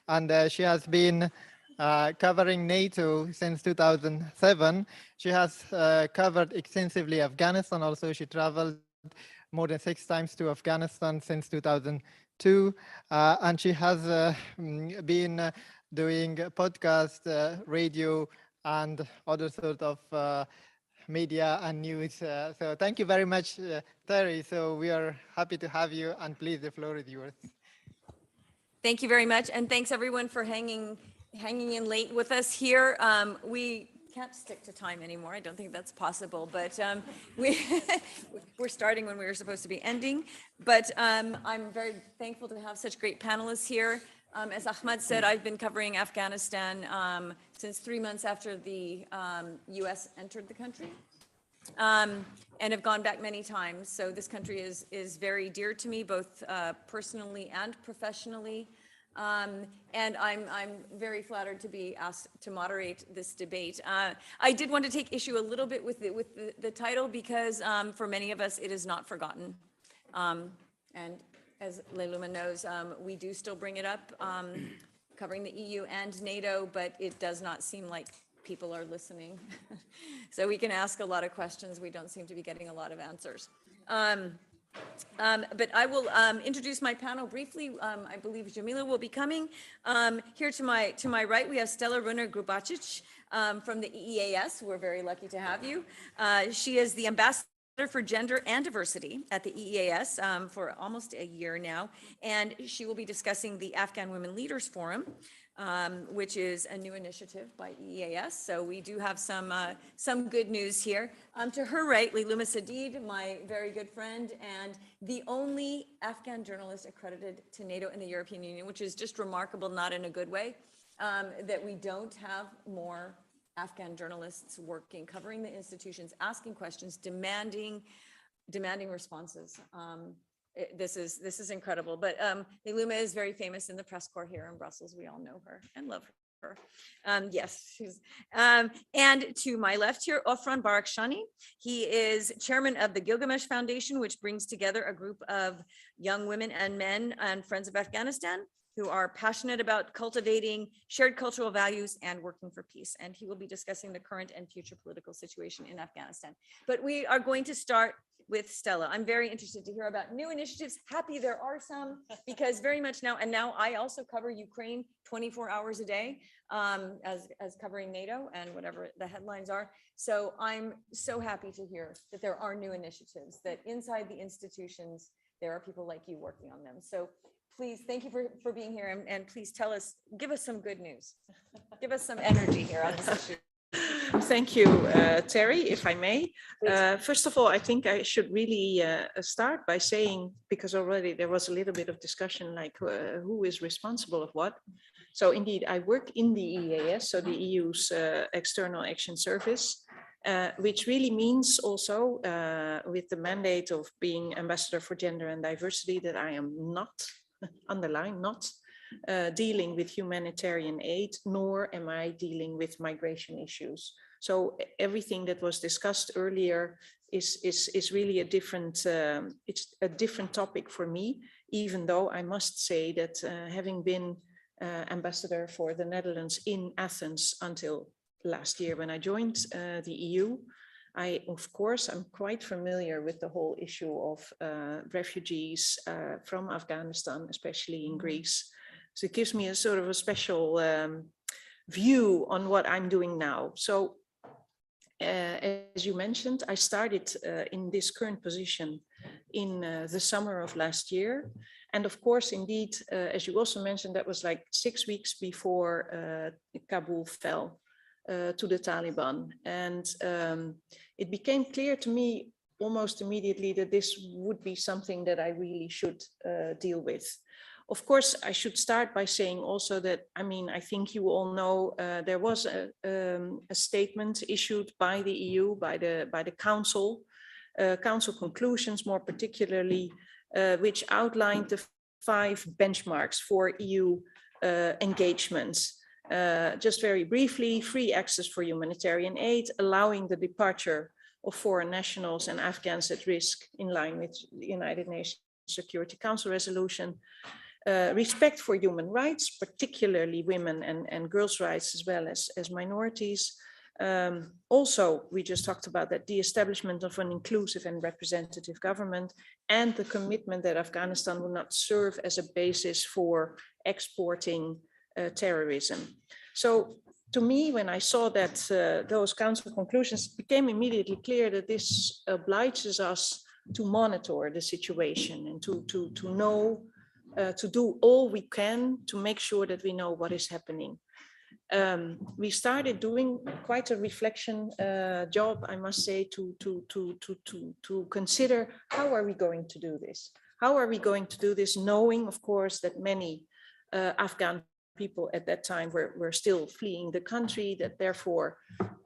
and she has been covering NATO since 2007. She has covered extensively Afghanistan also. She traveled more than 6 times to Afghanistan since 2002. And she has been doing podcast, radio, and other sort of media and news. So thank you very much, Terry. So we are happy to have you, and please, the floor is yours. Thank you very much, and thanks everyone for hanging in late with us here. We can't stick to time anymore. I don't think that's possible, but we're starting when we were supposed to be ending. But I'm very thankful to have such great panelists here. As Ahmad said, I've been covering Afghanistan since 3 months after the US entered the country. And have gone back many times. So this country is very dear to me, both personally and professionally. And I'm very flattered to be asked to moderate this debate. I did want to take issue a little bit with the title because for many of us, it is not forgotten. And as Leiluma knows, we do still bring it up, covering the EU and NATO, but it does not seem like people are listening. So we can ask a lot of questions. We don't seem to be getting a lot of answers. But I will introduce my panel briefly. I believe Jamila will be coming. Here to my right, we have Stella Runner-Grubacic from the EEAS. We're very lucky to have you. She is the ambassador for Gender and Diversity at the EEAS for almost a year now. And she will be discussing the Afghan Women Leaders Forum, which is a new initiative by EEAS. So we do have some good news here. To her right, Leiluma Sadid, my very good friend, and the only Afghan journalist accredited to NATO and the European Union, which is just remarkable, not in a good way, that we don't have more Afghan journalists working, covering the institutions, asking questions, demanding responses. This is incredible, but Leiluma is very famous in the press corps here in Brussels. We all know her and love her. Yes, she's, and to my left here, Ofran Barakshani. He is chairman of the Gilgamesh Foundation, which brings together a group of young women and men and friends of Afghanistan who are passionate about cultivating shared cultural values and working for peace. And he will be discussing the current and future political situation in Afghanistan. But we are going to start with Stella. I'm very interested to hear about new initiatives. Happy there are some, because very much now, and now I also cover Ukraine 24 hours a day as covering NATO and whatever the headlines are. So I'm so happy to hear that there are new initiatives, that inside the institutions, there are people like you working on them. So please, thank you for being here, and please tell us, give us some good news. Give us some energy here on this issue. Thank you, Terry, if I may. First of all, I think I should really start by saying, because already there was a little bit of discussion, like who is responsible of what. So indeed, I work in the EAS, so the EU's External Action Service, which really means also with the mandate of being Ambassador for Gender and Diversity that I am not, underline, not dealing with humanitarian aid, nor am I dealing with migration issues. So everything that was discussed earlier is really a different, it's a different topic for me, even though I must say that having been ambassador for the Netherlands in Athens until last year when I joined the EU, of course, I'm quite familiar with the whole issue of refugees from Afghanistan, especially in Greece. So it gives me a sort of a special view on what I'm doing now. So as you mentioned, I started in this current position in the summer of last year. And of course, indeed, as you also mentioned, that was like 6 weeks before Kabul fell to the Taliban. And it became clear to me almost immediately that this would be something that I really should deal with. Of course, I should start by saying also that, I mean, I think you all know there was a statement issued by the EU, by the Council, Council conclusions more particularly, which outlined the 5 benchmarks for EU engagements. Just very briefly, free access for humanitarian aid, allowing the departure of foreign nationals and Afghans at risk in line with the United Nations Security Council resolution, respect for human rights, particularly women and girls' rights, as well as minorities. Also, we just talked about that, the establishment of an inclusive and representative government, and the commitment that Afghanistan will not serve as a basis for exporting terrorism. So to me, when I saw that those council conclusions, it became immediately clear that this obliges us to monitor the situation and to know, to do all we can to make sure that we know what is happening. We started doing quite a reflection job, I must say, to consider how are we going to do this? How are we going to do this, knowing, of course, that many Afghan people at that time were still fleeing the country, that therefore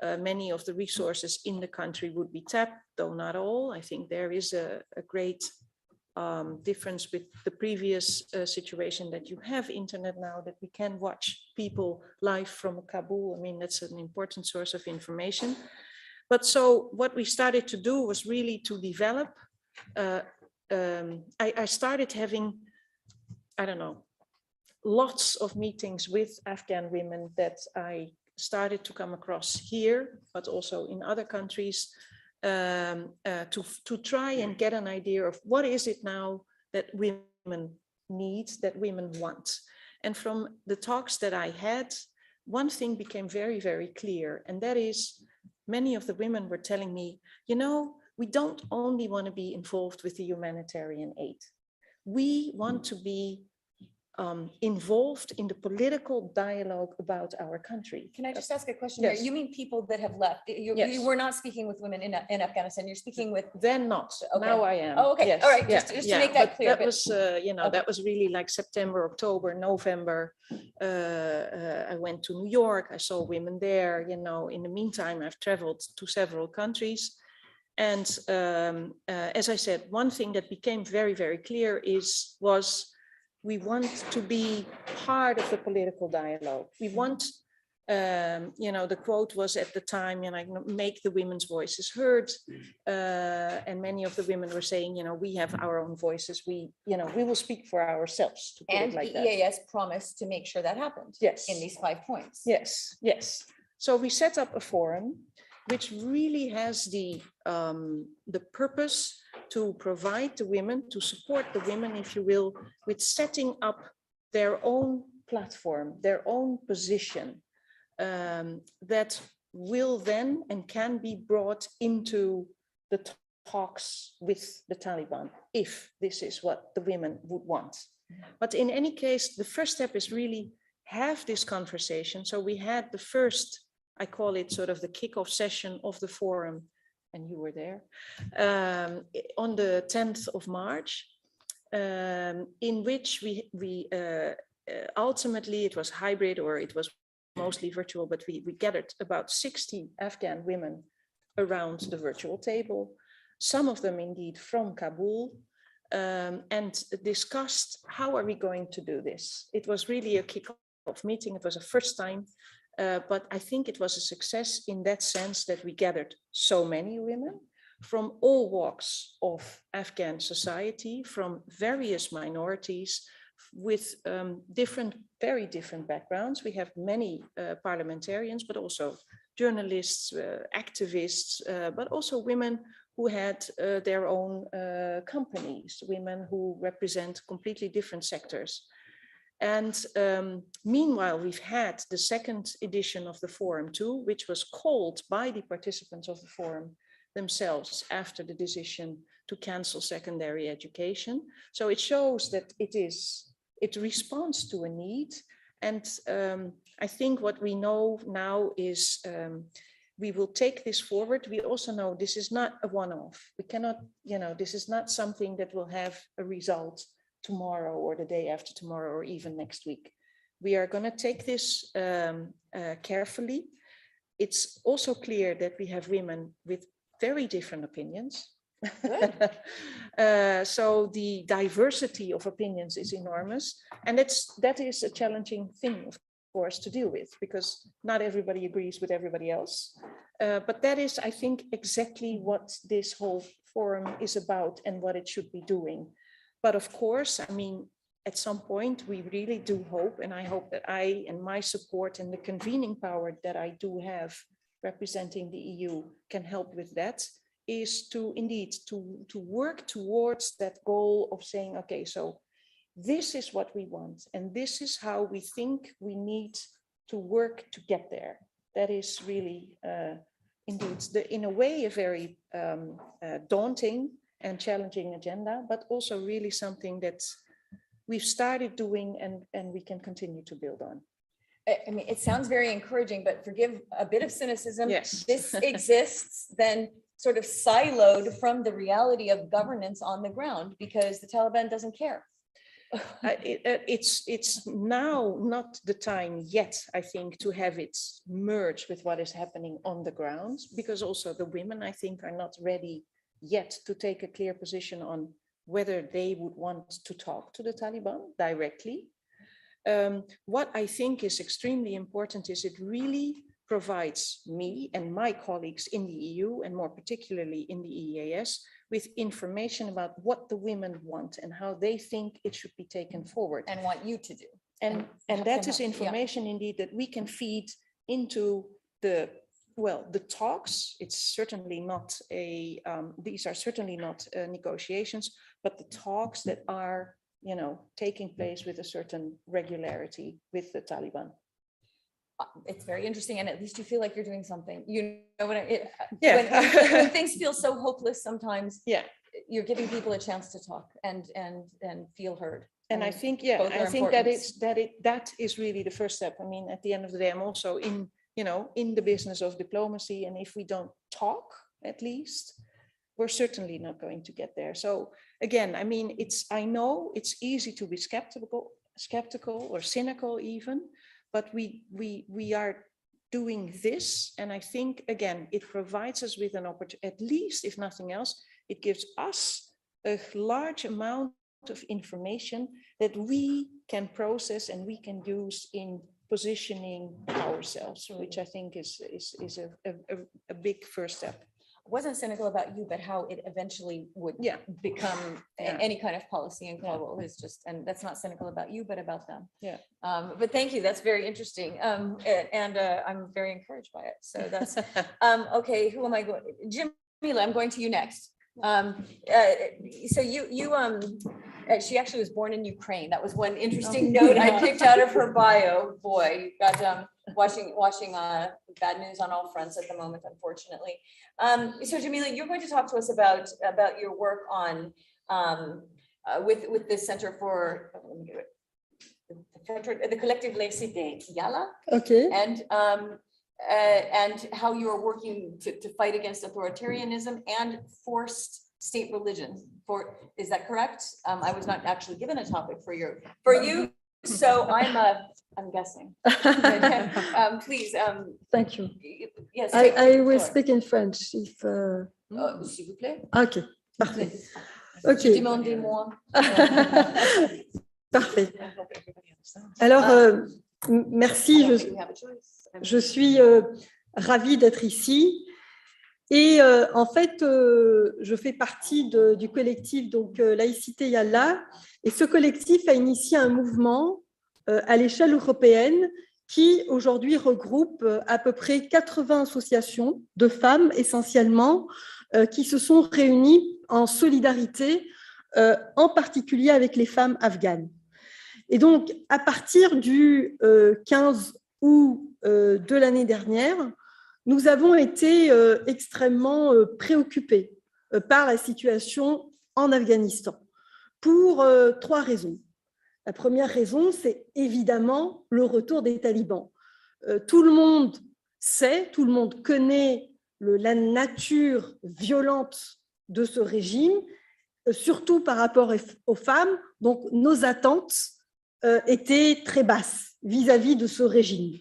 many of the resources in the country would be tapped, though not all. I think there is a great difference with the previous situation that you have internet now, that we can watch people live from Kabul. I mean, that's an important source of information. But so what we started to do was really to develop, I started having, I don't know, lots of meetings with Afghan women that I started to come across here, but also in other countries, to try and get an idea of what is it now that women need, that women want. And from the talks that I had, one thing became very, very clear, and that is many of the women were telling me, you know, we don't only want to be involved with the humanitarian aid. We want to be involved in the political dialogue about our country. Can I just ask a question Yes. here? You mean people that have left? Yes. You were not speaking with women in Afghanistan. You're speaking with. Then not. Okay. Now I am. Oh, okay. Yes. All right. Yeah. Just to make that clear. That was, you know, that was really like September, October, November. I went to New York. I saw women there. You know, in the meantime, I've traveled to several countries. And as I said, one thing that became very, very clear was we want to be part of the political dialogue. We want You know, the quote was at the time, you know, make the women's voices heard. And many of the women were saying, you know, we have our own voices. We, you know, we will speak for ourselves. To put And it like EEAS promised to make sure that happened. Yes. In these 5 points. Yes, yes. So we set up a forum which really has the purpose to provide the women, to support the women, if you will, with setting up their own platform, their own position, that will then and can be brought into the talks with the Taliban, if this is what the women would want. But in any case, the first step is really have this conversation. So we had the first, I call it sort of the kickoff session of the forum, and you were there, on the 10th of March, in which we ultimately, it was hybrid, or it was mostly virtual, but we gathered about 60 Afghan women around the virtual table, some of them indeed from Kabul, and discussed how are we going to do this. It was really a kickoff meeting. It was a first time, but I think it was a success in that sense that we gathered so many women from all walks of Afghan society, from various minorities, with very different backgrounds. We have many parliamentarians, but also journalists, activists, but also women who had their own companies, women who represent completely different sectors. And meanwhile, we've had the second edition of the forum too, which was called by the participants of the forum themselves after the decision to cancel secondary education. So it shows that it responds to a need. And I think what we know now is we will take this forward. We also know this is not a one-off. We cannot, you know, this is not something that will have a result tomorrow or the day after tomorrow or even next week. We are going to take this carefully. It's also clear that we have women with very different opinions. So the diversity of opinions is enormous, and that is a challenging thing, of course, to deal with, because not everybody agrees with everybody else. But that is, I think, exactly what this whole forum is about and what it should be doing. But of course, I mean, at some point, we really do hope, and I hope that I and my support and the convening power that I do have representing the EU can help with that, is to indeed to work towards that goal of saying, okay, so this is what we want, and this is how we think we need to work to get there. That is really indeed, in a way, a very daunting and challenging agenda, but also really something that we've started doing and we can continue to build on. I mean, it sounds very encouraging, but forgive a bit of cynicism. Yes. This exists then sort of siloed from the reality of governance on the ground because the Taliban doesn't care. It's now not the time yet, I think, to have it merge with what is happening on the ground, because also the women, I think, are not ready yet to take a clear position on whether they would want to talk to the Taliban directly. What I think is extremely important is it really provides me and my colleagues in the EU, and more particularly in the EEAS, with information about what the women want and how they think it should be taken forward. And want you to do. And that is information indeed that we can feed into the talks. It's certainly not these are certainly not negotiations, but the talks that are, you know, taking place with a certain regularity with the Taliban. It's very interesting, and at least you feel like you're doing something. You know, when when things feel so hopeless, sometimes you're giving people a chance to talk and feel heard. And I think that is really the first step. I mean, at the end of the day, I'm also in the business of diplomacy, and if we don't talk, at least, we're certainly not going to get there. So again, I mean, I know it's easy to be skeptical or cynical even, but we are doing this, and I think, again, it provides us with an opportunity, at least if nothing else, it gives us a large amount of information that we can process and we can use in positioning ourselves, which I think is a big first step. Wasn't cynical about you, but how it eventually would become any kind of policy in global is just, and that's not cynical about you, but about them. Yeah. But thank you, that's very interesting. And I'm very encouraged by it. So that's, okay, who am I going? Jamila, I'm going to you next. So she actually was born in Ukraine. That was one interesting note I picked out of her bio. Boy, you've got watching bad news on all fronts at the moment, unfortunately. So Jamila, you're going to talk to us about your work on with the Center for the Collective Laïcité, YALA. Okay. And how you are working to fight against authoritarianism and forced state religion. Is that correct? I was not actually given a topic for you, so I'm guessing. Please. Thank you. Yes. I will speak in French if. S'il vous plaît. Ok, parfait. Ok. Demandez-moi. Parfait. Alors, merci. Je suis ravie d'être ici. Et en fait, je fais partie du collectif Laïcité Yalla. Et ce collectif a initié un mouvement à l'échelle européenne qui aujourd'hui regroupe à peu près 80 associations de femmes essentiellement qui se sont réunies en solidarité, en particulier avec les femmes afghanes. Et donc, à partir du 15 août de l'année dernière, nous avons été extrêmement préoccupés par la situation en Afghanistan pour 3 raisons. La première raison, c'est évidemment le retour des talibans. Tout le monde sait, tout le monde connaît la nature violente de ce régime, surtout par rapport aux femmes. Donc, nos attentes étaient très basses vis-à-vis de ce régime.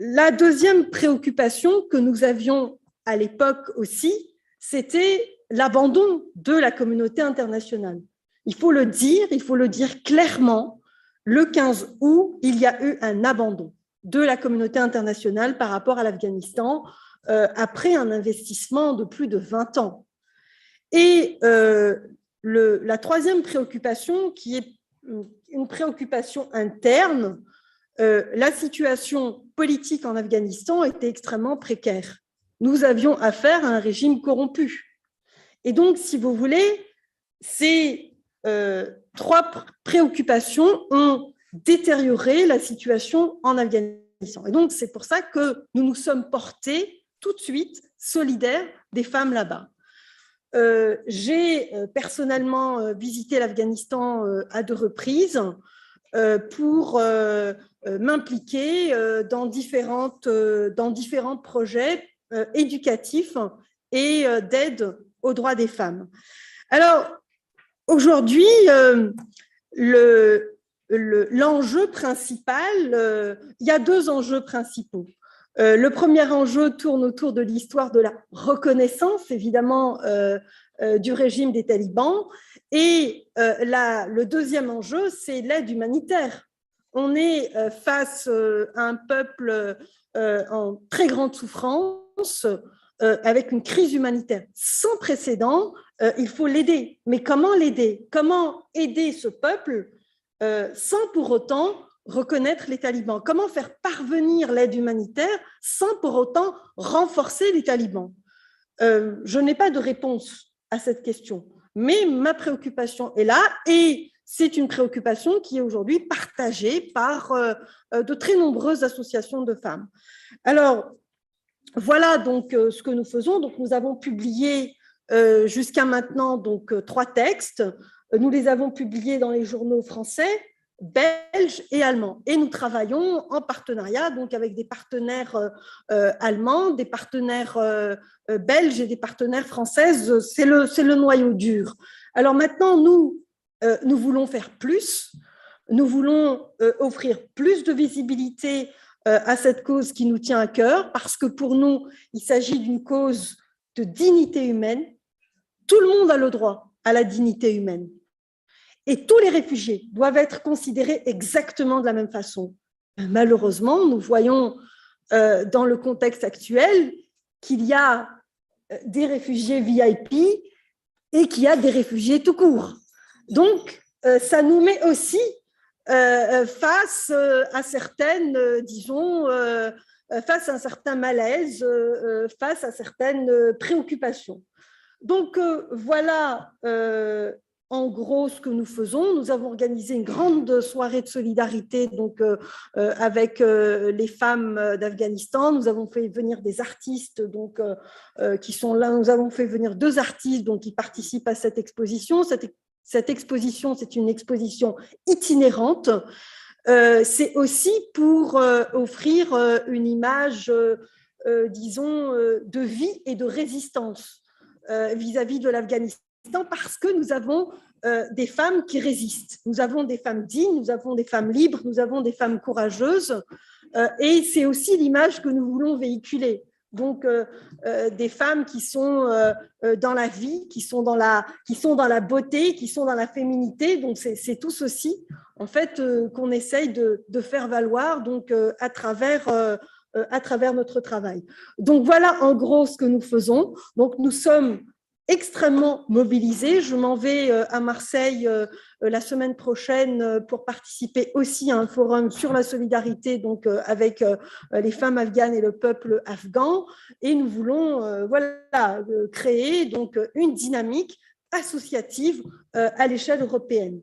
La deuxième préoccupation que nous avions à l'époque aussi, c'était l'abandon de la communauté internationale. Il faut le dire clairement, le 15 août, il y a eu un abandon de la communauté internationale par rapport à l'Afghanistan après un investissement de plus de 20 ans. Et la troisième préoccupation, qui est une préoccupation interne, la situation politique en Afghanistan était extrêmement précaire. Nous avions affaire à un régime corrompu. Et donc, si vous voulez, ces 3 préoccupations ont détérioré la situation en Afghanistan. Et donc, c'est pour ça que nous nous sommes portés tout de suite solidaires des femmes là-bas. J'ai personnellement visité l'Afghanistan à 2 reprises pour m'impliquer dans différents projets éducatifs et d'aide aux droits des femmes. Alors, aujourd'hui, l'enjeu principal, il y a 2 enjeux principaux. Le premier enjeu tourne autour de l'histoire de la reconnaissance, évidemment, du régime des talibans. Et le deuxième enjeu, c'est l'aide humanitaire. On est face à un peuple en très grande souffrance, avec une crise humanitaire sans précédent. Il faut l'aider. Mais comment l'aider? Comment aider ce peuple sans pour autant reconnaître les talibans? Comment faire parvenir l'aide humanitaire sans pour autant renforcer les talibans? Je n'ai pas de réponse à cette question, mais ma préoccupation est là et c'est une préoccupation qui est aujourd'hui partagée par de très nombreuses associations de femmes. Alors, voilà donc ce que nous faisons. Donc, nous avons publié jusqu'à maintenant donc 3 textes. Nous les avons publiés dans les journaux français, belges et allemands. Et nous travaillons en partenariat donc avec des partenaires allemands, des partenaires belges et des partenaires françaises. C'est le noyau dur. Alors maintenant, nous voulons faire plus. Nous voulons offrir plus de visibilité à cette cause qui nous tient à cœur, parce que pour nous, il s'agit d'une cause de dignité humaine. Tout le monde a le droit à la dignité humaine. Et tous les réfugiés doivent être considérés exactement de la même façon. malheureusement, nous voyons dans le contexte actuel qu'il y a des réfugiés VIP et qu'il y a des réfugiés tout court. Donc, ça nous met aussi face à certaines, disons, face à un certain malaise, face à certaines préoccupations. Donc, voilà en gros ce que nous faisons. Nous avons organisé une grande soirée de solidarité donc, avec les femmes d'Afghanistan. Nous avons fait venir des artistes donc, qui sont là. Nous avons fait venir 2 artistes donc, qui participent à cette exposition. Cette exposition, c'est une exposition itinérante. C'est aussi pour offrir une image, disons, de vie et de résistance vis-à-vis de l'Afghanistan, parce que nous avons des femmes qui résistent. Nous avons des femmes dignes, nous avons des femmes libres, nous avons des femmes courageuses, et c'est aussi l'image que nous voulons véhiculer. Donc, des femmes qui sont dans la vie, qui sont dans la beauté, qui sont dans la féminité. Donc, c'est tout ceci, en fait, qu'on essaye de faire valoir donc, à travers notre travail. Donc, voilà en gros ce que nous faisons. Donc, nous sommes extrêmement mobilisés. Je m'en vais à Marseille la semaine prochaine pour participer aussi à un forum sur la solidarité donc, avec les femmes afghanes et le peuple afghan. Et nous voulons voilà, créer donc, une dynamique associative à l'échelle européenne.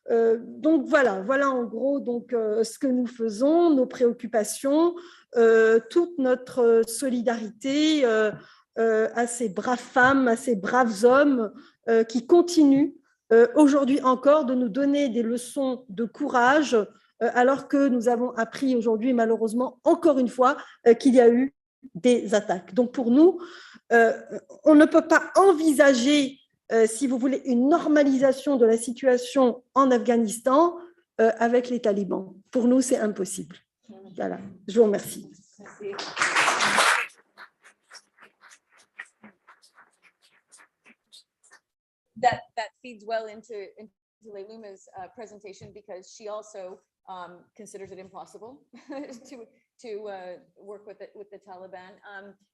Donc voilà en gros donc, ce que nous faisons, nos préoccupations, toute notre solidarité à ces braves femmes, à ces braves hommes qui continuent aujourd'hui encore de nous donner des leçons de courage alors que nous avons appris aujourd'hui malheureusement encore une fois qu'il y a eu des attaques. Donc pour nous, on ne peut pas envisager, si vous voulez, une normalisation de la situation en Afghanistan avec les talibans. Pour nous, c'est impossible. Voilà, je vous remercie. Merci. That feeds well into Leiluma's presentation, because she also considers it impossible to work with the Taliban.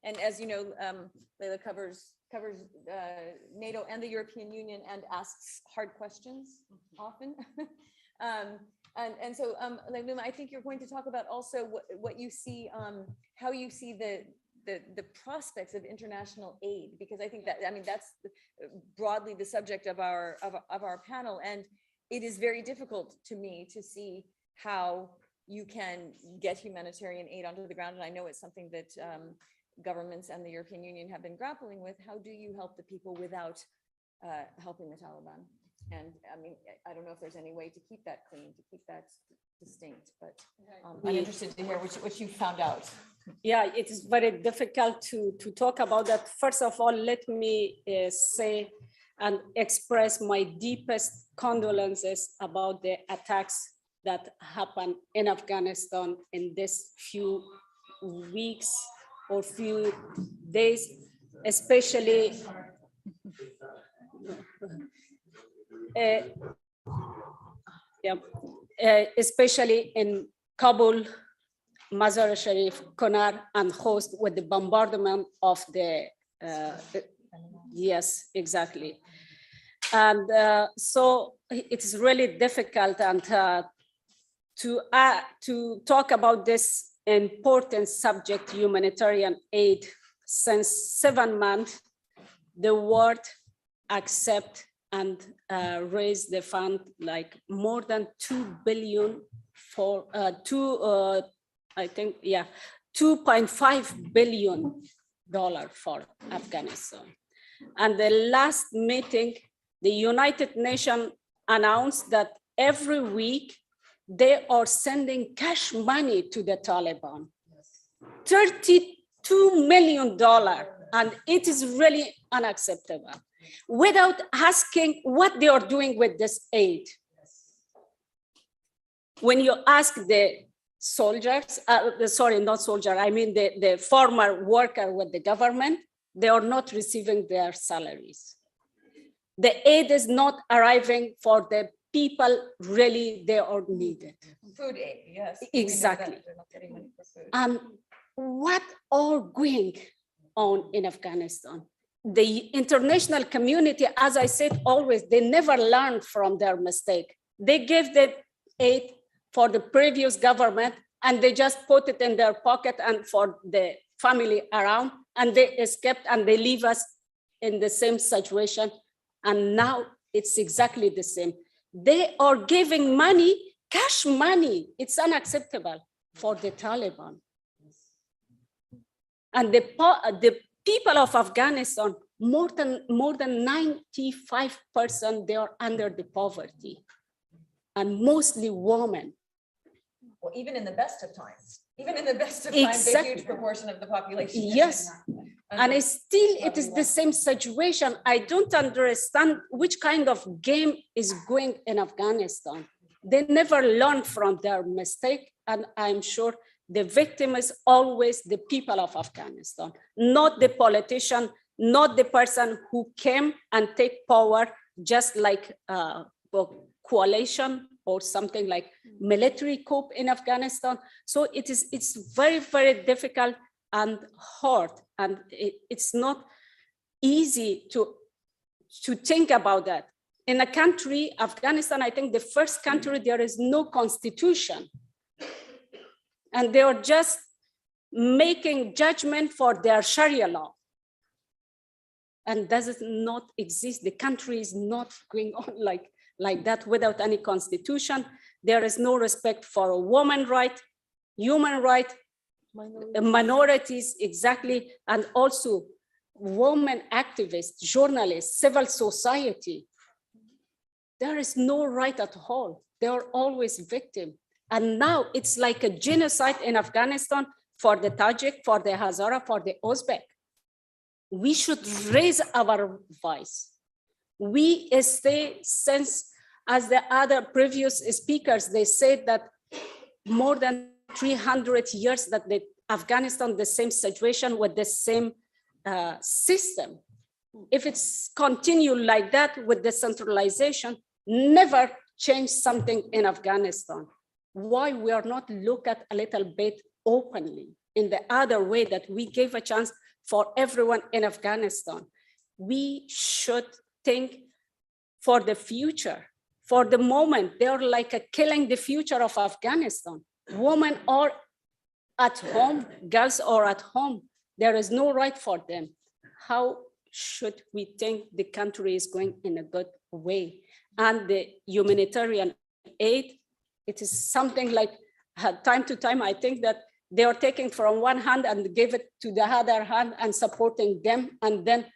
And as you know, Leila covers NATO and the European Union and asks hard questions often. And so, Leiluma, I think you're going to talk about also what you see, how you see the prospects of international aid, because I think that, I mean, that's broadly the subject of our panel, and it is very difficult to me to see how you can get humanitarian aid onto the ground, and I know it's something that governments and the European Union have been grappling with. How do you help the people without helping the Taliban? And I mean, I don't know if there's any way to keep that clean, to keep that distinct, but I'm interested to hear what you found out. Yeah, it is very difficult to talk about that. First of all, let me say and express my deepest condolences about the attacks that happened in Afghanistan in this few weeks or few days, especially especially in Kabul, Mazar-e-Sharif, Kunar, and Khost, with the bombardment of the, yes, exactly. And so it's really difficult and to talk about this important subject, humanitarian aid. Since 7 months, the world accept and raise the fund like more than 2 billion for I think, yeah, $2.5 billion for Afghanistan. And the last meeting, the United Nations announced that every week they are sending cash money to the Taliban, $32 million, and it is really unacceptable, without asking what they are doing with this aid. When you ask the soldiers, sorry, not soldier, I mean the former worker with the government, they are not receiving their salaries. The aid is not arriving for the people really they are needed. Food aid, yes. Exactly. They're not getting money for food. And what are going on in Afghanistan? The international community, as I said always, they never learned from their mistake. They gave the aid for the previous government and they just put it in their pocket and for the family around, and they escaped and they leave us in the same situation. And now it's exactly the same. They are giving money, cash money. It's unacceptable for the Taliban. And the people of Afghanistan, more than 95%, they are under the poverty, and mostly women. Well, even in the best of times, a huge proportion of the population. Yes, and it is the same situation. I don't understand which kind of game is going in Afghanistan. They never learn from their mistake, and I'm sure the victim is always the people of Afghanistan, not the politician, not the person who came and take power just like coalition or something like military coup in Afghanistan. So it's very, very difficult and hard, and it's not easy to think about that. In a country, Afghanistan, I think the first country, there is no constitution. And they are just making judgment for their Sharia law. And does not exist. The country is not going on like that without any constitution. There is no respect for a woman right, human right, minorities, exactly, and also women activists, journalists, civil society. There is no right at all. They are always victims. And now it's like a genocide in Afghanistan for the Tajik, for the Hazara, for the Uzbek. We should raise our voice. We stay since, as the other previous speakers, they said that more than 300 years that Afghanistan, the same situation with the same system. If it's continued like that with the centralization, never change something in Afghanistan. Why we are not look at a little bit openly in the other way that we gave a chance for everyone in Afghanistan? We should think for the future. For the moment, they are like killing the future of Afghanistan. Women are at home, girls are at home. There is no right for them. How should we think the country is going in a good way? And the humanitarian aid, it is something like time to time, I think that they are taking from one hand and give it to the other hand and supporting them. And then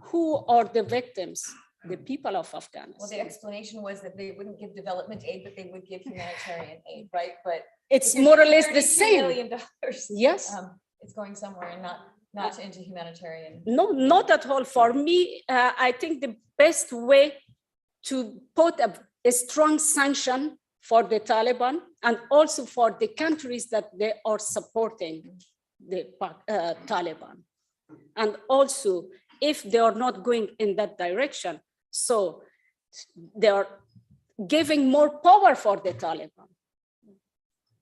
who are the victims? The people of Afghanistan. Well, the explanation was that they wouldn't give development aid, but they would give humanitarian aid, right? But it's more or less the same. $32 million. Yes. It's going somewhere and not into humanitarian. No, not at all. For me, I think the best way to put a strong sanction for the Taliban and also for the countries that they are supporting the Taliban. And also, if they are not going in that direction, so they are giving more power for the Taliban.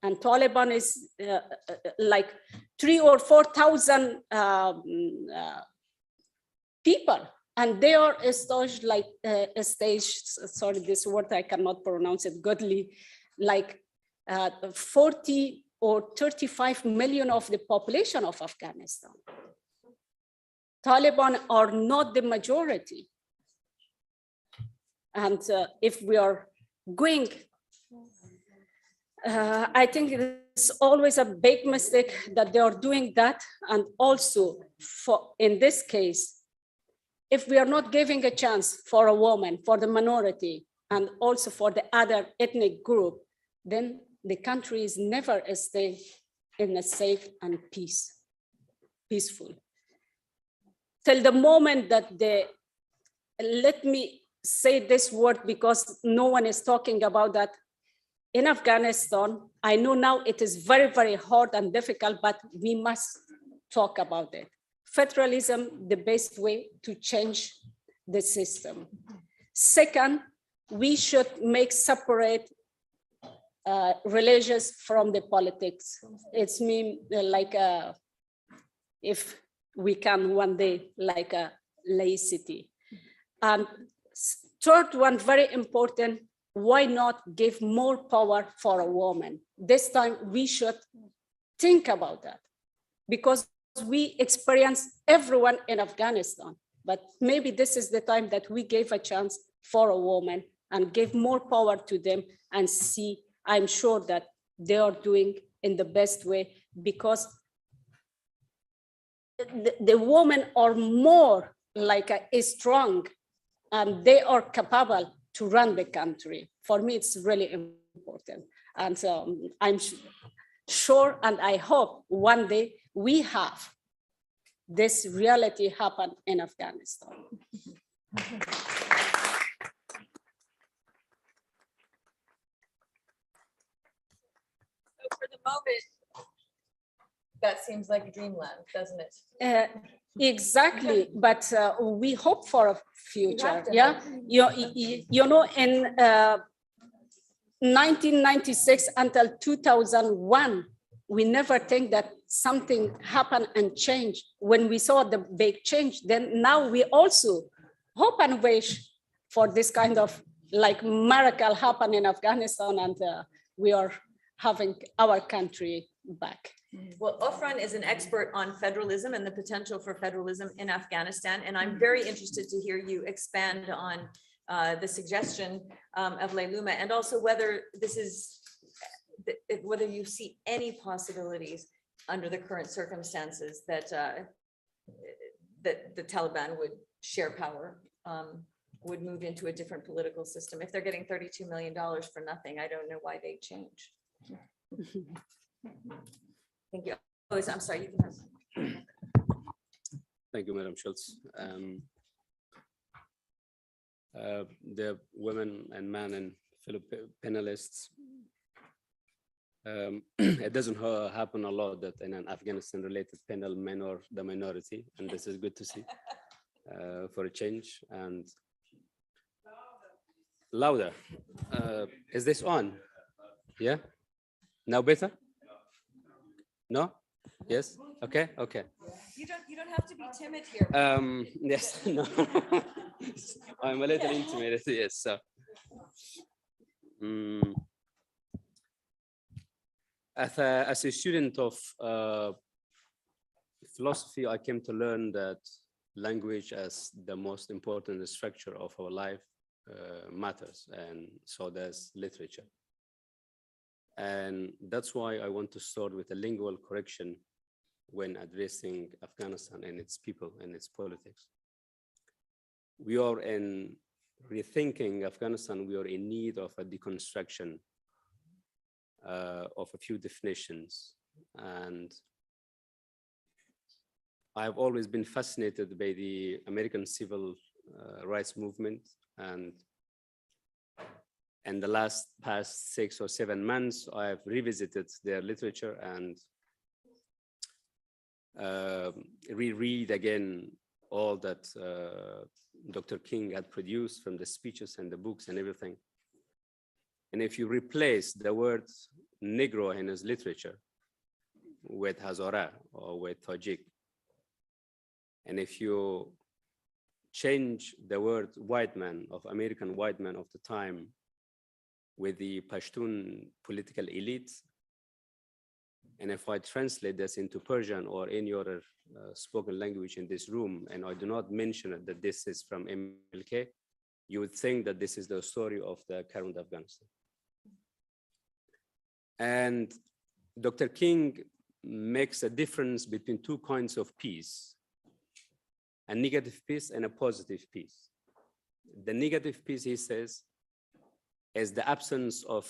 And Taliban is like 3,000 or 4,000 people. And they are staged like sorry, this word I cannot pronounce it goodly, like 40 or 35 million of the population of Afghanistan. Taliban are not the majority. And if we are going, I think it's always a big mistake that they are doing that. And also in this case, if we are not giving a chance for a woman, for the minority, and also for the other ethnic group, then the country is never stay in a safe and peaceful. Till the moment that let me say this word because no one is talking about that. In Afghanistan, I know now it is very, very hard and difficult, but we must talk about it. Federalism, the best way to change the system. Second, we should make separate religions from the politics. It's mean like if we can one day like a laicity. And third one, very important, why not give more power for a woman? This time we should think about that, because we experience everyone in Afghanistan, but maybe this is the time that we gave a chance for a woman and give more power to them and see, I'm sure that they are doing in the best way, because the women are more like strong and they are capable to run the country. For me, it's really important. And so I'm sure and I hope one day we have this reality happen in Afghanistan. For the moment, that seems like dreamland, doesn't it? Exactly, but we hope for a future. Yeah, you know, in 1996 until 2001, we never think that something happened and changed. When we saw the big change, then now we also hope and wish for this kind of like miracle happen in Afghanistan, and we are having our country back. Well, Ofran is an expert on federalism and the potential for federalism in Afghanistan, and I'm very interested to hear you expand on the suggestion of Leiluma, and also whether this is, whether you see any possibilities under the current circumstances that that the Taliban would share power, would move into a different political system. If they're getting $32 million for nothing, I don't know why they'd change. Thank you. Oh, I'm sorry, you can have. Thank you, Madam Schultz. The women and men and fellow panelists, it doesn't happen a lot that in an Afghanistan-related panel, men are the minority, and this is good to see for a change. And louder. Is this on? Yeah. Now better? No? Yes? Okay, okay. You don't have to be timid here. Yes, no. I'm a little intimidated, yes. So, as a student of philosophy, I came to learn that language as the most important structure of our life matters, and so does literature. And that's why I want to start with a lingual correction when addressing Afghanistan and its people and its politics. We are in rethinking Afghanistan, we are in need of a deconstruction of a few definitions. And I've always been fascinated by the American civil rights movement, and in the past 6 or 7 months, I've revisited their literature and reread again all that Dr. King had produced from the speeches and the books and everything. And if you replace the word Negro in his literature with Hazara or with Tajik, and if you change the word white man, of American white man of the time, with the Pashtun political elite, and if I translate this into Persian or any other spoken language in this room, and I do not mention it, that this is from MLK, you would think that this is the story of the current Afghanistan. And Dr. King makes a difference between 2 kinds of peace, a negative peace and a positive peace. The negative peace, he says, is the absence of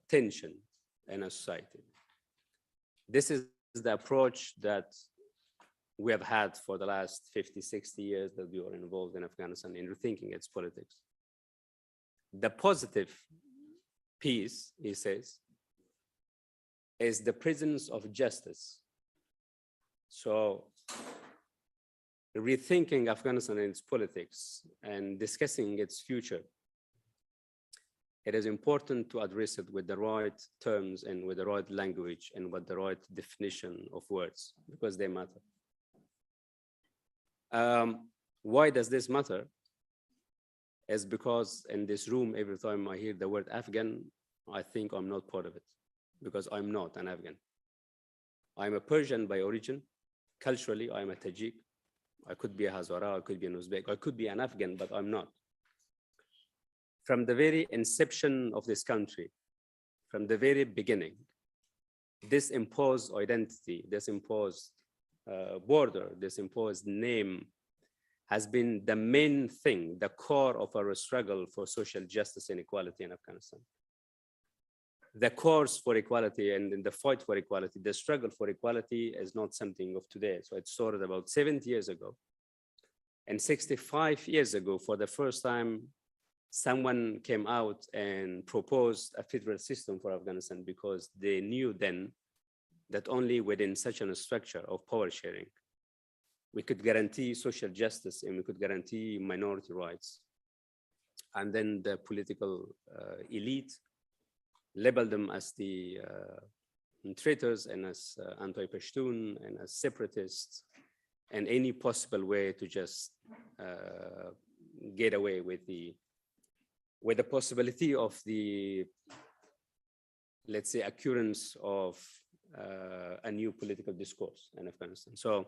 tension in a society. This is the approach that we have had for the last 50, 60 years that we were involved in Afghanistan in rethinking its politics. The positive peace, he says, is the presence of justice. So rethinking Afghanistan and its politics and discussing its future it is important to address it with the right terms and with the right language and with the right definition of words, because they matter. Why does this matter? Is because in this room, every time I hear the word Afghan, I think I'm not part of it, because I'm not an Afghan. I'm a Persian by origin. Culturally, I'm a Tajik. I could be a Hazara, I could be an Uzbek, I could be an Afghan, but I'm not. From the very inception of this country, from the very beginning, this imposed identity, this imposed border, this imposed name has been the main thing, the core of our struggle for social justice and equality in Afghanistan. The cause for equality and in the fight for equality, the struggle for equality is not something of today. So it started about 70 years ago. And 65 years ago, for the first time, someone came out and proposed a federal system for Afghanistan, because they knew then that only within such a structure of power sharing, we could guarantee social justice and we could guarantee minority rights. And then the political elite labeled them as the traitors and as anti-Pashtun and as separatists, and any possible way to just get away with the possibility of the, let's say, occurrence of a new political discourse in Afghanistan. So,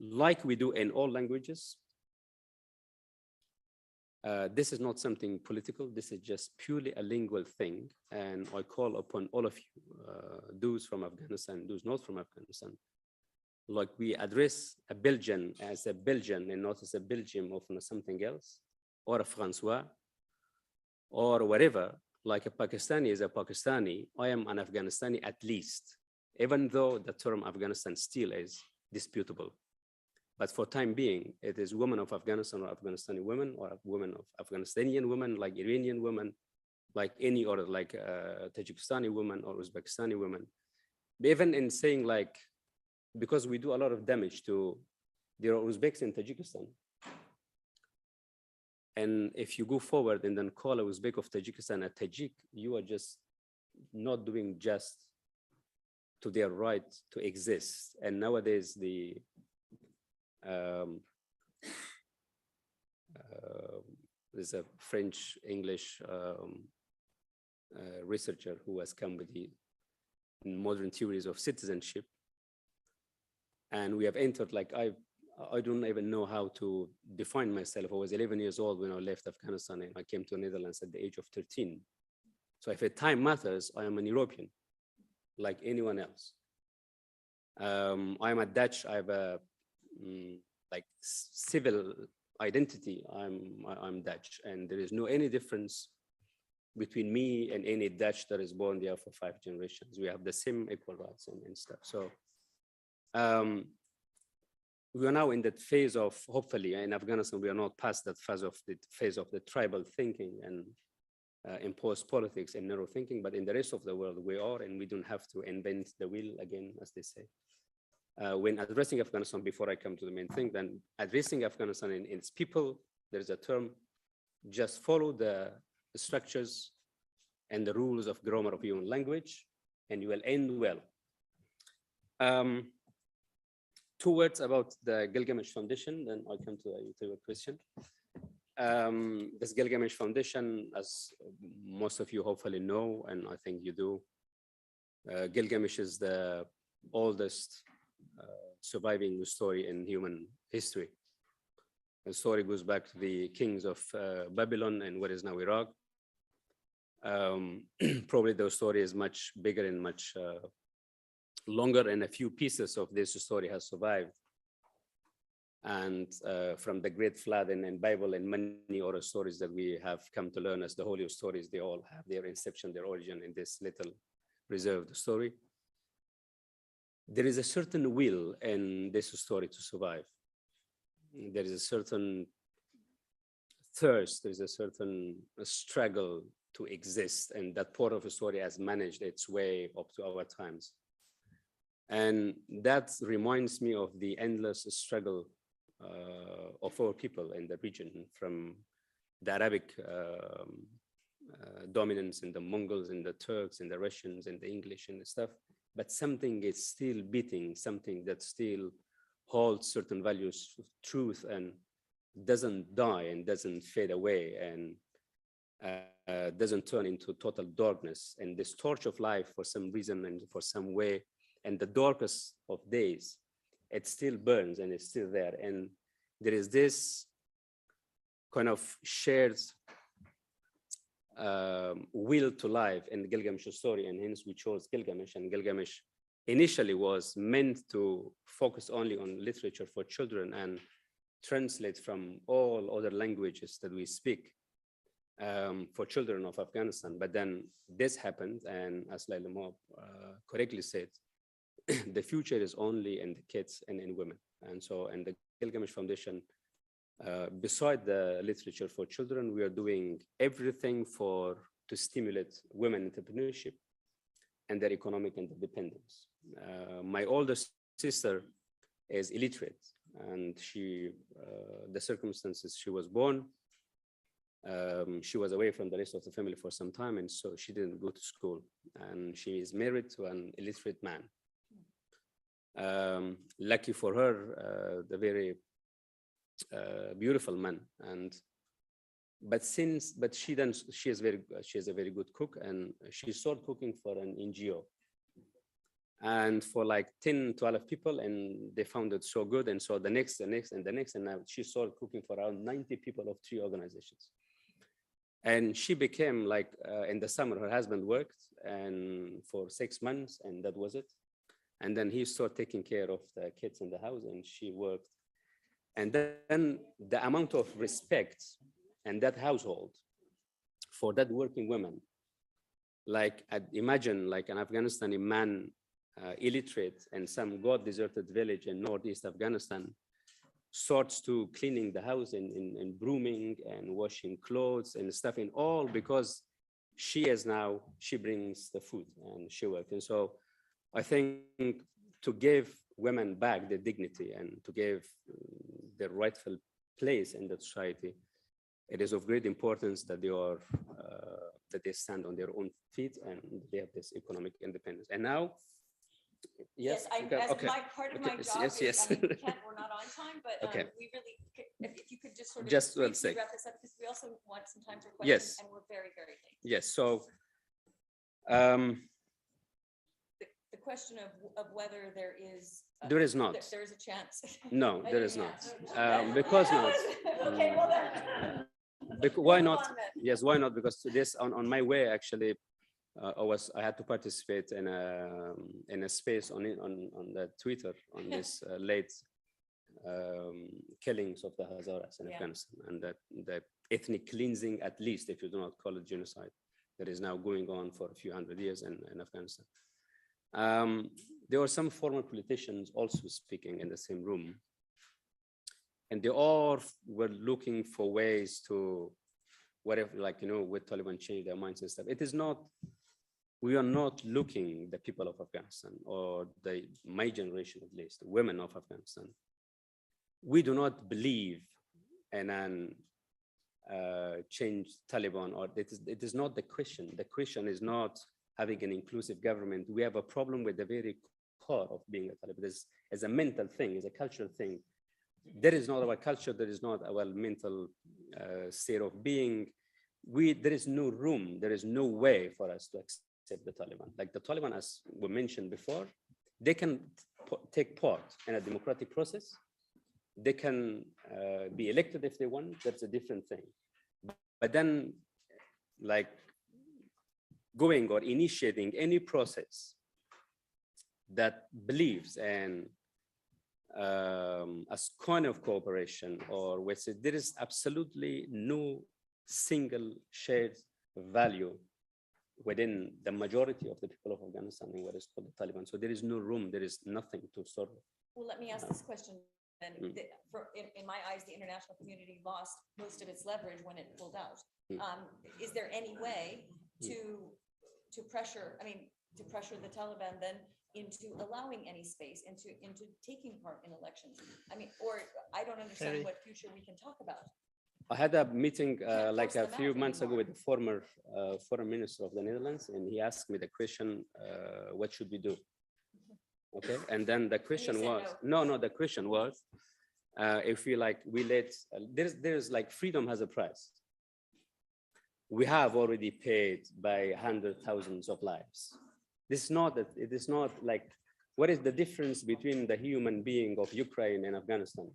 like we do in all languages, this is not something political. This is just purely a lingual thing. And I call upon all of you, those from Afghanistan, those not from Afghanistan, like we address a Belgian as a Belgian and not as a Belgium or something else, or a Francois, or whatever, like a Pakistani is a Pakistani, I am an Afghanistani at least, even though the term Afghanistan still is disputable. But for time being, it is women of Afghanistan or Afghanistani women, or women of Afghanistani women, like Iranian women, like any other, like Tajikistani women or Uzbekistani women. Even in saying like, because we do a lot of damage to, there are Uzbeks in Tajikistan. And if you go forward and then call a Uzbek of Tajikistan a Tajik, you are just not doing just to their right to exist. And nowadays, there's a French-English researcher who has come with the modern theories of citizenship. And we have entered, like, I don't even know how to define myself. I was 11 years old when I left Afghanistan, and I came to the Netherlands at the age of 13. So if time matters, I am an European, like anyone else. I'm a Dutch. I have a like civil identity. I'm Dutch, and there is no any difference between me and any Dutch that is born there for 5 generations. We have the same equal rights and stuff. So we are now in that phase of, hopefully in Afghanistan, we are not past that phase of the tribal thinking and imposed politics and narrow thinking, but in the rest of the world we are, and we don't have to invent the wheel again, as they say. When addressing Afghanistan, before I come to the main thing, then addressing Afghanistan and its people, there's a term, just follow the structures and the rules of grammar of your own language, and you will end well. 2 words about the Gilgamesh Foundation, then I'll come to your question. This Gilgamesh Foundation, as most of you hopefully know, and I think you do, Gilgamesh is the oldest surviving story in human history. The story goes back to the kings of Babylon and what is now Iraq. Probably the story is much bigger and much longer, and a few pieces of this story has survived. And from the Great Flood and Bible and many other stories that we have come to learn as the holy stories, they all have their inception, their origin in this little preserved story. There is a certain will in this story to survive. There is a certain thirst, there's a certain struggle to exist, and that part of the story has managed its way up to our times. And that reminds me of the endless struggle of our people in the region, from the Arabic dominance in the Mongols and the Turks and the Russians and the English and the stuff, but something is still beating, something that still holds certain values of truth and doesn't die and doesn't fade away and doesn't turn into total darkness. And this torch of life, for some reason and for some way, and the darkest of days, it still burns and it's still there. And there is this kind of shared will to life in Gilgamesh's story, and hence we chose Gilgamesh. And Gilgamesh initially was meant to focus only on literature for children and translate from all other languages that we speak for children of Afghanistan. But then this happened, and as Laila Moab correctly said, the future is only in the kids and in women. And so, and the Gilgamesh Foundation, beside the literature for children, we are doing everything to stimulate women entrepreneurship and their economic independence. My oldest sister is illiterate, and the circumstances she was born, she was away from the rest of the family for some time, and so she didn't go to school, and she is married to an illiterate man. Lucky for her, the very beautiful man, but she is a very good cook, and she started cooking for an NGO, and for like 10-12 people, and they found it so good, and so the next, and now she started cooking for around 90 people of 3 organizations. And she became like, in the summer, her husband worked and for 6 months, and that was it. And then he started taking care of the kids in the house, and she worked. And then the amount of respect in that household for that working woman, like imagine like an Afghanistani man, illiterate, in some God-deserted village in northeast Afghanistan, starts to cleaning the house and brooming and washing clothes and stuff, and all because she brings the food and she works. And so I think to give women back their dignity and to give their rightful place in the society, it is of great importance that they stand on their own feet and they have this economic independence. And now, yes, part of my job is, I mean, we're not on time, but okay. We really, if you could just sort of briefly wrap this up, because we also want some time for questions, yes. And we're very, very late. Yes, so the question of whether there is not. There is a chance. No, there is not. Because not. Okay, well then. Why not? Yes, why not? Because to this on my way actually, I had to participate in a space on the Twitter on this late killings of the Hazaras in Afghanistan, and that ethnic cleansing, at least if you do not call it genocide, that is now going on for a few hundred years in Afghanistan. There were some former politicians also speaking in the same room, and they all were looking for ways to, whatever, like, with Taliban change their minds and stuff. It is not, we are not looking, the people of Afghanistan, or my generation at least, women of Afghanistan, we do not believe in an changed Taliban, or it is not the question. The question is not having an inclusive government. We have a problem with the very core of being a Taliban. This is a mental thing, is a cultural thing. There is not our culture, there is not our mental state of being. There is no room, there is no way for us to accept the Taliban. Like the Taliban, as we mentioned before, they can take part in a democratic process. They can be elected if they want, that's a different thing. But then, like, going or initiating any process that believes in a kind of cooperation, or with it, there is absolutely no single shared value within the majority of the people of Afghanistan in what is called the Taliban. So there is no room, there is nothing to sort of. Well, let me ask this question then. In my eyes, the international community lost most of its leverage when it pulled out. Is there any way to pressure the Taliban then into allowing any space, into taking part in elections? I mean, or I don't understand what future we can talk about. I had a meeting like a few months ago with the former foreign minister of the Netherlands, and he asked me the question, what should we do? Okay, and then the question was, no, the question was, if we let, there's like freedom has a price. We have already paid by hundreds of thousands of lives. This is not that, it is not like, what is the difference between the human being of Ukraine and Afghanistan?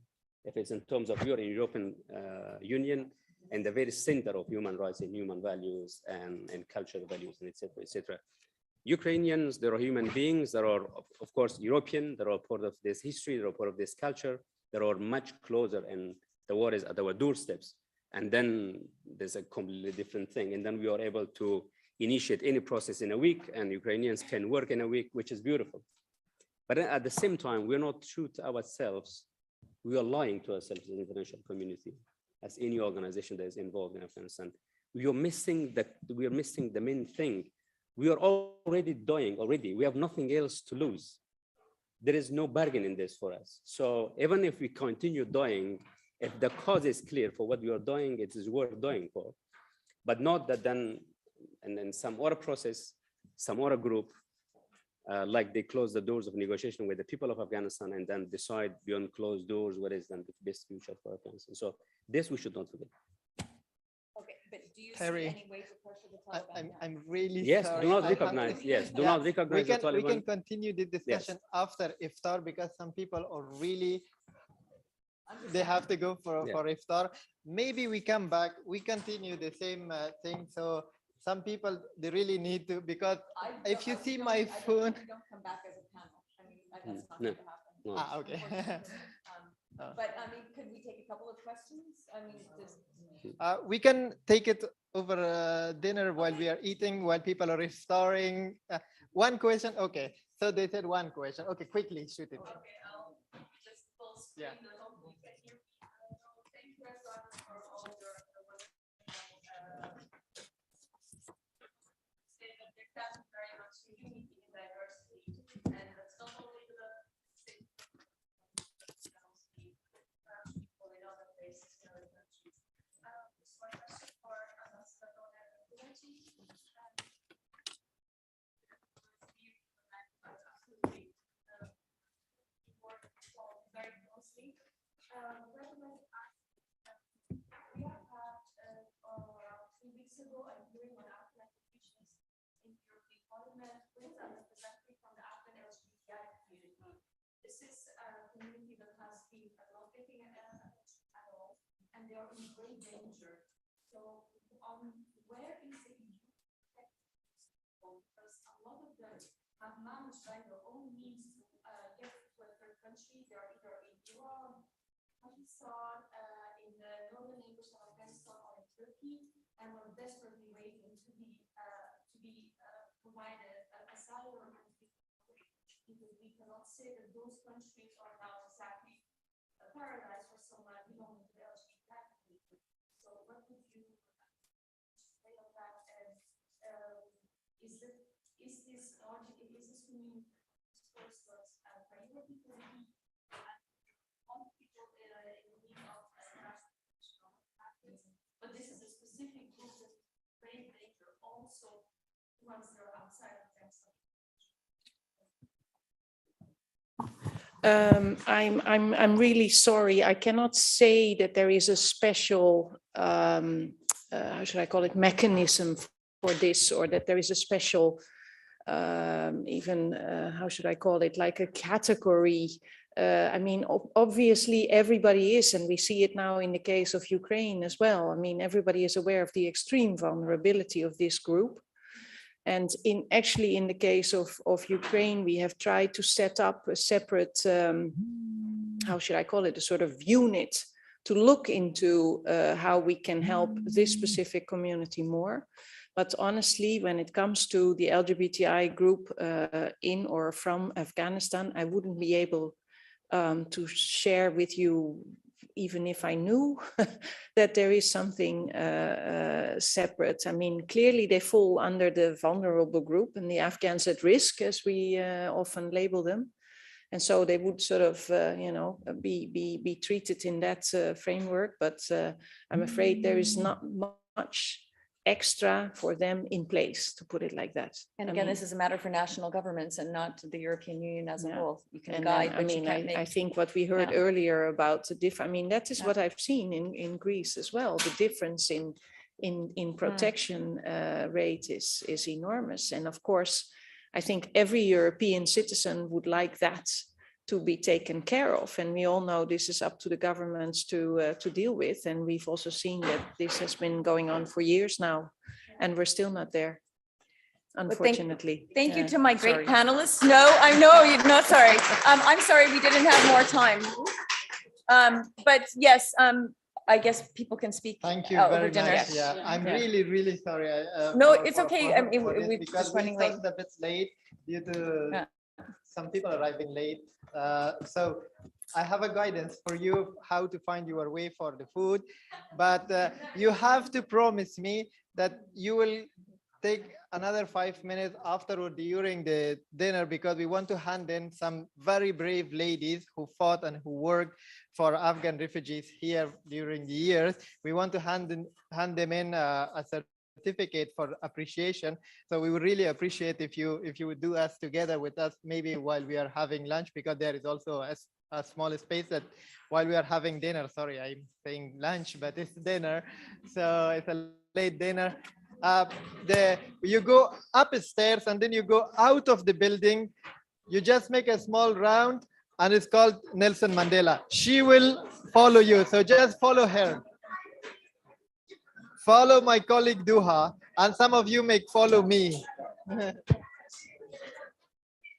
If it's in terms of your European Union and the very center of human rights and human values and cultural values, and et cetera, et cetera. Ukrainians, they are human beings that are, of course, European, that are part of this history, that are part of this culture, that are much closer, and the war is at our doorsteps. And then there's a completely different thing. And then we are able to initiate any process in a week, and Ukrainians can work in a week, which is beautiful. But at the same time, we're not true to ourselves. We are lying to ourselves as an international community, as any organization that is involved in Afghanistan. We are missing the main thing. We are already dying already. We have nothing else to lose. There is no bargain in this for us. So even if we continue dying, if the cause is clear for what we are doing, it is worth dying for. But not that then, and then some other process, some other group, like they close the doors of negotiation with the people of Afghanistan and then decide beyond closed doors what is then the best future for Afghanistan. So this we should not forget. Okay, but do you Terry, see any way to pressure the Taliban? I'm really yes, sorry. do not recognize. Yes, do not recognize the Taliban. We can continue the discussion after iftar because some people are really, they have to go for iftar. Maybe we come back, we continue the same thing. So some people, they really need to, because if you see my phone. We don't come back as a panel. I mean, that's not No. going to happen. No. Ah, okay. But I mean, could we take a couple of questions? I mean, we can take it over dinner while we are eating, while people are iftaring. One question, okay. So they said one question. Okay, quickly shoot it. Okay, I'll just full screen. Yeah. Thank you as well for all your statement. There does very much unity in diversity, and that's not only the same people in other places, in other countries. So my question for Ambassador Gucci. Absolutely. Work very closely. We have had around 3 weeks ago a hearing on Afghan refugees in the European Parliament with a representative from the Afghan LGBTI community. This is a community that has been not getting attention at all, and they are in great danger. So, where is the EU? Because a lot of them have managed by their own means to get to a third country. They are either in Iran, Pakistan, in the northern neighbors of Afghanistan, or in Turkey, and are desperately waiting to be provided asylum, because we cannot say that those countries are now exactly a paradise for someone belonging to the LGBTI community. So, what would you say of that? And is this community first priority for the people in need of but this is a specific group that great danger also once they're outside of Afghanistan. I'm really sorry. I cannot say that there is a special, how should I call it, mechanism for this, or that there is a special, even, how should I call it, like a category. I mean, obviously everybody is, and we see it now in the case of Ukraine as well. I mean, everybody is aware of the extreme vulnerability of this group. And actually in the case of Ukraine, we have tried to set up a separate, how should I call it, a sort of unit to look into how we can help this specific community more. But honestly, when it comes to the LGBTI group in or from Afghanistan, I wouldn't be able to share with you, even if I knew that there is something separate. I mean, clearly they fall under the vulnerable group and the Afghans at risk, as we often label them. And so they would sort of, you know, be treated in that framework. But I'm afraid there is not much extra for them in place, to put it like that. And I again, mean, this is a matter for national governments and not the European Union as a yeah. whole. You can And guide, then, but I you mean, can't make. I think what we heard Yeah. earlier about the I mean, that is Yeah. what I've seen in Greece as well. The difference in protection rate is enormous. And of course, I think every European citizen would like that to be taken care of. And we all know this is up to the governments to deal with. And we've also seen that this has been going on for years now, and we're still not there, unfortunately. Thank you to my great Sorry. panelists. No, I know you're not sorry. I'm sorry we didn't have more time. But yes, I guess people can speak. Thank you over very dinner. much. Yeah, I'm really sorry. No, it's okay. I mean, we're because just running we late. started a bit late due to some people arriving late. So I have a guidance for you how to find your way for the food, but you have to promise me that you will take another 5 minutes afterward during the dinner, because we want to hand in some very brave ladies who fought and who worked for Afghan refugees here during the years. We want to hand them in a certificate for appreciation. So we would really appreciate if you would do us together with us, maybe while we are having lunch, because there is also a small space that while we are having dinner, sorry, I'm saying lunch, but it's dinner. So it's a late dinner. You go upstairs and then you go out of the building. You just make a small round and it's called Nelson Mandela. She will follow you. So just follow her. Follow my colleague Duha, and some of you may follow me.